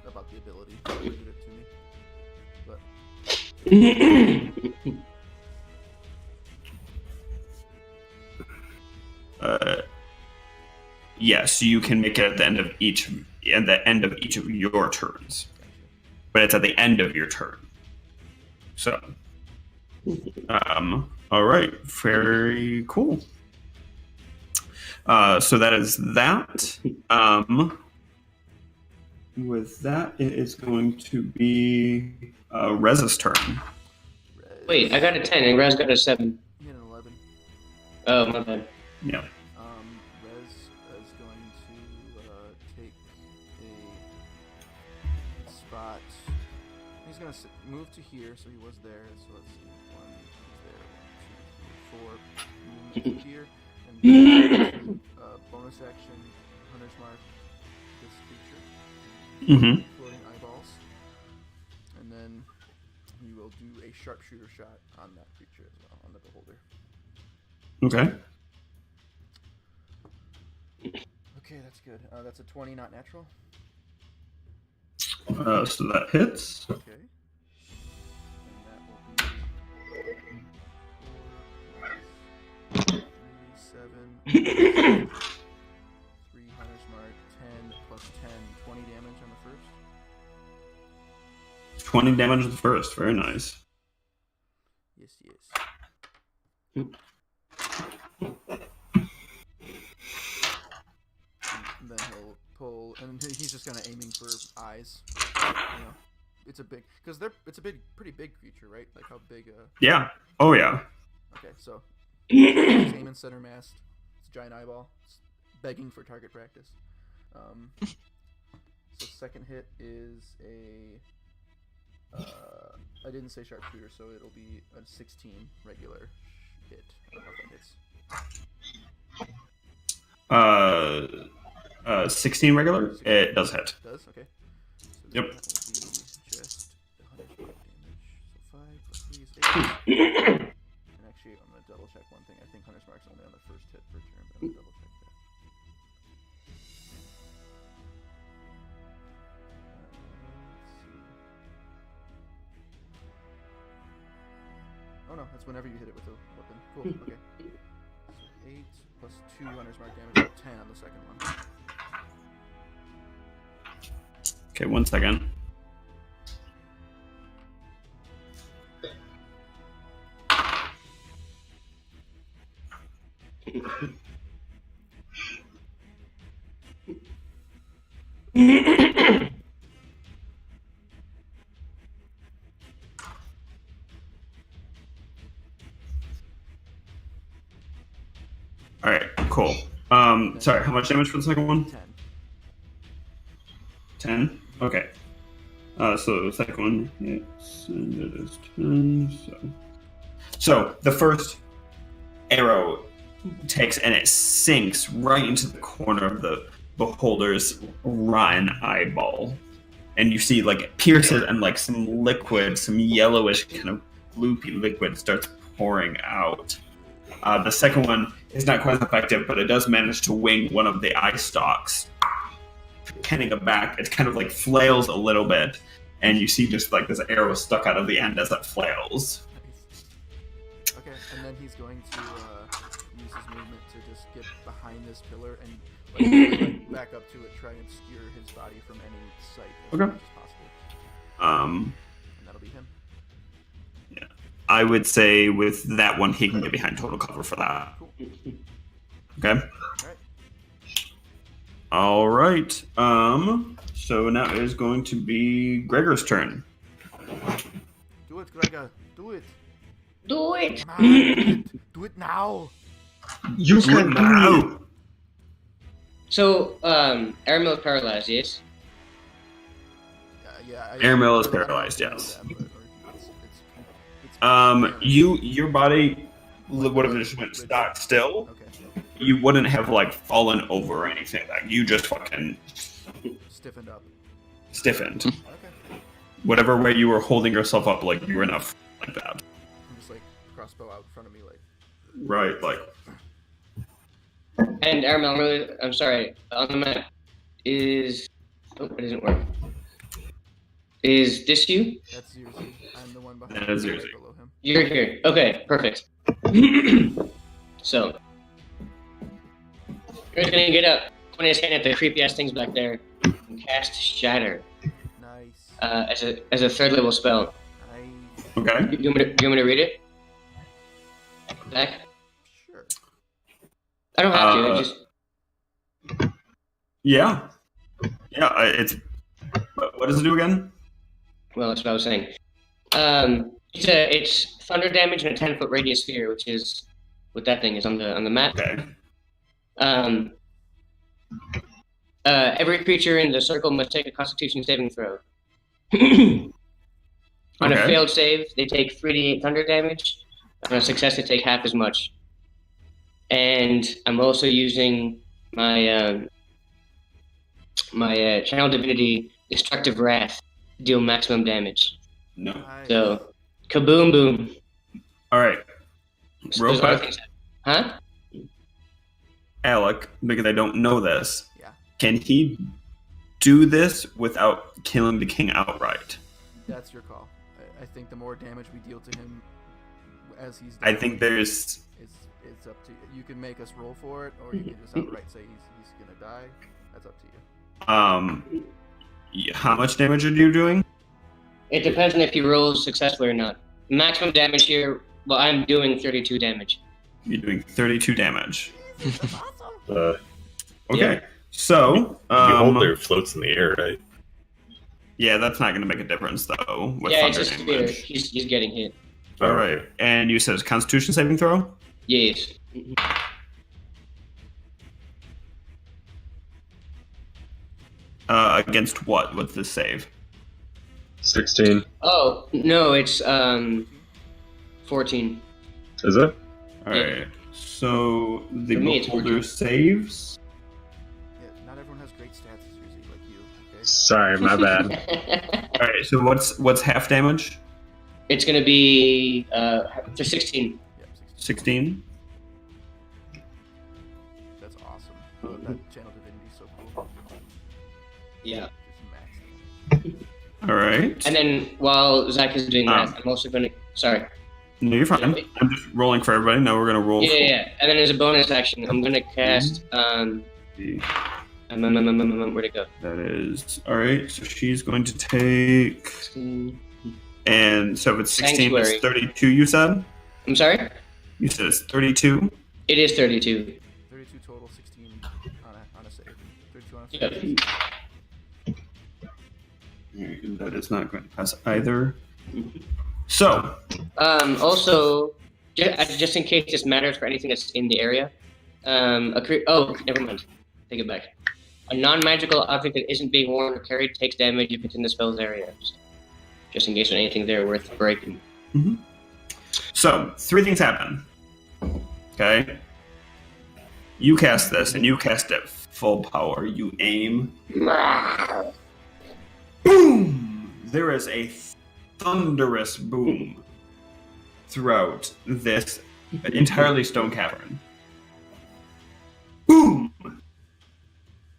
[SPEAKER 4] about the ability to give it to me. But
[SPEAKER 1] yes, you can make it at the end of each of your turns. But it's at the end of your turn. So all right, very cool. So that is that. With that, it is going to be Rez's turn.
[SPEAKER 2] Wait, I got a 10 and Raz got a 7.
[SPEAKER 4] You get an 11.
[SPEAKER 2] Oh, my bad.
[SPEAKER 1] Yeah.
[SPEAKER 4] Rez is going to take a spot. He's going to move to here, so he was there. So let's see. 1, he's there. 1, 2, 3, 4. Move to here. And bonus action, Hunter's Mark, this creature. Floating eyeballs. And then he will do a sharpshooter shot on that creature as well, on the beholder.
[SPEAKER 1] Okay.
[SPEAKER 4] Okay, that's good. That's a 20, not natural.
[SPEAKER 1] So that hits.
[SPEAKER 4] Okay. And that will be 4 plus 3, 7, 3 Hunter's Mark, 10 plus 10, 20 damage on the first.
[SPEAKER 1] 20 damage to the first. Very nice.
[SPEAKER 4] Yes. And then he'll pull, and he's just kind of aiming for eyes. It's a big, because it's a pretty big creature, right? Like how big?
[SPEAKER 1] Yeah. Oh yeah.
[SPEAKER 4] Okay, so he's aiming center mass. It's a giant eyeball. It's begging for target practice. So second hit is a. I didn't say sharpshooter, so it'll be a 16 regular hit. I don't know if that hits.
[SPEAKER 1] 16 regular. It does hit.
[SPEAKER 4] It does? Okay. So
[SPEAKER 1] Yep.
[SPEAKER 4] That will be just 100 damage. So 5 plus 3 is 8. And actually, I'm going to double check one thing. I think Hunter's Mark's only on the first hit per turn, but I'm going to double check that. Oh no, that's whenever you hit it with a weapon. Cool, okay. So 8 plus 2 Hunter's Mark damage, 10 on the second one.
[SPEAKER 1] Okay, 1 second. All right, cool. Sorry, how much damage for the second one?
[SPEAKER 4] 10.
[SPEAKER 1] 10? Okay. So the second one hits, and it is 10. So the first arrow takes and it sinks right into the corner of the beholder's rotten eyeball. And you see, like, it pierces and, like, some liquid, some yellowish kind of gloopy liquid starts pouring out. The second one is not quite as effective, but it does manage to wing one of the eye stalks, pinning it back. It kind of, like, flails a little bit, and you see just, like, this arrow stuck out of the end as it flails.
[SPEAKER 4] Nice. Okay, and then he's going to use his movement to just get behind this pillar and like, back up to it, try and obscure his body from any sight as
[SPEAKER 1] Okay.
[SPEAKER 4] much as possible. And that'll be him.
[SPEAKER 1] I would say with that one, he can get behind total cover for that.
[SPEAKER 4] Cool.
[SPEAKER 1] Okay? All right. So now it is going to be Gregor's turn.
[SPEAKER 4] Do it, Gregor. Do it.
[SPEAKER 2] Do it.
[SPEAKER 4] Come on, do it. Do it now.
[SPEAKER 5] You
[SPEAKER 1] Do it now.
[SPEAKER 2] So, Aramil is paralyzed, yes?
[SPEAKER 4] Yeah.
[SPEAKER 1] Aramil is
[SPEAKER 4] I don't know
[SPEAKER 1] paralyzed,
[SPEAKER 4] if you know
[SPEAKER 1] yes.
[SPEAKER 4] that, but, it's
[SPEAKER 1] Your body would have just went stock still.
[SPEAKER 4] Okay.
[SPEAKER 1] You wouldn't have like fallen over or anything. Like you just fucking
[SPEAKER 4] Stiffened up.
[SPEAKER 1] stiffened.
[SPEAKER 4] Okay.
[SPEAKER 1] Whatever way you were holding yourself up, like you were enough like that.
[SPEAKER 4] I'm just like crossbow out in front of me, like.
[SPEAKER 1] Right, like.
[SPEAKER 2] And Aramil, I'm sorry, on the map is... Oh, it doesn't work. Is this you?
[SPEAKER 4] That's Zirzi. I'm the one behind.
[SPEAKER 1] That is
[SPEAKER 4] right
[SPEAKER 1] Zirzi.
[SPEAKER 4] below him.
[SPEAKER 2] You're here. Okay, perfect. So, you're gonna get up, point his hand at the creepy ass things back there, and cast Shatter
[SPEAKER 4] Nice.
[SPEAKER 2] as a third level spell.
[SPEAKER 4] Nice.
[SPEAKER 1] Okay.
[SPEAKER 2] You want me to read it? Zach?
[SPEAKER 4] Sure.
[SPEAKER 2] I don't have to. I just
[SPEAKER 1] Yeah. Yeah. What does it do again?
[SPEAKER 2] well, that's what I was saying. It's thunder damage in a 10-foot radius sphere, which is what that thing is on the map.
[SPEAKER 1] Okay.
[SPEAKER 2] Every creature in the circle must take a Constitution saving throw. On a
[SPEAKER 1] Okay.
[SPEAKER 2] failed save, they take 3d8 thunder damage. On a success, they take half as much. And I'm also using my Channel Divinity Destructive Wrath to deal maximum damage.
[SPEAKER 1] No.
[SPEAKER 4] Nice.
[SPEAKER 2] So, kaboom boom.
[SPEAKER 1] All right.
[SPEAKER 2] So
[SPEAKER 1] Real
[SPEAKER 2] there's other
[SPEAKER 1] quick.
[SPEAKER 2] things Huh?
[SPEAKER 1] Alec, because I don't know this.
[SPEAKER 4] Yeah.
[SPEAKER 1] Can he do this without killing the king outright?
[SPEAKER 4] That's your call. I think the more damage we deal to him as he's
[SPEAKER 1] I
[SPEAKER 4] dying,
[SPEAKER 1] think there's.
[SPEAKER 4] it's up to you. You can make us roll for it, or you can just outright say he's gonna die. That's up to you.
[SPEAKER 1] How much damage are you doing?
[SPEAKER 2] It depends on if he rolls successfully or not. Maximum damage here, well, I'm doing 32 damage.
[SPEAKER 1] You're doing 32 damage.
[SPEAKER 4] That's awesome.
[SPEAKER 3] Uh,
[SPEAKER 1] Okay.
[SPEAKER 2] Yeah.
[SPEAKER 1] So,
[SPEAKER 3] the beholder floats in the air, right?
[SPEAKER 1] yeah, that's not going to make a difference though. With
[SPEAKER 2] Yeah, it's
[SPEAKER 1] thunder
[SPEAKER 2] just sphere.
[SPEAKER 1] damage.
[SPEAKER 2] He's getting hit.
[SPEAKER 1] All right. And you said it's Constitution saving throw.
[SPEAKER 2] Yes.
[SPEAKER 1] Against what? What's the save?
[SPEAKER 5] 16.
[SPEAKER 2] Oh, no, it's 14.
[SPEAKER 5] Is it?
[SPEAKER 1] All
[SPEAKER 2] Yeah.
[SPEAKER 1] right. So the
[SPEAKER 2] For me, it's
[SPEAKER 1] beholder
[SPEAKER 2] 14.
[SPEAKER 1] saves.
[SPEAKER 4] Yeah, not everyone has great stats as Rizzi, like you. Okay.
[SPEAKER 5] Sorry, my bad.
[SPEAKER 1] All right. So what's half damage?
[SPEAKER 2] It's gonna be for 16.
[SPEAKER 4] Yep, 16.
[SPEAKER 1] 16.
[SPEAKER 4] That's awesome. That channel divinity is so cool.
[SPEAKER 2] Yeah.
[SPEAKER 4] Just max.
[SPEAKER 1] All right.
[SPEAKER 2] And then while Zach is doing that,
[SPEAKER 1] Um,
[SPEAKER 2] I'm also gonna. Sorry.
[SPEAKER 1] No, you're fine. I'm just rolling for everybody. Now we're gonna roll.
[SPEAKER 2] Yeah. And then as a bonus action, I'm gonna cast. Where'd it go?
[SPEAKER 1] That is all right. So she's going to take, and so if it's 16,
[SPEAKER 2] Sanctuary.
[SPEAKER 1] it's 32. You said.
[SPEAKER 2] I'm sorry.
[SPEAKER 1] You said it's 32.
[SPEAKER 2] It is 32.
[SPEAKER 4] 32 total, 16 on a save. 32 on a
[SPEAKER 2] Yeah.
[SPEAKER 4] save.
[SPEAKER 1] That is not going to pass either. So,
[SPEAKER 2] Also, just in case this matters for anything that's in the area, never mind. Take it back. A non-magical object that isn't being worn or carried takes damage if it's in the spell's area. Just in case there's anything there worth breaking.
[SPEAKER 1] So, 3 things happen. Okay? You cast this, and you cast it full power. You aim. Boom! There is a thunderous boom throughout this entirely stone cavern. Boom!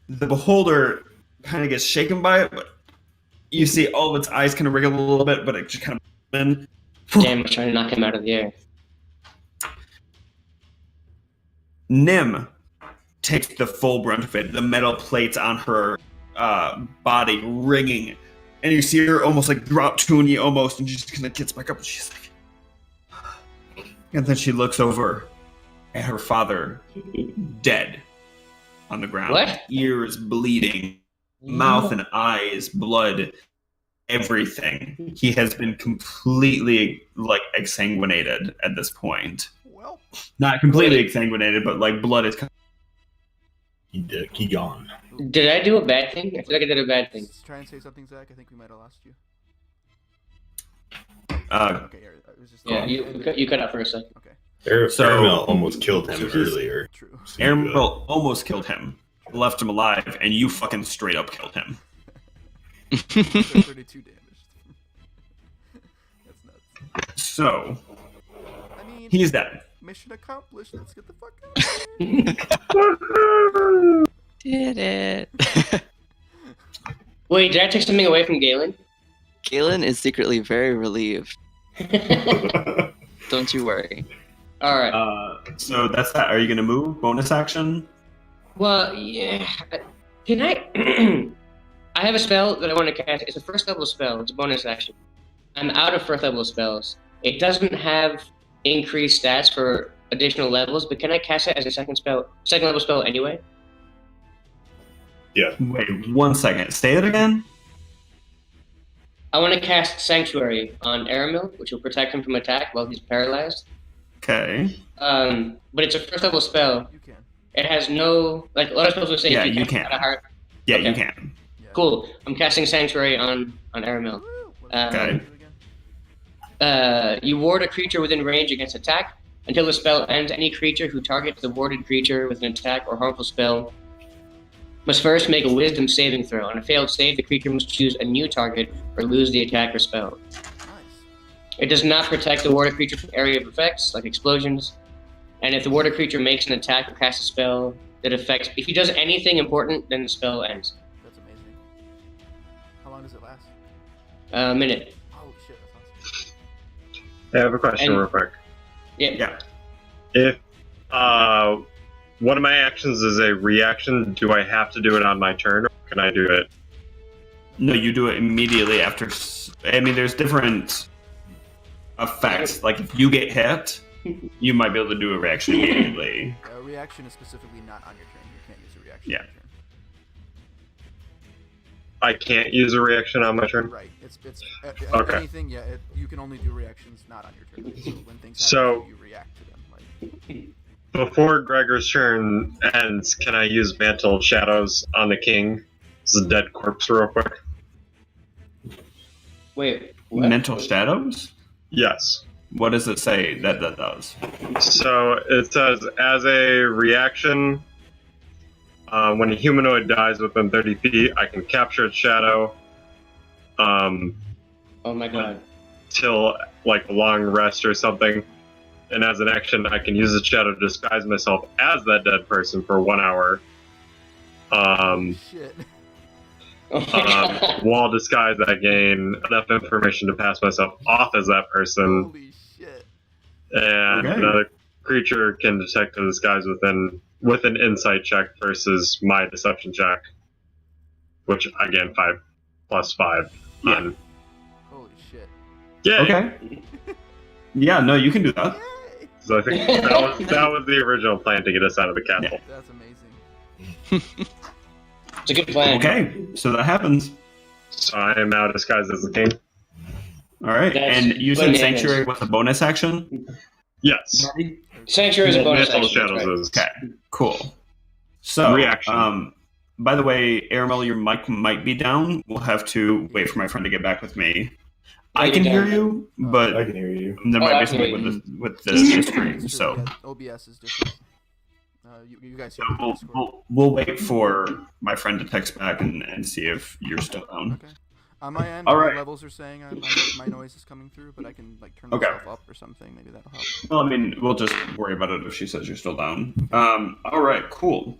[SPEAKER 1] The beholder kind of gets shaken by it, but you see all of its eyes kind of wriggle a little bit, but it just kind of...
[SPEAKER 2] Damn, I'm trying to knock him out of the air.
[SPEAKER 1] Nim takes the full brunt of it. The metal plates on her body ringing, and you see her almost like drop to a knee almost, and she just kind of gets back up, and she's like... And then she looks over at her father, dead on the ground.
[SPEAKER 2] What?
[SPEAKER 1] Ears bleeding, mouth and eyes, blood, everything. He has been completely, like, exsanguinated at this point.
[SPEAKER 4] Well,
[SPEAKER 1] Not completely exsanguinated, but, like, blood is...
[SPEAKER 3] He gone.
[SPEAKER 2] Did I do a bad thing? I feel like I did a bad thing.
[SPEAKER 4] let's try and say something, Zach. I think we might have lost you. Okay, here, it was just
[SPEAKER 2] Yeah, you cut out for a second.
[SPEAKER 4] Okay,
[SPEAKER 3] Aramel almost killed him earlier.
[SPEAKER 4] true.
[SPEAKER 1] Aramel almost killed him, left him alive, and you fucking straight up killed him.
[SPEAKER 4] 32 damage. That's nuts.
[SPEAKER 1] So,
[SPEAKER 4] I mean,
[SPEAKER 1] he's dead.
[SPEAKER 4] mission accomplished. Let's get the fuck out of here.
[SPEAKER 6] Did it.
[SPEAKER 2] Wait, did I take something away from Galen?
[SPEAKER 6] Galen is secretly very relieved. Don't you worry.
[SPEAKER 2] All right.
[SPEAKER 1] So that's that. Are you going to move? Bonus action?
[SPEAKER 2] Well, yeah. Can I? I have a spell that I want to cast. It's a first level spell. It's a bonus action. I'm out of first level spells. It doesn't have increased stats for additional levels, but can I cast it as a second level spell anyway?
[SPEAKER 3] Yeah.
[SPEAKER 1] Wait 1 second. Say it again?
[SPEAKER 2] I want to cast Sanctuary on Aramil, which will protect him from attack while he's paralyzed.
[SPEAKER 1] Okay.
[SPEAKER 2] But it's a first level spell.
[SPEAKER 4] You can.
[SPEAKER 2] It has no, like, a lot of spells will say
[SPEAKER 1] Yeah,
[SPEAKER 2] if
[SPEAKER 1] you
[SPEAKER 2] cast
[SPEAKER 1] can.
[SPEAKER 2] out of heart.
[SPEAKER 1] Yeah,
[SPEAKER 2] Okay.
[SPEAKER 1] you can.
[SPEAKER 4] Yeah.
[SPEAKER 2] Cool. I'm casting Sanctuary on Aramil.
[SPEAKER 4] Woo! What
[SPEAKER 2] Okay.
[SPEAKER 4] does it do again?
[SPEAKER 2] You ward a creature within range against attack. Until the spell ends, any creature who targets the warded creature with an attack or harmful spell must first make a wisdom saving throw. On a failed save, the creature must choose a new target or lose the attack or spell.
[SPEAKER 4] Nice.
[SPEAKER 2] It does not protect the warded creature from area of effects, like explosions. And if the warded creature makes an attack or casts a spell that affects... If he does anything important, then the spell ends.
[SPEAKER 4] That's amazing. How long does it last?
[SPEAKER 2] A minute.
[SPEAKER 4] Holy shit, that's awesome.
[SPEAKER 5] I have a question
[SPEAKER 2] And-
[SPEAKER 5] real quick.
[SPEAKER 2] Yeah.
[SPEAKER 5] If one of my actions is a reaction, do I have to do it on my turn, or can I do it?
[SPEAKER 1] No, you do it immediately after... I mean, there's different effects. Like, if you get hit, you might be able to do a reaction immediately.
[SPEAKER 4] A reaction is specifically not on your turn. You can't use a reaction
[SPEAKER 1] Yeah.
[SPEAKER 4] on your turn.
[SPEAKER 5] I can't use a reaction on my turn?
[SPEAKER 4] Right. It's
[SPEAKER 5] Okay.
[SPEAKER 4] anything. Yeah. You can only do reactions not on your turn. So when things happen,
[SPEAKER 5] So-
[SPEAKER 4] you react to them. Like,
[SPEAKER 5] Before Gregor's turn ends, can I use Mantle of Shadows on the king? This is a dead corpse real quick.
[SPEAKER 2] Wait. What?
[SPEAKER 1] Mental shadows?
[SPEAKER 5] Yes.
[SPEAKER 1] What does it say that does?
[SPEAKER 5] So it says, as a reaction, when a humanoid dies within 30 feet, I can capture its shadow
[SPEAKER 2] Oh my god.
[SPEAKER 5] till like a long rest or something. And as an action, I can use the shadow to disguise myself as that dead person for 1 hour.
[SPEAKER 4] shit.
[SPEAKER 2] Oh my god.
[SPEAKER 5] While disguised, I gain enough information to pass myself off as that person.
[SPEAKER 4] Holy shit.
[SPEAKER 5] And
[SPEAKER 1] Okay.
[SPEAKER 5] another creature can detect the disguise with an insight check versus my deception check, which again 5+5.
[SPEAKER 1] Yeah.
[SPEAKER 4] Holy shit.
[SPEAKER 5] Yeah.
[SPEAKER 1] Okay. Yeah, no, you can do that.
[SPEAKER 4] Yay!
[SPEAKER 5] So I think that was the original plan to get us out of the castle.
[SPEAKER 4] That's amazing.
[SPEAKER 2] It's a good plan.
[SPEAKER 1] Okay, so that happens.
[SPEAKER 5] So I am now disguised as the king.
[SPEAKER 1] All right,
[SPEAKER 2] That's
[SPEAKER 1] and you said
[SPEAKER 2] bananas.
[SPEAKER 1] sanctuary was a bonus action.
[SPEAKER 5] Yes.
[SPEAKER 2] Sanctuary is a bonus
[SPEAKER 5] Mantle of
[SPEAKER 2] action.
[SPEAKER 5] Shadows
[SPEAKER 2] Right.
[SPEAKER 5] is.
[SPEAKER 1] Okay, cool. So,
[SPEAKER 5] Reaction.
[SPEAKER 1] By the way, Aramel, your mic might be down. We'll have to wait for my friend to get back with me. I can hear you, but
[SPEAKER 3] I can hear you.
[SPEAKER 1] there
[SPEAKER 2] Oh,
[SPEAKER 1] might
[SPEAKER 2] I
[SPEAKER 1] be
[SPEAKER 2] can
[SPEAKER 1] something
[SPEAKER 2] hear
[SPEAKER 1] with the stream.
[SPEAKER 4] It's true,
[SPEAKER 1] So
[SPEAKER 4] yeah, OBS is different. You guys hear me through Discord.
[SPEAKER 1] we'll wait for my friend to text back and see if you're still down.
[SPEAKER 4] Okay. On my end,
[SPEAKER 1] All
[SPEAKER 4] my
[SPEAKER 1] right.
[SPEAKER 4] levels are saying my noise is coming through, but I can like turn
[SPEAKER 1] Okay.
[SPEAKER 4] myself up or something. Maybe that'll help.
[SPEAKER 1] Well, I mean, we'll just worry about it if she says you're still down. All right, cool.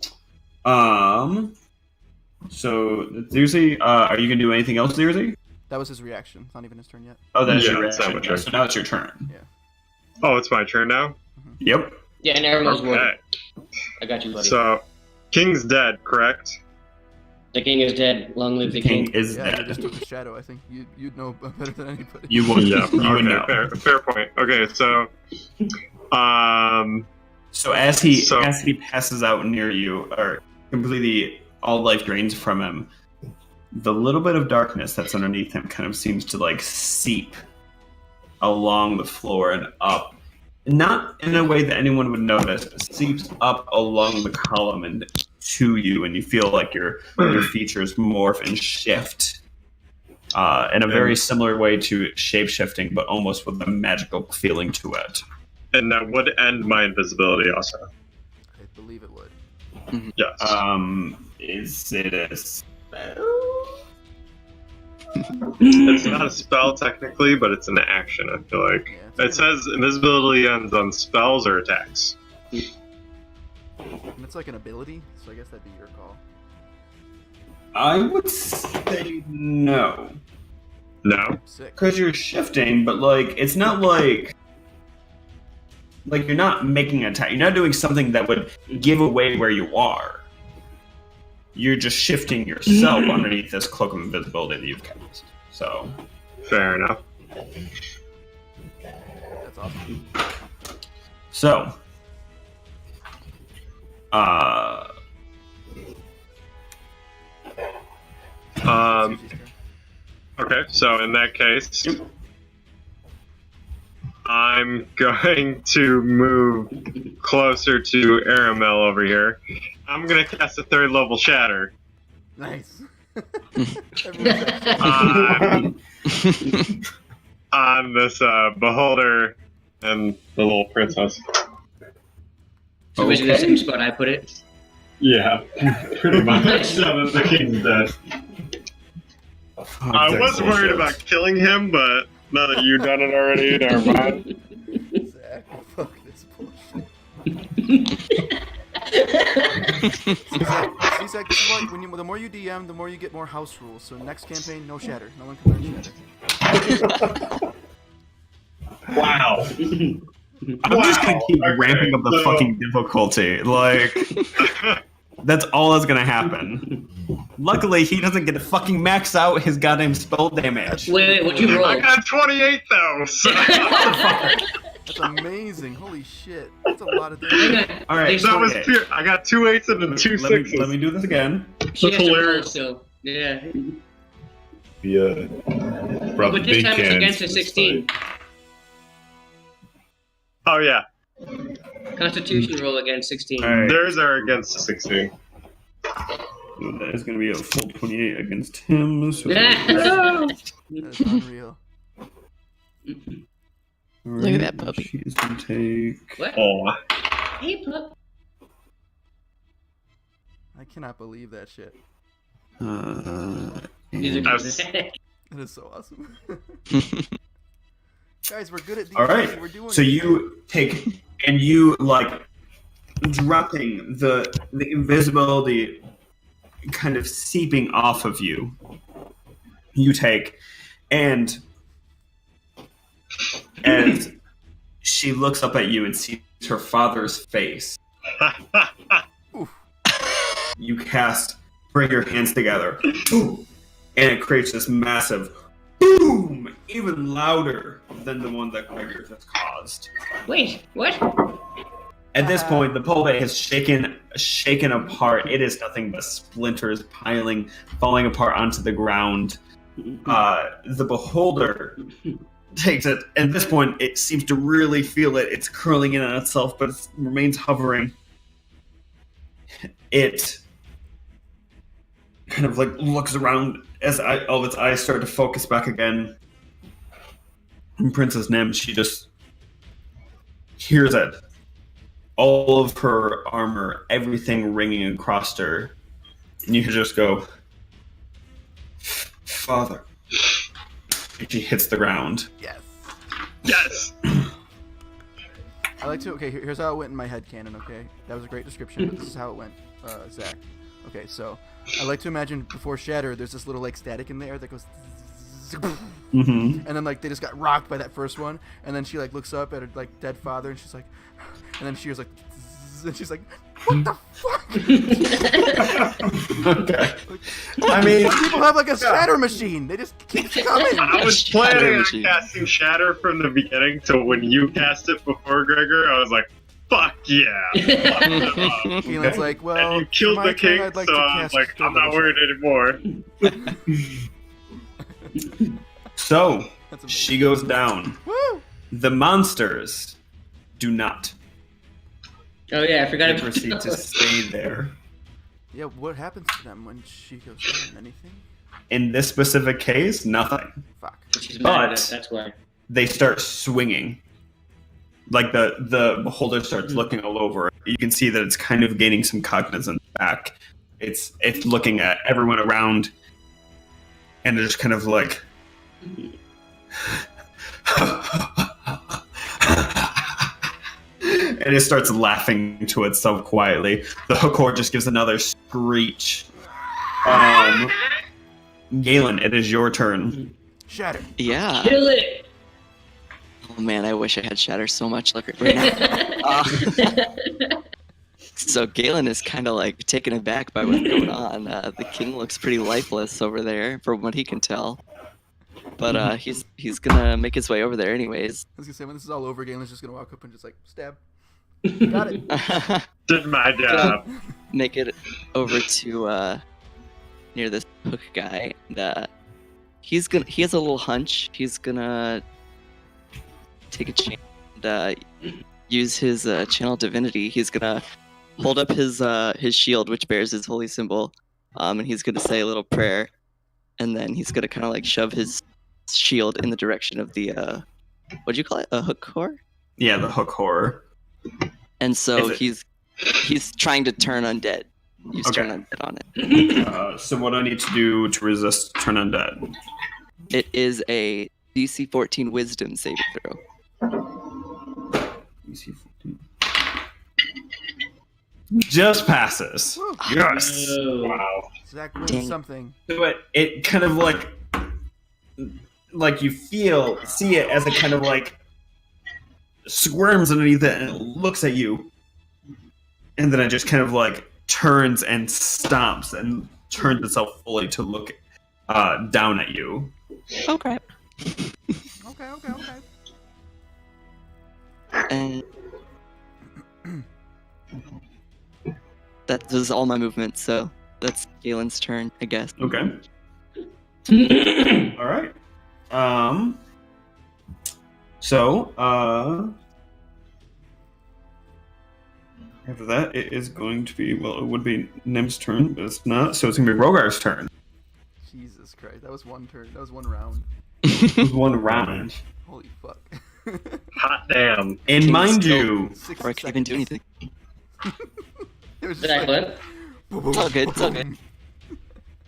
[SPEAKER 1] So Zuzi, are you gonna do anything else, Zuzi?
[SPEAKER 4] That was his reaction. It's not even his turn yet.
[SPEAKER 1] Oh, that's
[SPEAKER 5] Yeah,
[SPEAKER 1] your
[SPEAKER 5] it's not
[SPEAKER 1] reaction.
[SPEAKER 5] my
[SPEAKER 1] Yeah, so now it's your turn.
[SPEAKER 5] Oh, it's my turn now?
[SPEAKER 1] Yep.
[SPEAKER 2] Yeah, and Aramel's
[SPEAKER 5] Okay.
[SPEAKER 2] wounded. I got you, buddy.
[SPEAKER 5] So, King's dead, correct?
[SPEAKER 2] The king is dead. Long live the
[SPEAKER 1] King
[SPEAKER 2] king.
[SPEAKER 1] is
[SPEAKER 4] Yeah, you
[SPEAKER 1] dead.
[SPEAKER 4] just took the shadow. I think you'd know better than anybody.
[SPEAKER 1] You would.
[SPEAKER 5] Yeah.
[SPEAKER 1] You would know.
[SPEAKER 5] Okay, fair point. Okay, so,
[SPEAKER 1] So as he passes out near you, or completely all life drains from him, the little bit of darkness that's underneath him kind of seems to like seep along the floor and up. Not in a way that anyone would notice, but seeps up along the column and to you, and you feel like your features morph and shift in a very similar way to shape-shifting, but almost with a magical feeling to it.
[SPEAKER 5] and that would end my invisibility also.
[SPEAKER 4] I believe it would.
[SPEAKER 5] Yes.
[SPEAKER 1] Is it a spell?
[SPEAKER 5] It's not a spell technically, but it's an action, I feel like.
[SPEAKER 4] Yeah,
[SPEAKER 5] It says invisibility ends on spells or attacks.
[SPEAKER 4] And it's like an ability, so I guess that'd be your call.
[SPEAKER 1] I would say no.
[SPEAKER 5] No?
[SPEAKER 4] Sick.
[SPEAKER 1] Because you're shifting, but like it's not like you're not making an attack. You're not doing something that would give away where you are. You're just shifting yourself underneath this cloak of invisibility that you've cast. So
[SPEAKER 5] Fair enough.
[SPEAKER 4] That's awesome.
[SPEAKER 1] so
[SPEAKER 4] Sushi's turn.
[SPEAKER 5] Okay, so in that case, I'm going to move closer to Aramel over here. I'm going to cast a 3rd level Shatter
[SPEAKER 4] Nice. Everyone's like,
[SPEAKER 5] on this Beholder and the little princess.
[SPEAKER 2] So basically the same spot I put it.
[SPEAKER 5] Yeah, pretty much. Now that the king's dead. I was worried about killing him, but now that you've done it already, never mind.
[SPEAKER 4] Zach, fuck this bullshit. See, Zach, this is why the more you DM, the more you get more house rules. So next campaign, no shatter. No one can learn shatter.
[SPEAKER 5] Wow.
[SPEAKER 1] I'm just gonna keep ramping up the fucking difficulty. Like that's all that's gonna happen. Luckily, he doesn't get to fucking max out his goddamn spell damage.
[SPEAKER 2] Wait, what'd you roll?
[SPEAKER 5] I got 28 though. So.
[SPEAKER 4] That's amazing. Holy shit. That's a lot of damage.
[SPEAKER 2] Hang on.
[SPEAKER 1] All right,
[SPEAKER 5] That was
[SPEAKER 1] okay.
[SPEAKER 5] pure. I got 2 8s and then 2
[SPEAKER 1] Let me,
[SPEAKER 5] 6s.
[SPEAKER 1] let me do this again.
[SPEAKER 2] She has to roll
[SPEAKER 5] hilarious.
[SPEAKER 2] still. Yeah.
[SPEAKER 3] Yeah. Brought
[SPEAKER 2] But
[SPEAKER 3] the
[SPEAKER 2] this
[SPEAKER 3] big
[SPEAKER 2] time it's
[SPEAKER 3] cannons
[SPEAKER 2] against
[SPEAKER 3] to
[SPEAKER 2] a
[SPEAKER 3] this
[SPEAKER 2] 16.
[SPEAKER 3] fight.
[SPEAKER 5] Oh yeah,
[SPEAKER 2] Constitution roll against 16.
[SPEAKER 1] All right,
[SPEAKER 5] theirs are against a 16.
[SPEAKER 1] that is gonna be a full 28 against him. So
[SPEAKER 4] That is unreal.
[SPEAKER 6] Look at that puppy.
[SPEAKER 1] She's gonna take.
[SPEAKER 2] What?
[SPEAKER 5] Oh,
[SPEAKER 2] Hey, pup.
[SPEAKER 4] I cannot believe that shit.
[SPEAKER 2] These are
[SPEAKER 5] I was-
[SPEAKER 2] good.
[SPEAKER 4] That is so awesome. Guys, we're good at these.
[SPEAKER 1] All right,
[SPEAKER 4] We're doing
[SPEAKER 1] so
[SPEAKER 4] it.
[SPEAKER 1] you take and you like dropping the invisibility kind of seeping off of you. You take and as she looks up at you and sees her father's face, you bring your hands together, boom, and it creates this massive boom, even louder than the one that Gregor just caused.
[SPEAKER 2] Wait, what?
[SPEAKER 1] At this point, the pole bay has shaken apart. It is nothing but splinters falling apart onto the ground. The beholder takes it. At this point, it seems to really feel it. It's curling in on itself, but it remains hovering. It kind of like looks around as all of its eyes start to focus back again. And Princess Nem, she just hears it. All of her armor, everything ringing across her. And you can just go, Father. And she hits the ground.
[SPEAKER 4] Yes.
[SPEAKER 5] Yes.
[SPEAKER 4] I like to. Okay, here's how it went in my head canon. Okay, that was a great description, but this is how it went, Zach. Okay, so I like to imagine before Shatter, there's this little like static in the air that goes,
[SPEAKER 1] Mm-hmm.
[SPEAKER 4] and then like they just got rocked by that first one, and then she like looks up at her like dead father, and she's like, and then she hears like, and she's like, what the fuck?
[SPEAKER 1] Okay. I mean,
[SPEAKER 4] People have like a Shatter machine. They just keep coming.
[SPEAKER 5] I was
[SPEAKER 6] Shatter
[SPEAKER 5] planning on
[SPEAKER 6] machine.
[SPEAKER 5] casting Shatter from the beginning, so when you cast it before Gregor, I was like, fuck yeah. Fuck them up.
[SPEAKER 4] Keelan's like, well,
[SPEAKER 5] And you killed
[SPEAKER 4] for my
[SPEAKER 5] the king,
[SPEAKER 4] turn, I'd like
[SPEAKER 5] so
[SPEAKER 4] to
[SPEAKER 5] I was
[SPEAKER 4] cast
[SPEAKER 5] like, I'm not
[SPEAKER 4] Double
[SPEAKER 5] worried anymore.
[SPEAKER 1] so
[SPEAKER 4] That's amazing.
[SPEAKER 1] she goes down.
[SPEAKER 4] Woo!
[SPEAKER 1] The monsters do not.
[SPEAKER 2] Oh yeah, I forgot
[SPEAKER 1] They
[SPEAKER 2] about
[SPEAKER 1] proceed to stay there.
[SPEAKER 4] Yeah, what happens to them when she goes down? Anything?
[SPEAKER 1] In this specific case, nothing.
[SPEAKER 4] Fuck.
[SPEAKER 2] She's mad at
[SPEAKER 1] But-
[SPEAKER 2] it, that's why.
[SPEAKER 1] They start swinging. Like the beholder starts looking all over. You can see that it's kind of gaining some cognizance back. It's looking at everyone around, and it's just kind of like. And it starts laughing to itself quietly. The hookor just gives another screech. Galen, it is your turn.
[SPEAKER 4] Shatter.
[SPEAKER 6] Yeah.
[SPEAKER 2] Kill it!
[SPEAKER 6] Oh man, I wish I had Shatter so much right now. So Galen is kind of like taken aback by what's going on. The king looks pretty lifeless over there, from what he can tell. But he's gonna make his way over there anyways.
[SPEAKER 4] I was gonna say when this is all over, Galen's just gonna walk up and just like stab. Got it.
[SPEAKER 5] Did my job.
[SPEAKER 6] Make it over to near this hook guy. And, he has a little hunch. He's gonna take a chance and use his channel divinity. He's gonna hold up his shield, which bears his holy symbol, and he's gonna say a little prayer, and then he's gonna kind of like shove his shield in the direction of the what'd you call it? A hook core?
[SPEAKER 1] Yeah, the hookor.
[SPEAKER 6] And so
[SPEAKER 1] Is
[SPEAKER 6] he's trying to turn undead. Use
[SPEAKER 1] Okay.
[SPEAKER 6] turn undead on it.
[SPEAKER 1] So what do I need to do to resist turn undead?
[SPEAKER 6] It is a DC 14 Wisdom saving throw.
[SPEAKER 1] DC 14. Just passes.
[SPEAKER 4] Woo.
[SPEAKER 1] Yes.
[SPEAKER 2] Oh.
[SPEAKER 5] Wow.
[SPEAKER 4] Zach wins
[SPEAKER 6] Dang.
[SPEAKER 4] something.
[SPEAKER 1] So it kind of like you see it as it kind of like squirms underneath it and it looks at you, and then it just kind of like turns and stomps and turns itself fully to look down at you.
[SPEAKER 6] Oh crap.
[SPEAKER 4] Okay.
[SPEAKER 6] And that was all my movement, so that's Galen's turn, I guess.
[SPEAKER 1] Okay. All right. So after that, it is going to be it would be Nim's turn, but it's not. So it's gonna be Rogar's turn.
[SPEAKER 4] Jesus Christ, that was one turn. That was one round.
[SPEAKER 1] It was one round.
[SPEAKER 4] Holy fuck.
[SPEAKER 5] Hot damn.
[SPEAKER 1] And
[SPEAKER 6] King's
[SPEAKER 1] mind
[SPEAKER 6] still-
[SPEAKER 1] you,
[SPEAKER 4] 60
[SPEAKER 6] Or I can't even do
[SPEAKER 4] seconds.
[SPEAKER 6] anything.
[SPEAKER 4] It was just
[SPEAKER 2] Zach,
[SPEAKER 4] like,
[SPEAKER 2] what?
[SPEAKER 4] boom, boom,
[SPEAKER 6] It's all good, it's all
[SPEAKER 4] boom.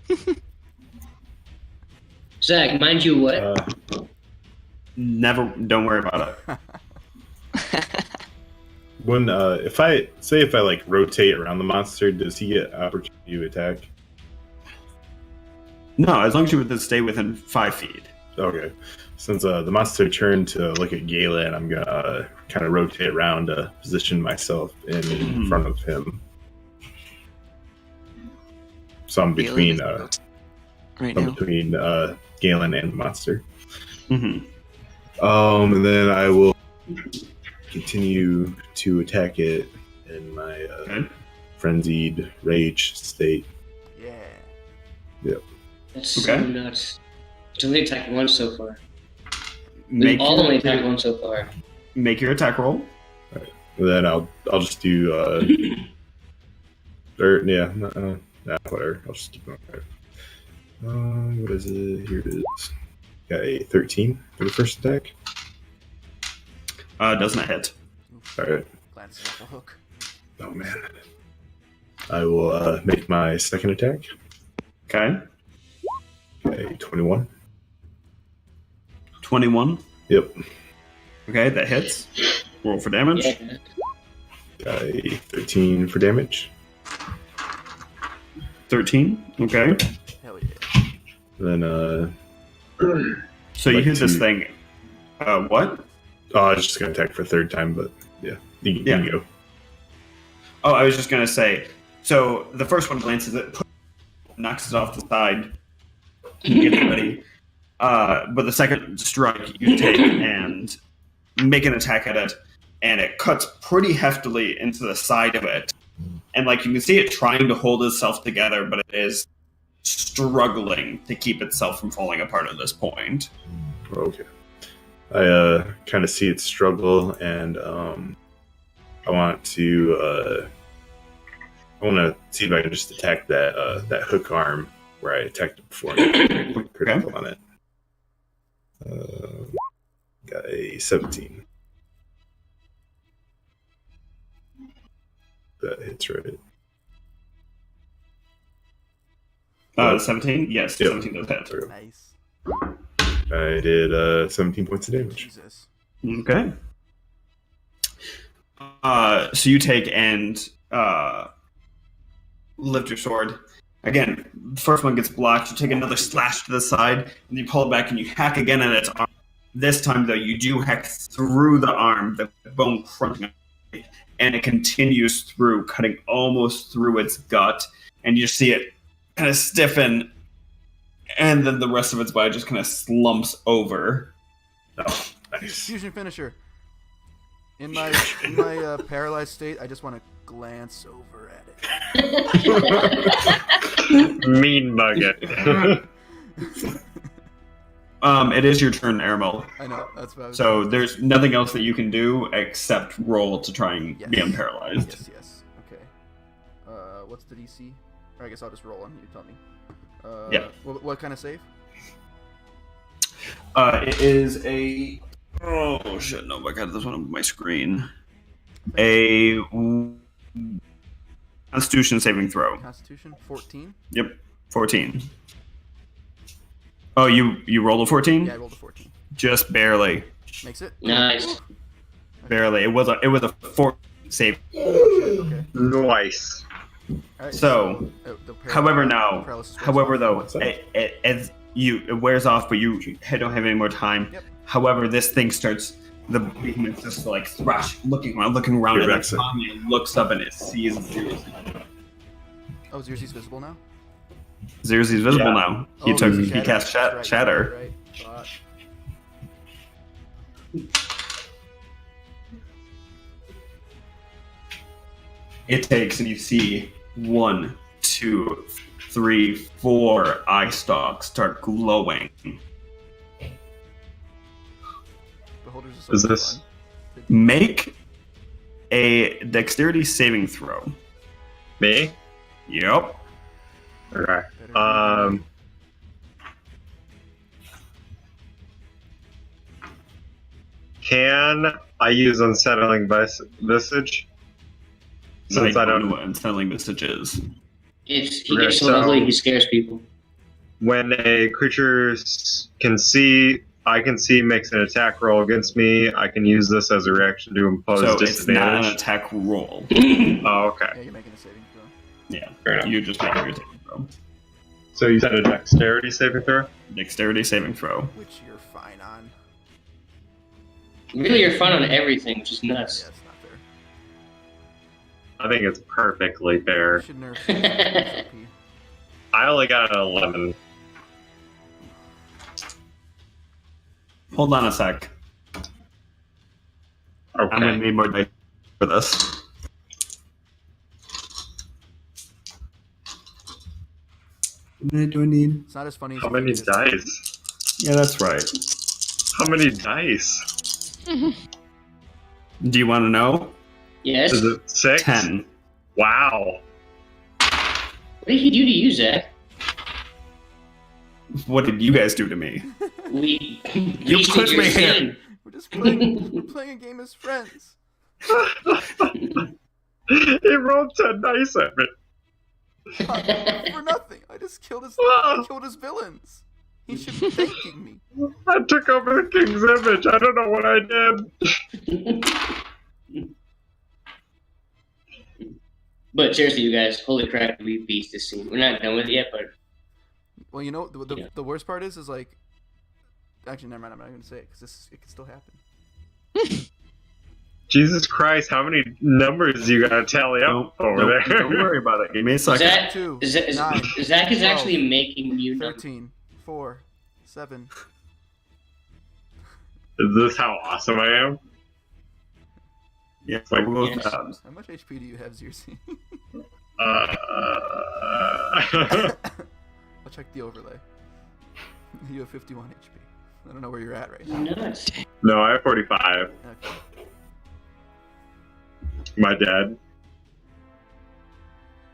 [SPEAKER 6] good.
[SPEAKER 2] Zach, mind you what?
[SPEAKER 1] never. Don't worry about it.
[SPEAKER 3] When if I like rotate around the monster, does he get opportunity to attack?
[SPEAKER 1] No, as long as you would stay within 5 feet.
[SPEAKER 3] Okay. Since the monster turned to look at Galen, I'm gonna kind of rotate around to position myself in front of him. So I'm between
[SPEAKER 6] Galen is right
[SPEAKER 3] I'm
[SPEAKER 6] now.
[SPEAKER 3] between Galen and the monster.
[SPEAKER 1] Mm-hmm.
[SPEAKER 3] And then I will continue to attack it in my
[SPEAKER 1] Okay.
[SPEAKER 3] frenzied rage state.
[SPEAKER 4] Yeah.
[SPEAKER 2] That's so
[SPEAKER 1] Okay.
[SPEAKER 2] nuts. It's only attacked once so far.
[SPEAKER 1] Make
[SPEAKER 2] We've all only
[SPEAKER 1] your,
[SPEAKER 2] attacked once so far.
[SPEAKER 1] make your attack roll.
[SPEAKER 3] Then I'll just do or yeah, whatever. I'll just keep going. What is it? Here it is. Got a 13 for the first attack.
[SPEAKER 1] Doesn't hit.
[SPEAKER 3] All right.
[SPEAKER 4] Glances off the hook.
[SPEAKER 3] Oh man. I will make my second attack.
[SPEAKER 1] Okay.
[SPEAKER 3] Okay, 21.
[SPEAKER 1] 21.
[SPEAKER 3] Yep.
[SPEAKER 1] Okay, that hits. Roll for damage.
[SPEAKER 2] Yeah.
[SPEAKER 3] Got a 13 for damage.
[SPEAKER 1] 13. Okay.
[SPEAKER 4] Hell yeah.
[SPEAKER 3] Then
[SPEAKER 1] So you
[SPEAKER 3] Like
[SPEAKER 1] hit this
[SPEAKER 3] to-
[SPEAKER 1] thing. What?
[SPEAKER 3] oh, I was just gonna attack for a third time, but yeah, you
[SPEAKER 1] Yeah.
[SPEAKER 3] can go.
[SPEAKER 1] Oh, I was just gonna say. So the first one glances at, knocks it off the side, gets ready. But the second strike you take and make an attack at it, and it cuts pretty heftily into the side of it, and like you can see it trying to hold itself together, but it is struggling to keep itself from falling apart at this point.
[SPEAKER 3] Okay. I kind of see it struggle, and I want to see if I can just attack that hook arm where I attacked it before. And get critical on it. Got a 17. That hits right.
[SPEAKER 1] 17? Yes,
[SPEAKER 3] Yep.
[SPEAKER 1] 17 does hit.
[SPEAKER 4] Nice.
[SPEAKER 3] I did 17 points of damage.
[SPEAKER 4] Jesus.
[SPEAKER 1] Okay. So you take and lift your sword. Again, the first one gets blocked. You take another slash to the side, and you pull it back, and you hack again at its arm. This time, though, you do hack through the arm, the bone crunching, and it continues through, cutting almost through its gut, and you see it kind of stiffen, and then the rest of its body just kind of slumps over.
[SPEAKER 3] Oh, nice.
[SPEAKER 4] Fusion finisher. In my paralyzed state, I just want to glance over at it.
[SPEAKER 5] Mean mug it.
[SPEAKER 1] It is your turn, Aramel.
[SPEAKER 4] I know, that's what I was
[SPEAKER 1] So there's nothing else that you can do except roll to try and
[SPEAKER 4] Yes.
[SPEAKER 1] be unparalyzed.
[SPEAKER 4] Yes. Okay. What's the DC? Or I guess I'll just roll on. You tell me.
[SPEAKER 1] Yeah.
[SPEAKER 4] What kind of save?
[SPEAKER 1] It is a. Oh shit! No, I got this one on my screen. A Constitution saving throw.
[SPEAKER 4] Constitution 14.
[SPEAKER 1] Yep, 14. Oh, you rolled a 14?
[SPEAKER 4] Yeah, I rolled a 14.
[SPEAKER 1] Just barely,
[SPEAKER 4] Makes it.
[SPEAKER 2] Nice.
[SPEAKER 1] barely. It was a 4 save.
[SPEAKER 4] Okay.
[SPEAKER 5] Nice.
[SPEAKER 4] All right,
[SPEAKER 1] So,
[SPEAKER 4] the
[SPEAKER 1] however, now,
[SPEAKER 4] paralysis wears
[SPEAKER 1] however,
[SPEAKER 4] off.
[SPEAKER 1] though,
[SPEAKER 3] What's that?
[SPEAKER 1] as it wears off, but you don't have any more time.
[SPEAKER 4] Yep.
[SPEAKER 1] However, this thing starts. The behemoth just like thrash, looking around,
[SPEAKER 3] It
[SPEAKER 1] and
[SPEAKER 3] wrecks
[SPEAKER 1] then
[SPEAKER 3] it.
[SPEAKER 1] finally looks up and it sees Xerxes.
[SPEAKER 4] Oh, Xerxes visible now.
[SPEAKER 1] Xerxes visible
[SPEAKER 5] Yeah.
[SPEAKER 1] now. He
[SPEAKER 4] Oh,
[SPEAKER 1] took.
[SPEAKER 4] there's
[SPEAKER 1] He cast
[SPEAKER 4] That's
[SPEAKER 1] shatter.
[SPEAKER 4] Right.
[SPEAKER 1] It takes, and you see 1, 2, 3, 4 eye stalks start glowing.
[SPEAKER 4] Beholders
[SPEAKER 5] Is this-
[SPEAKER 1] Make a dexterity saving throw.
[SPEAKER 5] Me?
[SPEAKER 1] Yep.
[SPEAKER 5] Okay. Can I use unsettling visage? Since I don't.
[SPEAKER 1] know what unsettling messages.
[SPEAKER 2] He
[SPEAKER 5] Okay,
[SPEAKER 2] gets so
[SPEAKER 5] so-
[SPEAKER 2] ugly, he scares people.
[SPEAKER 5] When a creature can see, I can see, makes an attack roll against me, I can use this as a reaction to impose
[SPEAKER 1] So it's not an
[SPEAKER 5] disadvantage.
[SPEAKER 1] attack roll.
[SPEAKER 5] Oh, okay.
[SPEAKER 4] Yeah, you're making a saving throw.
[SPEAKER 1] Yeah.
[SPEAKER 5] Fair enough.
[SPEAKER 1] You just make your saving throw.
[SPEAKER 5] So you said a dexterity saving throw?
[SPEAKER 1] Dexterity saving throw.
[SPEAKER 4] Which you're fine on.
[SPEAKER 2] Really, you're fun on everything, which is
[SPEAKER 4] Yeah,
[SPEAKER 2] nuts.
[SPEAKER 4] it's not fair.
[SPEAKER 5] I think it's perfectly fair.
[SPEAKER 4] You should nerf HP.
[SPEAKER 5] I only got an 11.
[SPEAKER 1] Hold on a sec. I'm gonna
[SPEAKER 5] Okay.
[SPEAKER 1] need more dice for this. How many do I need?
[SPEAKER 4] It's not as funny as
[SPEAKER 5] How
[SPEAKER 4] you
[SPEAKER 5] many
[SPEAKER 4] think it is.
[SPEAKER 5] dice?
[SPEAKER 1] Yeah, that's right.
[SPEAKER 5] How many dice?
[SPEAKER 1] Do you want to know?
[SPEAKER 2] Yes.
[SPEAKER 5] Is it 6?
[SPEAKER 1] 10.
[SPEAKER 5] Wow.
[SPEAKER 2] What did he do to you, Zach?
[SPEAKER 1] What did you guys do to me?
[SPEAKER 2] We
[SPEAKER 1] You
[SPEAKER 2] wasted
[SPEAKER 1] pushed
[SPEAKER 2] your
[SPEAKER 1] me here.
[SPEAKER 2] skin.
[SPEAKER 4] We're just playing. We're playing a game as friends.
[SPEAKER 5] He rolled 10 dice at me.
[SPEAKER 4] For nothing. I just killed his villains. He should be thanking me.
[SPEAKER 5] I took over the king's image. I don't know what I did.
[SPEAKER 2] But seriously, you guys, holy crap, we beat this scene. We're not done with it yet, but
[SPEAKER 4] Well, you know the worst part is like. Actually, never mind. I'm not going to say it because it can still happen.
[SPEAKER 5] Jesus Christ, how many numbers you gotta tally up over there?
[SPEAKER 1] Don't worry about it. Give me a second.
[SPEAKER 2] Zach,
[SPEAKER 4] 2,
[SPEAKER 2] Zach
[SPEAKER 4] 9,
[SPEAKER 2] Zach is
[SPEAKER 4] 12,
[SPEAKER 2] actually making you numbers.
[SPEAKER 4] 13, 4, 7.
[SPEAKER 5] Is this how awesome I am?
[SPEAKER 1] Yeah,
[SPEAKER 5] Like,
[SPEAKER 1] we'll go
[SPEAKER 2] yes.
[SPEAKER 1] with that.
[SPEAKER 4] How much HP do you have, Zirzi? I'll check the overlay. You have 51 HP. I don't know where you're at right now.
[SPEAKER 2] Nuts.
[SPEAKER 5] No, I have 45.
[SPEAKER 4] Okay.
[SPEAKER 5] My dad.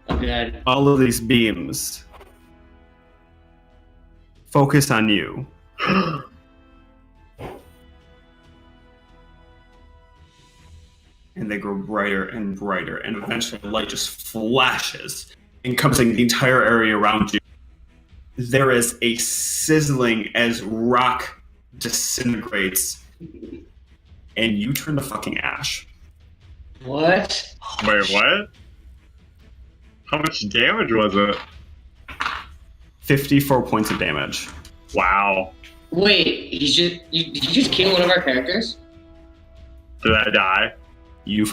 [SPEAKER 2] Oh god.
[SPEAKER 1] All of these beams focus on you. And they grow brighter and brighter, and eventually the light just flashes, encompassing the entire area around you. There is a sizzling as rock disintegrates, and you turn to fucking ash.
[SPEAKER 2] What?
[SPEAKER 5] Wait, what? How much damage was it?
[SPEAKER 1] 54 points of damage.
[SPEAKER 5] Wow.
[SPEAKER 2] Wait, did you just kill one of our characters?
[SPEAKER 5] Did I die?
[SPEAKER 1] You're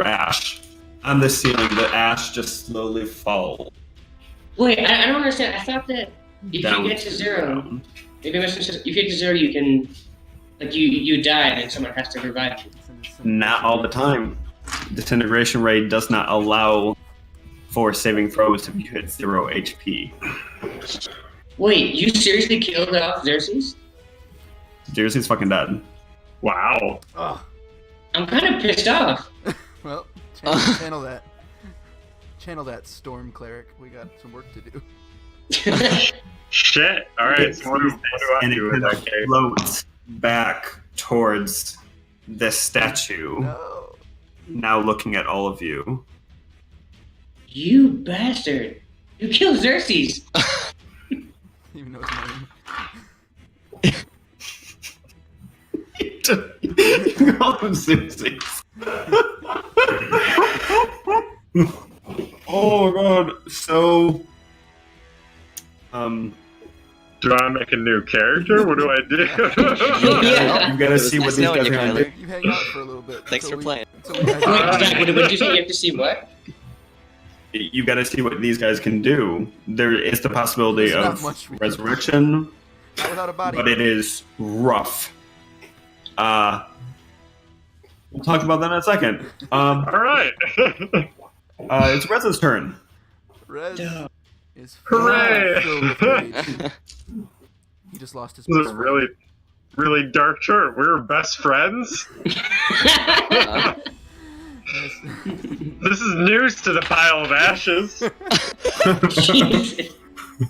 [SPEAKER 1] ash. On the ceiling, the ash just slowly falls.
[SPEAKER 2] Wait, I don't understand. I thought that if
[SPEAKER 1] Down
[SPEAKER 2] you get to 0,
[SPEAKER 1] down.
[SPEAKER 2] if you get to 0, you can, like, you die and someone has to revive you.
[SPEAKER 1] Not all the time. Disintegration rate does not allow for saving throws if you hit 0 HP.
[SPEAKER 2] Wait, you seriously killed off Xerxes?
[SPEAKER 1] Jersey's fucking dead.
[SPEAKER 5] Wow.
[SPEAKER 4] Oh,
[SPEAKER 2] I'm kind of pissed off.
[SPEAKER 4] well, channel that. Channel that, Storm Cleric. We got some work to do.
[SPEAKER 5] Shit. Alright, so what do I
[SPEAKER 1] And
[SPEAKER 5] do in
[SPEAKER 1] it
[SPEAKER 5] that case?
[SPEAKER 1] floats back towards the statue,
[SPEAKER 4] No.
[SPEAKER 1] now looking at all of you.
[SPEAKER 2] You bastard! You killed Xerxes!
[SPEAKER 4] Even know his name.
[SPEAKER 1] Call him Susie. Oh god. So
[SPEAKER 5] Do I make a new character? What do I do?
[SPEAKER 2] Yeah.
[SPEAKER 1] you gotta see what
[SPEAKER 6] Nice
[SPEAKER 1] these
[SPEAKER 6] knowing
[SPEAKER 1] guys
[SPEAKER 6] you,
[SPEAKER 1] are gonna do.
[SPEAKER 6] Kyler.
[SPEAKER 4] You hang out for a little bit.
[SPEAKER 6] Thanks for playing.
[SPEAKER 4] Until we
[SPEAKER 2] Wait, Zach, what did you say? You have to see what?
[SPEAKER 1] You gotta see what these guys can do. There is the possibility
[SPEAKER 4] There's not
[SPEAKER 1] of
[SPEAKER 4] much we can do.
[SPEAKER 1] resurrection,
[SPEAKER 4] Not without a body.
[SPEAKER 1] but it is rough. We'll talk about that in a second.
[SPEAKER 5] Alright.
[SPEAKER 1] It's Rez's turn.
[SPEAKER 4] Rez is
[SPEAKER 5] Hooray!
[SPEAKER 4] filled with rage. He just lost his
[SPEAKER 5] This is
[SPEAKER 4] best
[SPEAKER 5] a
[SPEAKER 4] friend.
[SPEAKER 5] really, really dark shirt. We were best friends?
[SPEAKER 4] Yes.
[SPEAKER 5] This is news to the pile of ashes.
[SPEAKER 2] Jesus.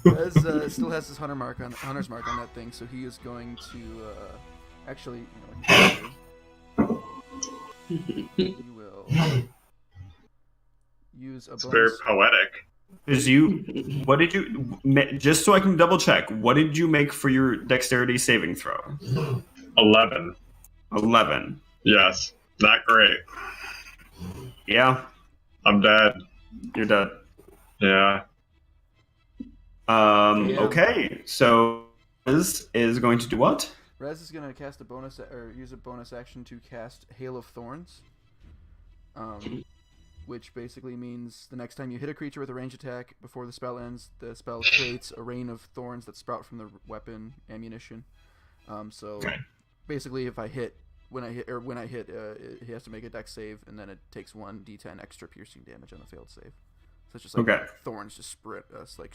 [SPEAKER 4] Rez still has his hunter's mark on that thing, so he is going to actually, he will use a
[SPEAKER 5] It's very
[SPEAKER 4] bonus.
[SPEAKER 5] poetic.
[SPEAKER 1] What did you, just so I can double check, what did you make for your dexterity saving throw?
[SPEAKER 5] 11.
[SPEAKER 1] 11.
[SPEAKER 5] Yes. Not great.
[SPEAKER 1] Yeah,
[SPEAKER 5] I'm dead.
[SPEAKER 1] you're dead.
[SPEAKER 5] Yeah.
[SPEAKER 4] Yeah.
[SPEAKER 1] Okay, so is going to do what?
[SPEAKER 4] Rez is going to cast use a bonus action to cast Hail of Thorns, which basically means the next time you hit a creature with a range attack before the spell ends, the spell creates a rain of thorns that sprout from the weapon ammunition. So
[SPEAKER 1] Okay.
[SPEAKER 4] basically, when I hit, he has to make a dex save, and then it takes 1d10 extra piercing damage on the failed save. So it's just like
[SPEAKER 1] Okay.
[SPEAKER 4] thorns just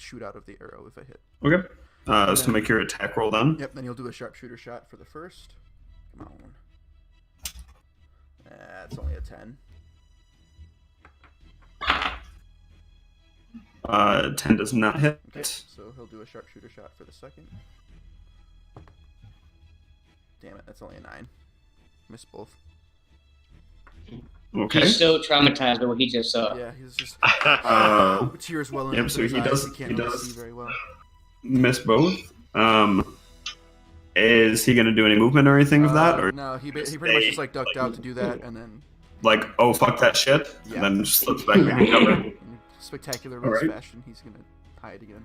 [SPEAKER 4] shoot out of the arrow if I hit.
[SPEAKER 1] Okay. So make your attack roll then.
[SPEAKER 4] Yep. Then you'll do a sharpshooter shot for the first. Come on. It's only a 10.
[SPEAKER 1] 10 does not hit.
[SPEAKER 4] Okay. So he'll do a sharpshooter shot for the second. Damn it! That's only a 9. Missed both.
[SPEAKER 1] Okay.
[SPEAKER 2] He's so traumatized by what he just saw.
[SPEAKER 4] Yeah, he's just
[SPEAKER 1] Uh,
[SPEAKER 4] tears welling
[SPEAKER 1] yep,
[SPEAKER 4] into
[SPEAKER 1] so
[SPEAKER 4] his
[SPEAKER 1] he
[SPEAKER 4] eyes.
[SPEAKER 1] does-
[SPEAKER 4] He can't
[SPEAKER 1] he
[SPEAKER 4] really
[SPEAKER 1] does.
[SPEAKER 4] see very well.
[SPEAKER 1] miss both. Is he going to do any movement or anything of that, or
[SPEAKER 4] No, he pretty much just like ducked out to do that, and then
[SPEAKER 1] like, oh fuck that shit,
[SPEAKER 4] Yeah.
[SPEAKER 1] and then just slips back behind cover?
[SPEAKER 4] in spectacular Rose
[SPEAKER 1] Alright.
[SPEAKER 4] fashion, he's gonna hide again.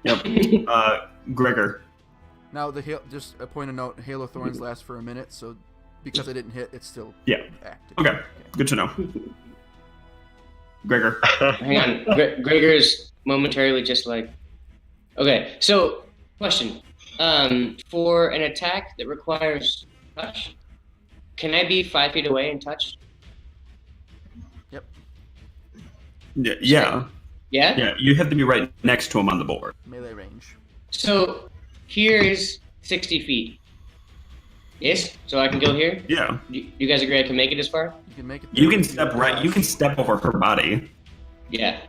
[SPEAKER 1] Yep. Gregor.
[SPEAKER 4] Now just a point of note: Halo Thorns last for a minute, so because I didn't hit, it's still
[SPEAKER 1] Yeah.
[SPEAKER 4] active.
[SPEAKER 1] Okay. Good to know. Gregor.
[SPEAKER 2] Hang on. Gregor's momentarily just like. Okay, so question. For an attack that requires touch, can I be 5 feet away and touch?
[SPEAKER 1] Yeah. Yeah.
[SPEAKER 2] Yeah?
[SPEAKER 1] Yeah. You have to be right next to him on the board.
[SPEAKER 4] Melee range.
[SPEAKER 2] So here is 60 feet. Yes? So I can go here?
[SPEAKER 1] Yeah.
[SPEAKER 2] You guys agree I can make it as far?
[SPEAKER 4] You can make it.
[SPEAKER 1] You
[SPEAKER 4] through
[SPEAKER 1] can
[SPEAKER 4] if
[SPEAKER 1] step right. You can step over her body.
[SPEAKER 2] Yeah.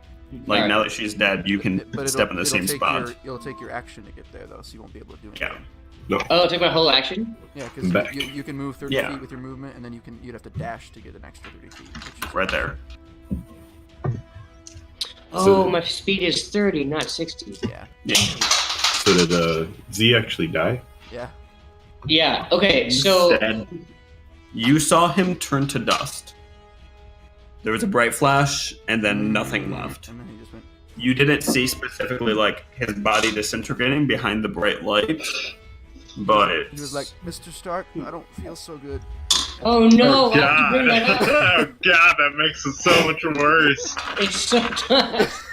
[SPEAKER 1] Like
[SPEAKER 2] Alright.
[SPEAKER 1] now that she's dead, you can
[SPEAKER 4] But
[SPEAKER 1] step in the
[SPEAKER 4] it'll
[SPEAKER 1] same
[SPEAKER 4] take
[SPEAKER 1] spot.
[SPEAKER 4] It'll take your action to get there, though, so you won't be able to do anything.
[SPEAKER 1] Yeah.
[SPEAKER 2] Oh, take my whole action?
[SPEAKER 4] Yeah, because
[SPEAKER 3] Back.
[SPEAKER 4] you can move 30
[SPEAKER 1] Yeah.
[SPEAKER 4] feet with your movement, and then you'd have to dash to get an extra 30 feet. Which is
[SPEAKER 1] Right there.
[SPEAKER 2] Oh, my speed is 30, not 60.
[SPEAKER 4] Yeah.
[SPEAKER 1] Yeah.
[SPEAKER 3] So did Z actually die?
[SPEAKER 4] Yeah.
[SPEAKER 2] Yeah, okay, so.
[SPEAKER 5] Dead.
[SPEAKER 1] You saw him turn to dust. There was a bright flash, and then nothing left.
[SPEAKER 4] And then he just went.
[SPEAKER 1] You didn't see specifically like his body disintegrating behind the bright light, but
[SPEAKER 4] He was like, Mr. Stark, I don't feel so good.
[SPEAKER 2] Oh no, why'd you
[SPEAKER 5] God.
[SPEAKER 2] bring that up?
[SPEAKER 5] Oh, God, that makes it so much worse.
[SPEAKER 2] It's so tough.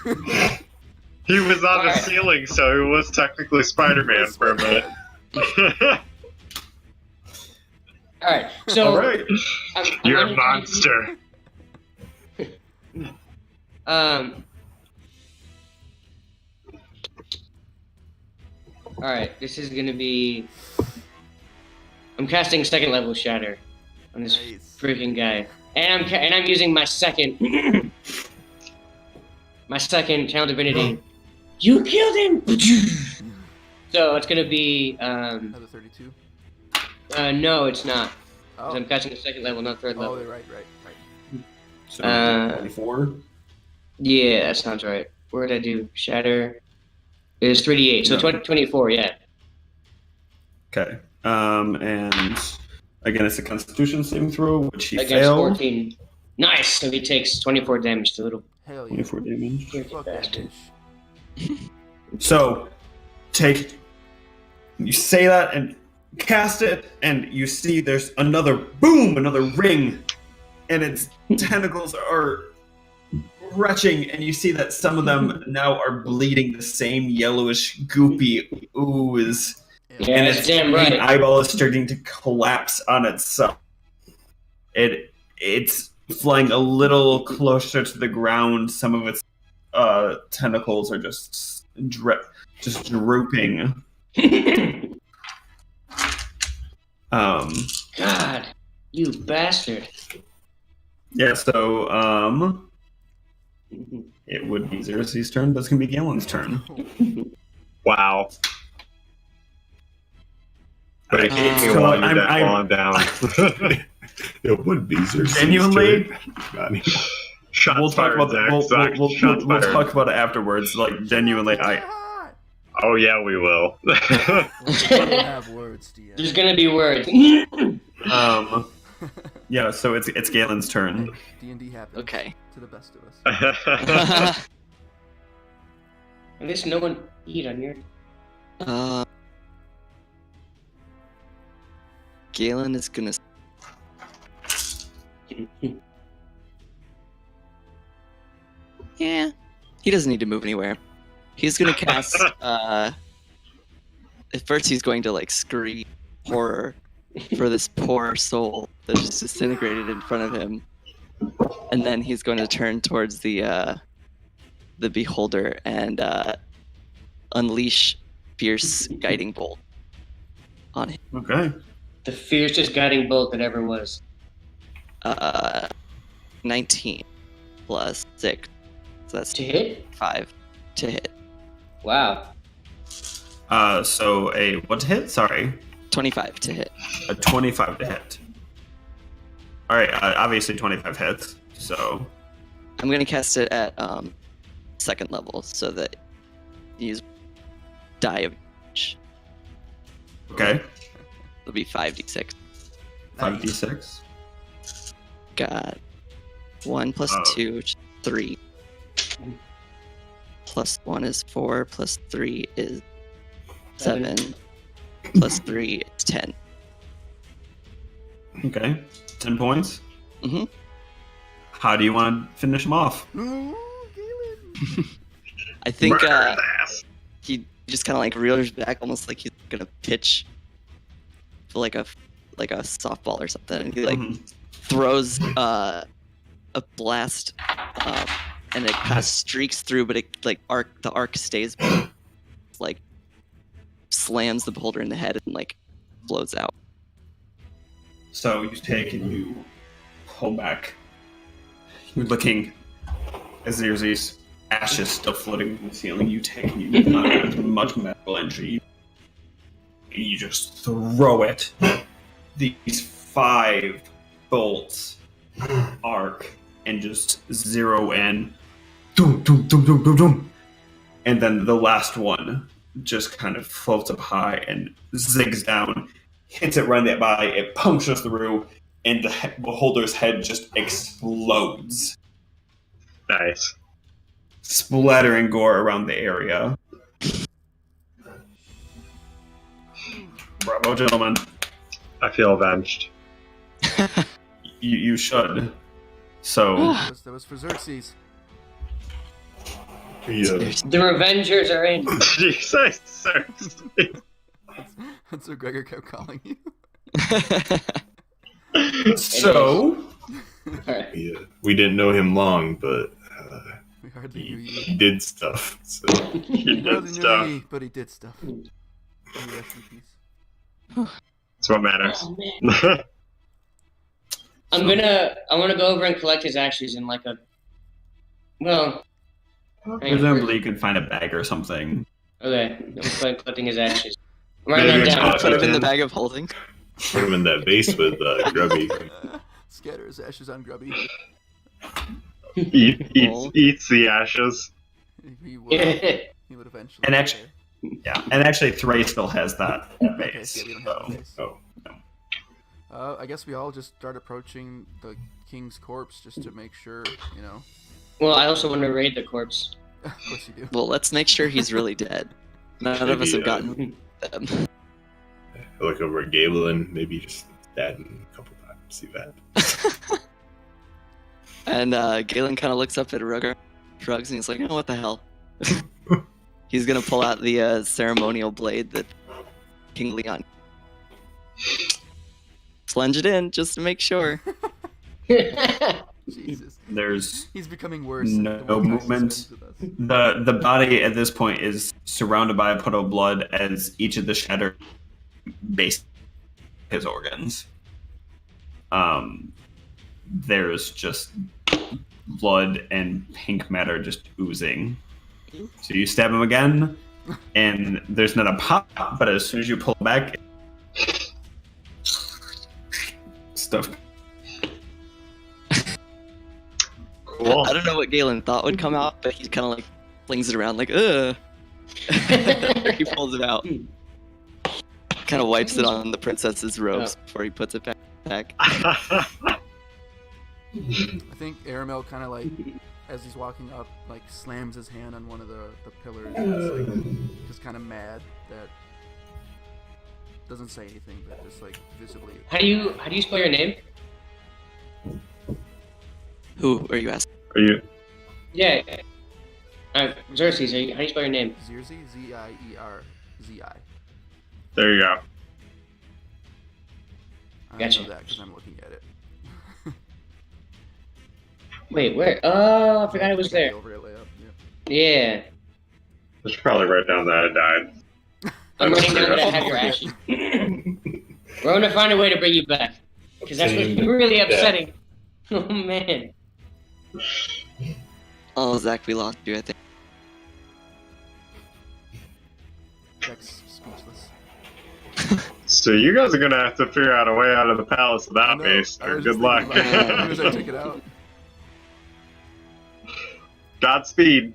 [SPEAKER 5] He was on the
[SPEAKER 2] Alright.
[SPEAKER 5] ceiling, so he was technically Spider-Man for a minute.
[SPEAKER 2] Alright, so.
[SPEAKER 1] all right.
[SPEAKER 2] I'm
[SPEAKER 5] You're a
[SPEAKER 2] under 20 feet.
[SPEAKER 5] monster.
[SPEAKER 2] Alright, this is gonna be. I'm casting second level shatter on this
[SPEAKER 4] Nice.
[SPEAKER 2] freaking guy, and I'm using my second channel divinity. You killed him. So it's gonna be
[SPEAKER 4] Another 32.
[SPEAKER 2] no, it's not. 'Cause
[SPEAKER 4] Oh,
[SPEAKER 2] I'm casting a second level, not third level.
[SPEAKER 4] right.
[SPEAKER 1] So
[SPEAKER 2] Uh,
[SPEAKER 1] 24.
[SPEAKER 2] Yeah, that sounds right. Where did I do shatter? It is 3d8, so
[SPEAKER 1] No.
[SPEAKER 2] 24. Yeah.
[SPEAKER 1] Okay. And again, it's a Constitution saving throw, which he
[SPEAKER 2] Against
[SPEAKER 1] failed.
[SPEAKER 2] 14. Nice. So he takes 24 damage. The little
[SPEAKER 4] Hell yeah.
[SPEAKER 1] 24 damage.
[SPEAKER 4] Fuck that
[SPEAKER 2] bastard.
[SPEAKER 4] bitch.
[SPEAKER 1] So, you say that and cast it, and you see there's another boom, another ring, and its tentacles are retching, and you see that some of them now are bleeding the same yellowish, goopy ooze.
[SPEAKER 2] Yeah,
[SPEAKER 1] And
[SPEAKER 2] that's
[SPEAKER 1] its
[SPEAKER 2] damn
[SPEAKER 1] main
[SPEAKER 2] right.
[SPEAKER 1] eyeball is starting to collapse on itself. It's flying a little closer to the ground. Some of its tentacles are just drooping.
[SPEAKER 2] God, you bastard.
[SPEAKER 1] Yeah. So it would be Xerxes' turn, but it's gonna be Galen's turn.
[SPEAKER 5] Wow. But it gave me
[SPEAKER 1] So
[SPEAKER 5] one
[SPEAKER 1] I'm-
[SPEAKER 5] that
[SPEAKER 1] I'm-
[SPEAKER 5] falling down.
[SPEAKER 3] It would be Xerxes'
[SPEAKER 1] Genuinely?
[SPEAKER 3] turn.
[SPEAKER 5] Shots
[SPEAKER 1] We'll talk
[SPEAKER 5] fired,
[SPEAKER 1] about
[SPEAKER 5] Zach.
[SPEAKER 1] we'll
[SPEAKER 5] Zach, shots
[SPEAKER 1] we'll
[SPEAKER 5] fired.
[SPEAKER 1] talk about it afterwards. Like genuinely,
[SPEAKER 5] Oh yeah, we will.
[SPEAKER 4] We don't have words, DM.
[SPEAKER 2] There's gonna be words.
[SPEAKER 1] yeah. So it's Galen's turn.
[SPEAKER 4] D&D happens
[SPEAKER 6] Okay.
[SPEAKER 4] to the best of us.
[SPEAKER 2] At least no one eat on here.
[SPEAKER 6] Galen is gonna. Yeah, he doesn't need to move anywhere. He's gonna cast. At first, he's going to like scream horror for this poor soul that just disintegrated in front of him, and then he's going to turn towards the beholder and unleash fierce guiding bolt on him.
[SPEAKER 1] Okay.
[SPEAKER 2] The fiercest guiding bolt that ever was.
[SPEAKER 6] 19 plus 6. So that's
[SPEAKER 2] To hit?
[SPEAKER 6] 5 to hit.
[SPEAKER 2] Wow.
[SPEAKER 1] So a what to hit? Sorry.
[SPEAKER 6] 25 to hit.
[SPEAKER 1] A 25 to hit. All right. Obviously 25 hits. So
[SPEAKER 6] I'm going to cast it at second level so that you use die of each.
[SPEAKER 1] okay.
[SPEAKER 6] It'll be 5d6.
[SPEAKER 1] 5d6.
[SPEAKER 6] Got 1 plus
[SPEAKER 1] Oh.
[SPEAKER 6] 2, which is 3. Plus 1 is 4, plus 3 is 7. Plus 3 is 10.
[SPEAKER 1] Okay. 10 points.
[SPEAKER 6] Mm-hmm.
[SPEAKER 1] How do you want to finish him off?
[SPEAKER 4] Ooh, Galen.
[SPEAKER 6] I think
[SPEAKER 5] Murder his ass.
[SPEAKER 6] he just kind of like rears back, almost like he's gonna pitch for like a softball or something, and he like
[SPEAKER 1] Mhm.
[SPEAKER 6] throws a blast, and it kind of streaks through, but it like the arc stays, but like slams the beholder in the head and like blows out.
[SPEAKER 1] So you take and you pull back. You're looking as there's these ashes still floating from the ceiling. You take and you with much medical energy. You just throw it. These 5 bolts arc and just zero in. Doom, doom, doom, doom, doom, doom. And then the last one just kind of floats up high and zigs down, hits it right by, it punctures through, and the beholder's head just explodes,
[SPEAKER 5] Nice.
[SPEAKER 1] splattering gore around the area. Bravo, gentlemen.
[SPEAKER 5] I feel avenged.
[SPEAKER 1] You should. So,
[SPEAKER 4] That was for Xerxes.
[SPEAKER 3] Yeah.
[SPEAKER 2] The Revengers are in.
[SPEAKER 5] Jesus, sir.
[SPEAKER 4] That's what Gregor kept calling you.
[SPEAKER 1] so
[SPEAKER 2] Alright.
[SPEAKER 3] Yeah. We didn't know him long, but
[SPEAKER 4] We hardly knew you.
[SPEAKER 3] he did stuff. So
[SPEAKER 5] He
[SPEAKER 4] We
[SPEAKER 5] did
[SPEAKER 4] hardly knew
[SPEAKER 5] stuff.
[SPEAKER 4] me, but he did stuff. May he rest in peace.
[SPEAKER 5] That's what matters.
[SPEAKER 2] Oh, man. I want to go over and collect his ashes in like a. Well. hang on.
[SPEAKER 1] presumably you can find a bag or something.
[SPEAKER 2] Okay, I'm collecting his ashes. I'm writing
[SPEAKER 3] Maybe
[SPEAKER 2] that down.
[SPEAKER 6] Put him in the bag of holding.
[SPEAKER 3] put him in that vase with Grubby.
[SPEAKER 4] Scatter his ashes on Grubby.
[SPEAKER 5] Eats the ashes.
[SPEAKER 4] He would,
[SPEAKER 2] Yeah.
[SPEAKER 4] he would eventually.
[SPEAKER 1] And actually- Yeah, and actually Thray still has that
[SPEAKER 4] Okay,
[SPEAKER 1] base.
[SPEAKER 4] so we don't have a
[SPEAKER 1] So.
[SPEAKER 4] base.
[SPEAKER 3] Oh,
[SPEAKER 4] I guess we all just start approaching the king's corpse just to make sure, you know.
[SPEAKER 2] Well, I also want to raid the corpse.
[SPEAKER 4] Of course you do.
[SPEAKER 6] Well, let's make sure he's really dead. None of us have gotten them.
[SPEAKER 3] I look over at Galen, maybe just stab him a couple times. See that?
[SPEAKER 6] And Galen kind of looks up at Rugger, shrugs, and he's like, "Oh, what the hell?" He's gonna pull out the ceremonial blade that King Leon plunge it in just to make sure.
[SPEAKER 4] Jesus.
[SPEAKER 1] There's
[SPEAKER 4] He's becoming worse.
[SPEAKER 1] No
[SPEAKER 4] the more time he
[SPEAKER 1] movement.
[SPEAKER 4] spends with us.
[SPEAKER 1] the body at this point is surrounded by a puddle of blood as each of the shattered base his organs. There's just blood and pink matter just oozing. So you stab him again, and there's not a pop, but as soon as you pull back, stuff.
[SPEAKER 5] Cool.
[SPEAKER 6] I don't know what Galen thought would come out, but he kind of like flings it around like, ugh. He pulls it out. Kind of wipes it on the princess's robes before he puts it back.
[SPEAKER 4] I think Aramel kind of like, as he's walking up, like slams his hand on one of the pillars. And is, like, just kind of mad that doesn't say anything, but just like visibly.
[SPEAKER 2] How do you spell your name?
[SPEAKER 6] Who are you asking?
[SPEAKER 5] Are you?
[SPEAKER 2] Yeah. Xerxes. How do you spell your name?
[SPEAKER 4] Zierzi? Z-I-E-R-Z-I.
[SPEAKER 5] There you go.
[SPEAKER 4] I
[SPEAKER 2] Gotcha.
[SPEAKER 4] know that because I'm looking at it.
[SPEAKER 2] Wait, where? Oh, I forgot it was
[SPEAKER 4] I got the
[SPEAKER 2] there.
[SPEAKER 4] overlay up, yeah.
[SPEAKER 2] Yeah.
[SPEAKER 5] I should probably write down that I died.
[SPEAKER 2] I'm running down
[SPEAKER 5] true.
[SPEAKER 2] to have your ashes. We're gonna find a way to bring you back, because that's what's really upsetting. Oh man.
[SPEAKER 6] Oh, Zach, we lost you, I think.
[SPEAKER 4] Zach's speechless.
[SPEAKER 5] So you guys are gonna have to figure out a way out of the palace
[SPEAKER 4] I
[SPEAKER 5] without
[SPEAKER 4] know,
[SPEAKER 5] me.
[SPEAKER 4] I
[SPEAKER 5] So
[SPEAKER 4] was
[SPEAKER 5] good
[SPEAKER 4] just
[SPEAKER 5] luck.
[SPEAKER 4] thinking about that as soon as I took it out.
[SPEAKER 5] Godspeed.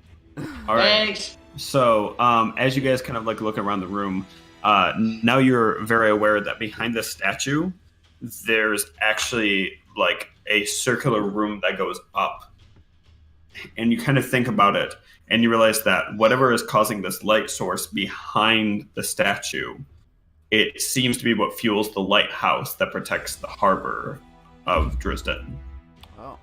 [SPEAKER 1] All right.
[SPEAKER 2] Thanks.
[SPEAKER 1] So, as you guys kind of like look around the room, now you're very aware that behind the statue, there's actually like a circular room that goes up. And you kind of think about it, and you realize that whatever is causing this light source behind the statue, it seems to be what fuels the lighthouse that protects the harbor of Dresden.
[SPEAKER 4] Oh.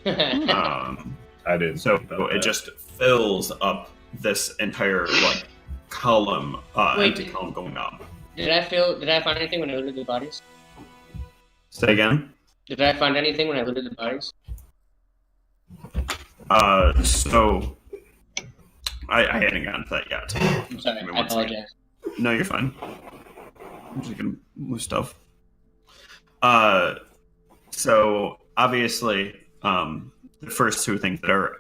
[SPEAKER 3] I didn't.
[SPEAKER 1] So
[SPEAKER 3] think about
[SPEAKER 1] it
[SPEAKER 3] that.
[SPEAKER 1] just fills up this entire like column,
[SPEAKER 2] Wait.
[SPEAKER 1] empty column going up.
[SPEAKER 2] Did I find anything when I looted the bodies?
[SPEAKER 1] Say again.
[SPEAKER 2] Did I find anything when I looted the bodies?
[SPEAKER 1] So I hadn't gotten to that yet.
[SPEAKER 2] I'm sorry.
[SPEAKER 1] Give me
[SPEAKER 2] I
[SPEAKER 1] one second.
[SPEAKER 2] apologize.
[SPEAKER 1] No, you're fine. I'm just gonna move stuff. So obviously, the first two things that are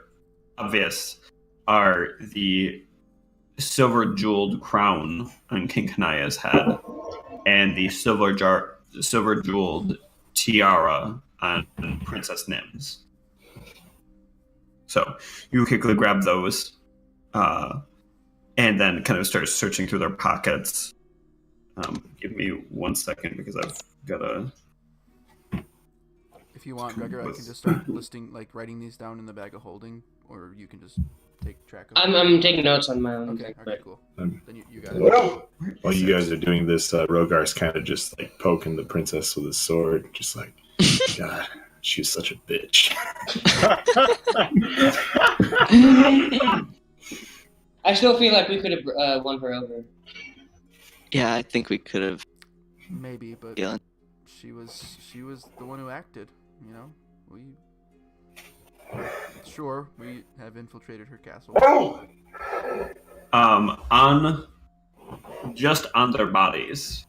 [SPEAKER 1] obvious are the silver jeweled crown on King Kanaya's head and the silver jeweled tiara on Princess Nim's. So you quickly grab those, and then kind of start searching through their pockets. Give me 1 second because I've got a.
[SPEAKER 4] If you want, Gregor, I can just start writing these down in the bag of holding, or you can just take track of them.
[SPEAKER 2] I'm taking notes on my own.
[SPEAKER 4] Okay,
[SPEAKER 2] but-
[SPEAKER 4] alright, cool.
[SPEAKER 3] Um,
[SPEAKER 4] Then you got it.
[SPEAKER 3] While you guys are doing this, Rogar's kind of just like poking the princess with his sword, just like, God, she's such a bitch.
[SPEAKER 2] I still feel like we could have won her over.
[SPEAKER 6] Yeah, I think we could have.
[SPEAKER 4] Maybe, but
[SPEAKER 6] Yeah.
[SPEAKER 4] she was the one who acted. You know, sure we have infiltrated her castle.
[SPEAKER 1] On just on their bodies,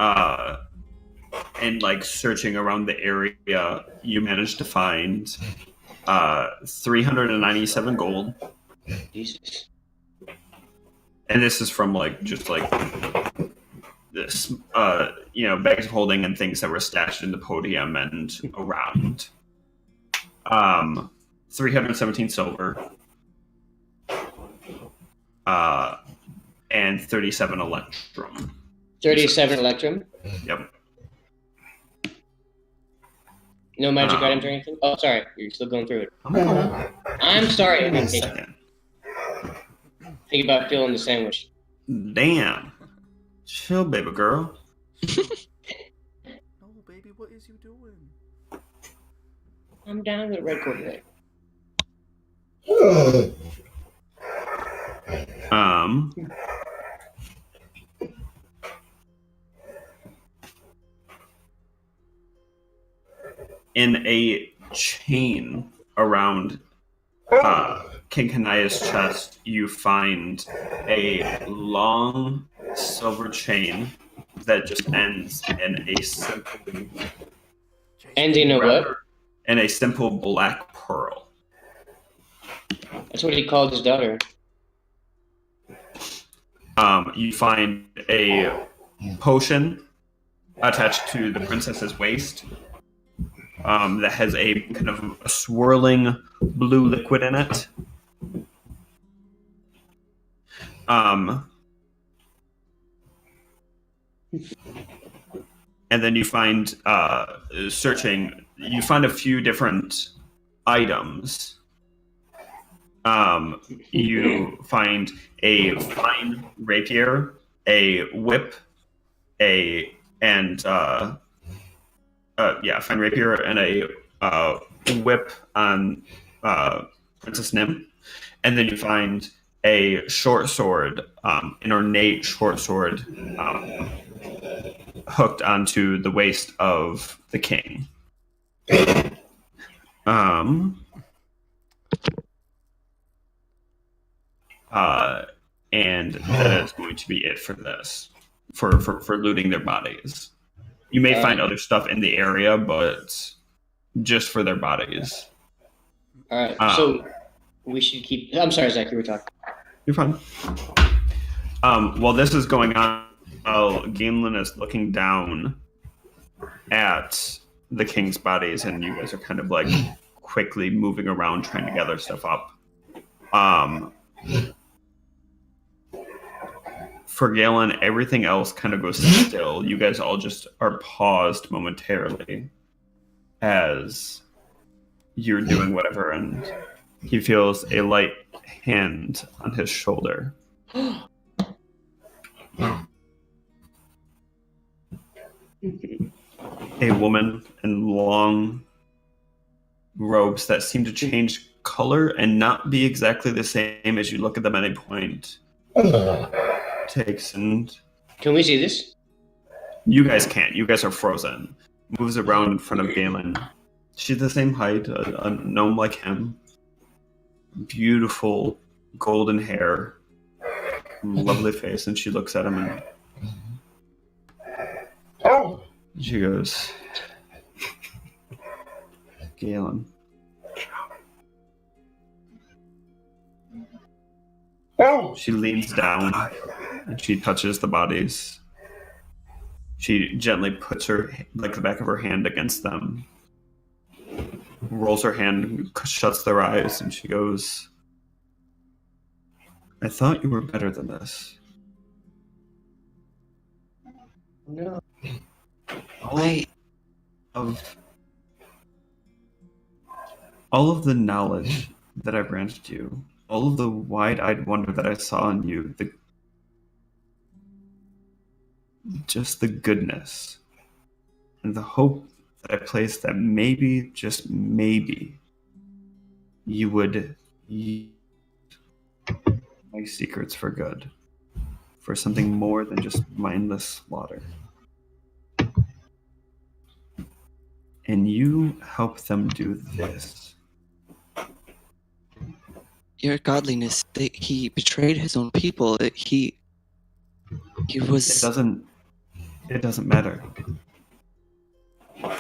[SPEAKER 1] and like searching around the area, you managed to find 397 gold,
[SPEAKER 2] Jesus.
[SPEAKER 1] and this is from like just like this, bags of holding and things that were stashed in the podium and around. 317 silver, and 37 electrum.
[SPEAKER 2] 37 electrum.
[SPEAKER 1] Yep.
[SPEAKER 2] No magic items or anything? Oh, sorry. You're still going through it. I'm sorry.
[SPEAKER 1] Give me a
[SPEAKER 2] I'm
[SPEAKER 1] second.
[SPEAKER 2] thinking about filling the sandwich.
[SPEAKER 1] Damn. Chill, baby girl.
[SPEAKER 4] No, baby, what is you doing?
[SPEAKER 2] I'm down with red corporate.
[SPEAKER 1] In a chain around King Kanaya's chest, you find a long silver chain that just ends in a simple,
[SPEAKER 2] Ending a what?
[SPEAKER 1] in a simple black pearl.
[SPEAKER 2] That's what he called his daughter.
[SPEAKER 1] You find a potion attached to the princess's waist that has a kind of a swirling blue liquid in it. And then you find, searching, you find a few different items. You find a fine rapier, a whip, fine rapier and a whip on Princess Nim, and then you find a short sword, an ornate short sword, hooked onto the waist of the king. and that is going to be it for this. For looting their bodies. You may find other stuff in the area, but just for their bodies.
[SPEAKER 2] All right. So we should keep. I'm sorry, Zach. You were talking.
[SPEAKER 1] You're fine. While this is going on, Gimlin is looking down at the king's bodies, and you guys are kind of like quickly moving around trying to gather stuff up. For Galen, everything else kind of goes still. You guys all just are paused momentarily as you're doing whatever, and he feels a light hand on his shoulder. A woman in long robes that seem to change color and not be exactly the same as you look at them at any point. Takes and...
[SPEAKER 2] Can we see this?
[SPEAKER 1] You guys can't. You guys are frozen. Moves around in front of Galen. She's the same height, a gnome like him. Beautiful golden hair. Lovely face, and she looks at him and... She goes, Galen. She leans down and she touches the bodies. She gently puts her, like the back of her hand against them, rolls her hand, shuts their eyes, and she goes, I thought you were better than this.
[SPEAKER 2] No.
[SPEAKER 1] All of the knowledge that I granted you, all of the wide-eyed wonder that I saw in you, just the goodness and the hope that I placed that maybe, just maybe, you would use my secrets for good, for something more than just mindless slaughter. And you help them do this.
[SPEAKER 6] Your godliness, he betrayed his own people. He was...
[SPEAKER 1] It doesn't matter.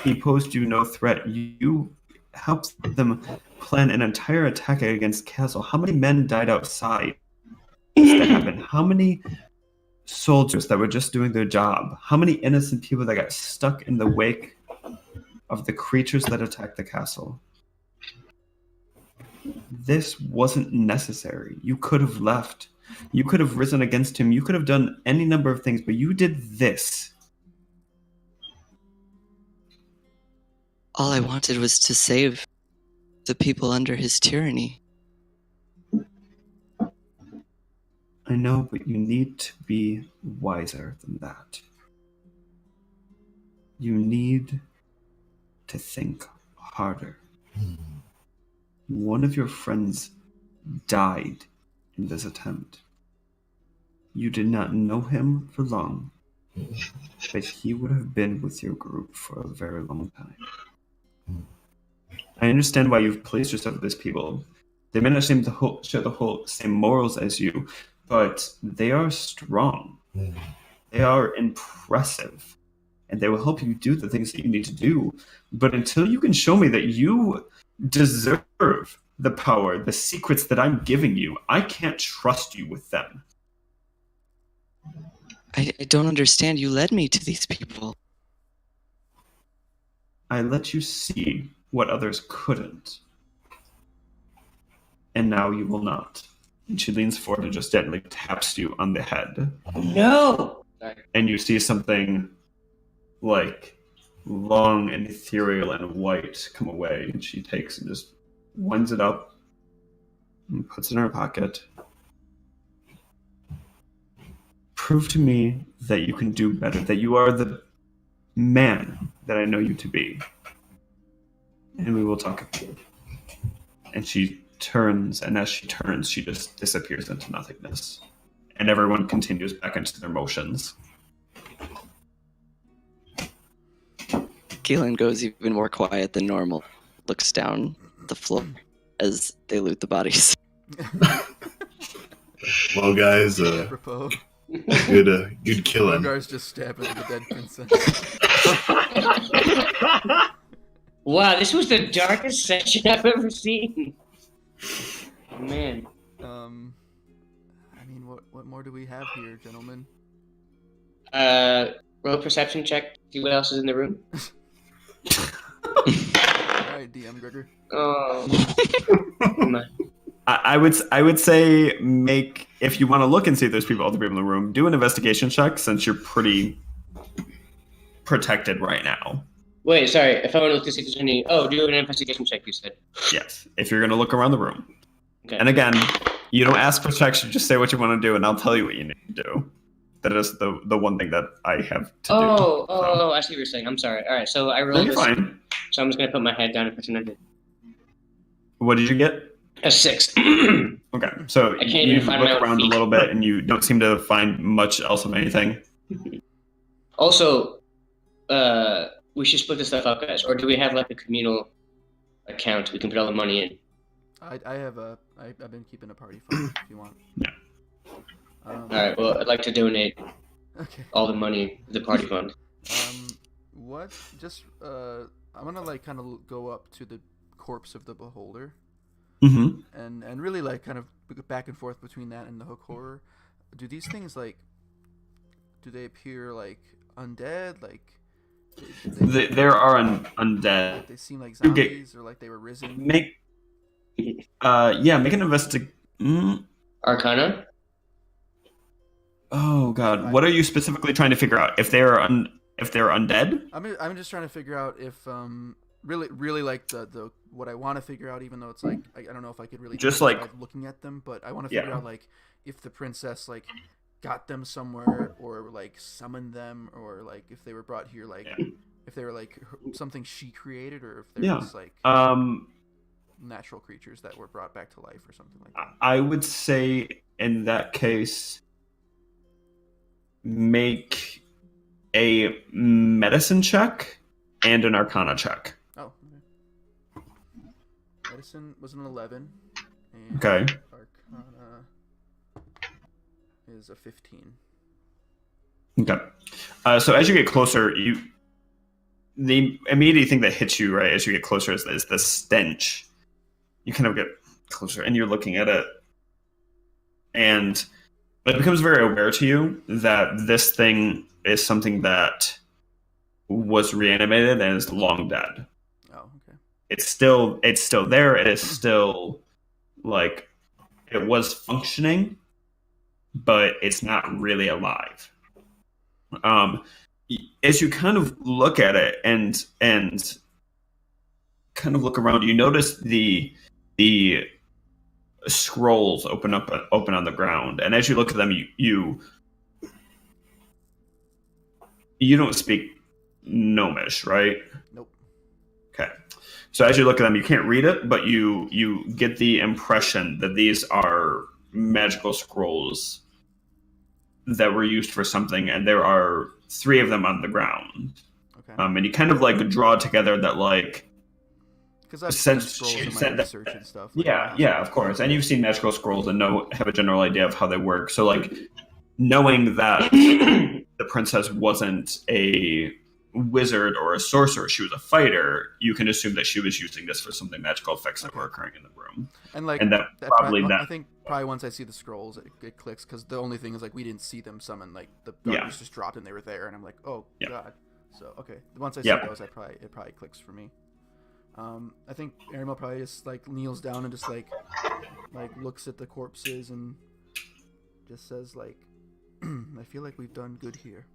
[SPEAKER 1] He posed you no threat. You helped them plan an entire attack against Castle. How many men died outside? That happened? How many soldiers that were just doing their job? How many innocent people that got stuck in the wake of the creatures that attacked the castle? This wasn't necessary. You could have left. You could have risen against him. You could have done any number of things, but you did this.
[SPEAKER 6] All I wanted was to save the people under his tyranny.
[SPEAKER 1] I know, but you need to be wiser than that. You need to think harder. One of your friends died in this attempt. You did not know him for long, but he would have been with your group for a very long time. I understand why you've placed yourself with these people. They may not seem to share the whole same morals as you, but they are strong. They are impressive. And they will help you do the things that you need to do. But until you can show me that you deserve the power, the secrets that I'm giving you, I can't trust you with them.
[SPEAKER 6] I don't understand. You led me to these people.
[SPEAKER 1] I let you see what others couldn't. And now you will not. And she leans forward and just gently taps you on the head.
[SPEAKER 2] No!
[SPEAKER 1] And you see something like long and ethereal and white come away, and she takes and just winds it up and puts it in her pocket. Prove to me that you can do better, that you are the man that I know you to be, and we will talk again. And she turns, and as she turns, she just disappears into nothingness, and everyone continues back into their motions.
[SPEAKER 6] Galen goes even more quiet than normal, looks down the floor as they loot the bodies.
[SPEAKER 3] Well, guys,
[SPEAKER 4] Apropos.
[SPEAKER 3] good killing.
[SPEAKER 4] Rogar's just stabbing the dead princess.
[SPEAKER 2] Wow, this was the darkest session I've ever seen. Man.
[SPEAKER 4] I mean, what more do we have here, gentlemen?
[SPEAKER 2] Roll a perception check. See what else is in the room.
[SPEAKER 4] All right, DM Gregor.
[SPEAKER 2] Oh. Come on.
[SPEAKER 1] I would say make, if you want to look and see if there's other people in the room, do an investigation check since you're pretty protected right now.
[SPEAKER 2] Wait, sorry. If I want to look to see if there's any... Oh, do an investigation check, you said.
[SPEAKER 1] Yes, if you're going to look around the room.
[SPEAKER 2] Okay.
[SPEAKER 1] And again, you don't ask protection, just say what you want to do, and I'll tell you what you need to do. That is the one thing that I have to do.
[SPEAKER 2] Oh, I see what you're saying. I'm sorry. All right, so I rolled
[SPEAKER 1] You're
[SPEAKER 2] this.
[SPEAKER 1] fine.
[SPEAKER 2] So I'm just going to put my head down and pretend I did.
[SPEAKER 1] What did you get?
[SPEAKER 2] A 6.
[SPEAKER 1] Okay, so
[SPEAKER 2] I can't
[SPEAKER 1] you
[SPEAKER 2] even find my
[SPEAKER 1] look
[SPEAKER 2] own
[SPEAKER 1] around a
[SPEAKER 2] feet.
[SPEAKER 1] little bit, and you don't seem to find much else of anything.
[SPEAKER 2] Also, we should split this stuff up, guys. Or do we have like a communal account we can put all the money in?
[SPEAKER 4] I've been keeping a party fund if you want.
[SPEAKER 1] Yeah.
[SPEAKER 2] All right. Well, I'd like to donate
[SPEAKER 4] Okay.
[SPEAKER 2] all the money to the party fund.
[SPEAKER 4] What? Just I'm gonna like kind of go up to the corpse of the beholder,
[SPEAKER 1] Mm-hmm.
[SPEAKER 4] and really like kind of back and forth between that and the hook horror. Do these things like? Do they appear like undead? Like?
[SPEAKER 1] There are undead.
[SPEAKER 4] They seem like
[SPEAKER 1] You get-
[SPEAKER 4] zombies or like they were risen.
[SPEAKER 1] Make make an
[SPEAKER 2] Arcana?
[SPEAKER 1] Oh God, what are you specifically trying to figure out? If they're undead?
[SPEAKER 4] I'm just trying to figure out if really like the what I want to figure out, even though it's like I don't know if I could really
[SPEAKER 1] Just
[SPEAKER 4] do it
[SPEAKER 1] like-
[SPEAKER 4] by looking at them, but I want to figure
[SPEAKER 1] Yeah.
[SPEAKER 4] out like if the princess like got them somewhere or like summoned them, or like if they were brought here like if they were like something she created, or if they're
[SPEAKER 1] Yeah.
[SPEAKER 4] just like natural creatures that were brought back to life or something like that.
[SPEAKER 1] I would say in that case, make a medicine check and an arcana check.
[SPEAKER 4] Oh, okay. Medicine was an 11. And
[SPEAKER 1] Okay.
[SPEAKER 4] Arcana is a 15.
[SPEAKER 1] Okay. So as you get closer, the immediate thing that hits you right as you get closer is the stench. You kind of get closer and you're looking at it, and it becomes very aware to you that this thing is something that was reanimated and is long dead.
[SPEAKER 4] Oh, okay.
[SPEAKER 1] It's still there. It is still like it was functioning, but it's not really alive. As you kind of look at it and kind of look around, you notice the scrolls open on the ground, and as you look at them, you don't speak Gnomish, right?
[SPEAKER 4] Nope.
[SPEAKER 1] Okay. So as you look at them, you can't read it, but you get the impression that these are magical scrolls that were used for something, and there are 3 of them on the ground.
[SPEAKER 4] Okay.
[SPEAKER 1] And you kind of like draw together that like
[SPEAKER 4] Because I've seen
[SPEAKER 1] since
[SPEAKER 4] scrolls
[SPEAKER 1] you
[SPEAKER 4] in my
[SPEAKER 1] said that-
[SPEAKER 4] research and stuff. like,
[SPEAKER 1] yeah, of course. And you've seen magical scrolls and have a general idea of how they work. So like knowing that the princess wasn't a wizard or a sorcerer, she was a fighter, you can assume that she was using this for something magical effects that were occurring in the room.
[SPEAKER 4] And like
[SPEAKER 1] And that
[SPEAKER 4] that
[SPEAKER 1] probably
[SPEAKER 4] I think probably once I see the scrolls, it clicks, because the only thing is like we didn't see them summon. Like the darkness just dropped and they were there, and I'm like, oh
[SPEAKER 1] Yeah.
[SPEAKER 4] god. So okay, once I see
[SPEAKER 1] Yeah.
[SPEAKER 4] those, it probably clicks for me. I think Arimel probably just like kneels down and just like looks at the corpses and just says like, I feel like we've done good here.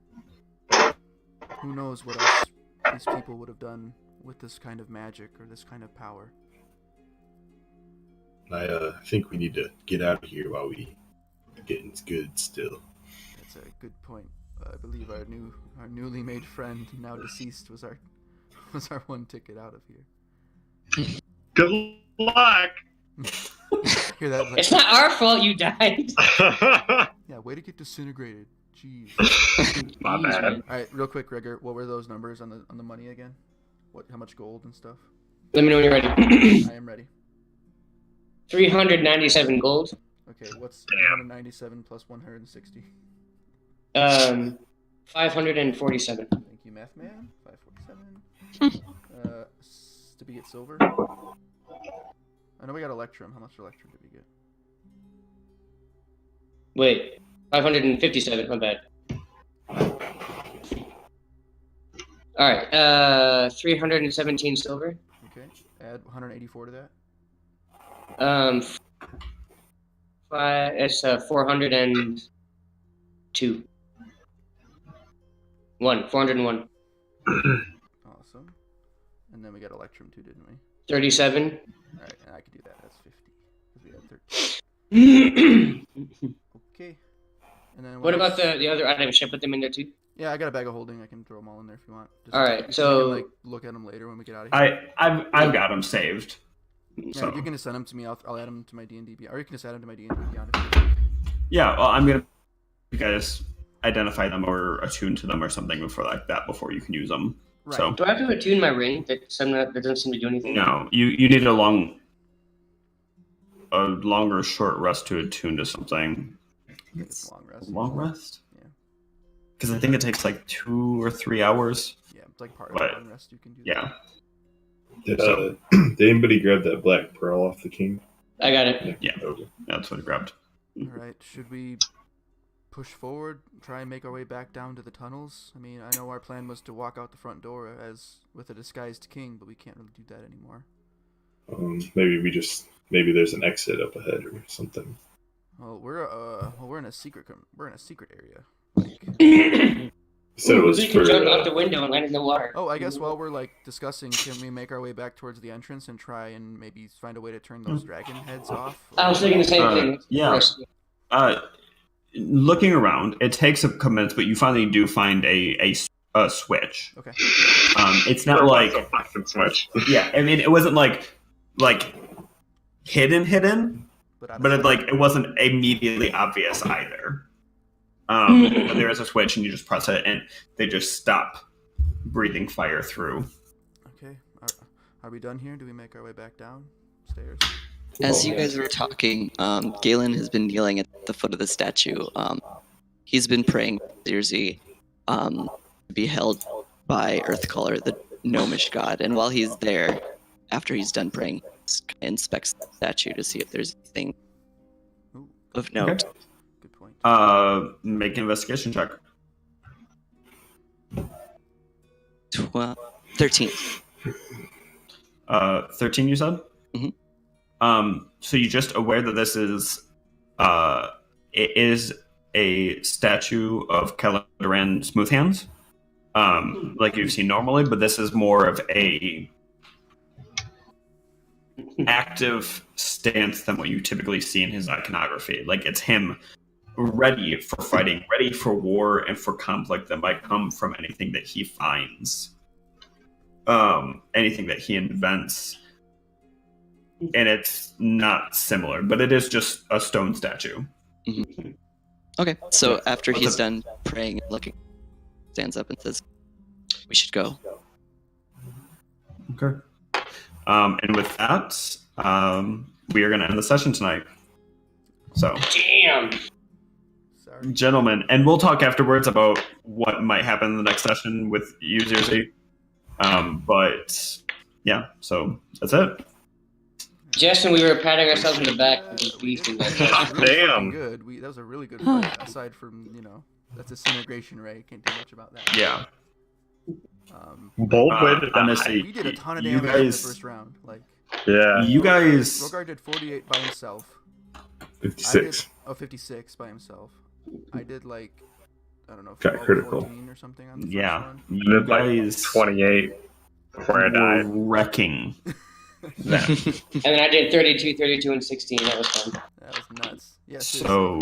[SPEAKER 4] Who knows what else these people would have done with this kind of magic or this kind of power.
[SPEAKER 3] I think we need to get out of here while we getting good still.
[SPEAKER 4] That's a good point. I believe our newly made friend, now deceased, was our one ticket out of here.
[SPEAKER 5] Good luck.
[SPEAKER 4] Hear that? Like,
[SPEAKER 2] It's not our fault you died.
[SPEAKER 4] yeah, way to get disintegrated. Jeez.
[SPEAKER 5] My
[SPEAKER 2] Jeez,
[SPEAKER 5] bad.
[SPEAKER 2] man.
[SPEAKER 4] All right, real quick, Gregor, what were those numbers on the money again? How much gold and stuff?
[SPEAKER 2] Let me know when you're ready.
[SPEAKER 4] I am ready.
[SPEAKER 2] 397 gold.
[SPEAKER 4] Okay, what's
[SPEAKER 5] Damn.
[SPEAKER 4] 197 plus 160?
[SPEAKER 2] 547.
[SPEAKER 4] Thank you, math man. 547. Did we get silver? I know we got electrum. How much electrum did we get?
[SPEAKER 2] Wait, 557. My bad. All right. 317 silver.
[SPEAKER 4] Okay, add 184 to that.
[SPEAKER 2] It's 402. 401.
[SPEAKER 4] Awesome. And then we got electrum too, didn't we?
[SPEAKER 2] 37.
[SPEAKER 4] All right, and I could do that. That's 50. Because we had 13. Okay. And then
[SPEAKER 2] What about
[SPEAKER 4] else?
[SPEAKER 2] the other items? Should I put them in there too?
[SPEAKER 4] Yeah, I got a bag of holding. I can throw them all in there if you want. Just
[SPEAKER 2] All right,
[SPEAKER 4] we
[SPEAKER 2] so-
[SPEAKER 4] can, like, look at them later when we get out of here.
[SPEAKER 1] I've got them saved.
[SPEAKER 4] Yeah,
[SPEAKER 1] So
[SPEAKER 4] if you can just send them to me, I'll add them to my D&D Beyond. Or you can just add them to my D&D Beyond.
[SPEAKER 1] yeah, well, I'm gonna you guys identify them or attune to them or something before you can use them.
[SPEAKER 4] Right.
[SPEAKER 1] So
[SPEAKER 2] Do I have to attune my ring? That doesn't seem to do anything.
[SPEAKER 1] no, you need a long or short rest to attune to something.
[SPEAKER 4] It's long rest.
[SPEAKER 1] Long rest?
[SPEAKER 4] Yeah.
[SPEAKER 1] Because I think it takes like 2 or 3 hours.
[SPEAKER 4] Yeah, it's like part
[SPEAKER 1] But,
[SPEAKER 4] of the long rest you can do.
[SPEAKER 1] Yeah.
[SPEAKER 3] Did anybody grab that black pearl off the king?
[SPEAKER 2] I got it.
[SPEAKER 1] Yeah.
[SPEAKER 3] Okay.
[SPEAKER 1] That's what I grabbed.
[SPEAKER 4] All right, should we push forward, try and make our way back down to the tunnels? I mean, I know our plan was to walk out the front door as with a disguised king, but we can't really do that anymore.
[SPEAKER 3] Maybe there's an exit up ahead or something.
[SPEAKER 4] Well, we're in a secret area. Like,
[SPEAKER 3] You said it was
[SPEAKER 2] we can
[SPEAKER 3] for.
[SPEAKER 2] jump out the window and land in the water.
[SPEAKER 4] oh, I guess while we're like discussing, can we make our way back towards the entrance and try and maybe find a way to turn those dragon heads off?
[SPEAKER 2] I was thinking the same thing.
[SPEAKER 1] yeah. Looking around, it takes a couple minutes, but you finally do find a switch.
[SPEAKER 4] Okay.
[SPEAKER 1] It's not
[SPEAKER 5] There was
[SPEAKER 1] like
[SPEAKER 5] a fucking switch.
[SPEAKER 1] yeah. I mean, it wasn't like hidden, but it wasn't immediately obvious either. But there is a switch, and you just press it, and they just stop breathing fire through.
[SPEAKER 4] Okay. Are we done here? Do we make our way back downstairs?
[SPEAKER 6] As you guys were talking, Galen has been kneeling at the foot of the statue. He's been praying for Circe to be held by Earthcaller, the gnomish god. And while he's there, after he's done praying, he inspects the statue to see if there's anything
[SPEAKER 4] Ooh,
[SPEAKER 6] of note.
[SPEAKER 1] Okay.
[SPEAKER 4] good point.
[SPEAKER 1] Make an investigation check.
[SPEAKER 6] 13.
[SPEAKER 1] 13, you said?
[SPEAKER 6] Mhm.
[SPEAKER 1] So you're just aware that this is, it is a statue of Caladoran Smoothhands, like you've seen normally, but this is more of a active stance than what you typically see in his iconography. Like it's him ready for fighting, ready for war and for conflict that might come from anything that he finds, anything that he invents. And it's not similar, but it is just a stone statue.
[SPEAKER 6] Mhm. Okay, so after
[SPEAKER 1] What's
[SPEAKER 6] he's
[SPEAKER 1] up?
[SPEAKER 6] done praying and looking, stands up and says, "We should go."
[SPEAKER 1] Okay. And with that, we are going to end the session tonight. So,
[SPEAKER 2] Damn.
[SPEAKER 4] Sorry.
[SPEAKER 1] gentlemen, and we'll talk afterwards about what might happen in the next session with you, Circe. But yeah, so that's it.
[SPEAKER 2] Justin, we were patting ourselves on the back for just
[SPEAKER 4] We
[SPEAKER 2] beefing.
[SPEAKER 4] did- that was really
[SPEAKER 5] Damn.
[SPEAKER 4] fucking good. That was a really good fight. Aside from that's a disintegration ray. Can't do much about that.
[SPEAKER 1] Yeah.
[SPEAKER 5] Bold way to die.
[SPEAKER 1] honestly,
[SPEAKER 4] We did a ton of
[SPEAKER 1] you
[SPEAKER 4] damage in the
[SPEAKER 1] guys-
[SPEAKER 4] first round. Like
[SPEAKER 5] Yeah.
[SPEAKER 1] You guys,
[SPEAKER 4] Rogar did 48 by himself.
[SPEAKER 3] 56.
[SPEAKER 4] 56 by himself. I did like I don't know,
[SPEAKER 3] Got
[SPEAKER 4] 12,
[SPEAKER 3] critical.
[SPEAKER 4] 14 or something on the
[SPEAKER 1] yeah,
[SPEAKER 4] first one.
[SPEAKER 5] I
[SPEAKER 1] you
[SPEAKER 5] did like
[SPEAKER 1] guys
[SPEAKER 5] 28 before I
[SPEAKER 1] were
[SPEAKER 5] died.
[SPEAKER 1] wrecking them.
[SPEAKER 2] And then I did 32, 32, and 16. That was fun.
[SPEAKER 4] That was nuts. Yeah.
[SPEAKER 1] So,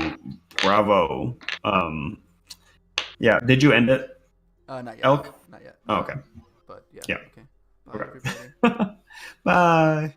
[SPEAKER 1] bravo. Yeah, did you end it,
[SPEAKER 4] Not yet.
[SPEAKER 1] Elk?
[SPEAKER 4] Not yet.
[SPEAKER 1] Oh, okay.
[SPEAKER 4] But yeah.
[SPEAKER 1] Yeah.
[SPEAKER 4] Okay. Bye,
[SPEAKER 1] Okay.
[SPEAKER 4] everybody.
[SPEAKER 1] Bye.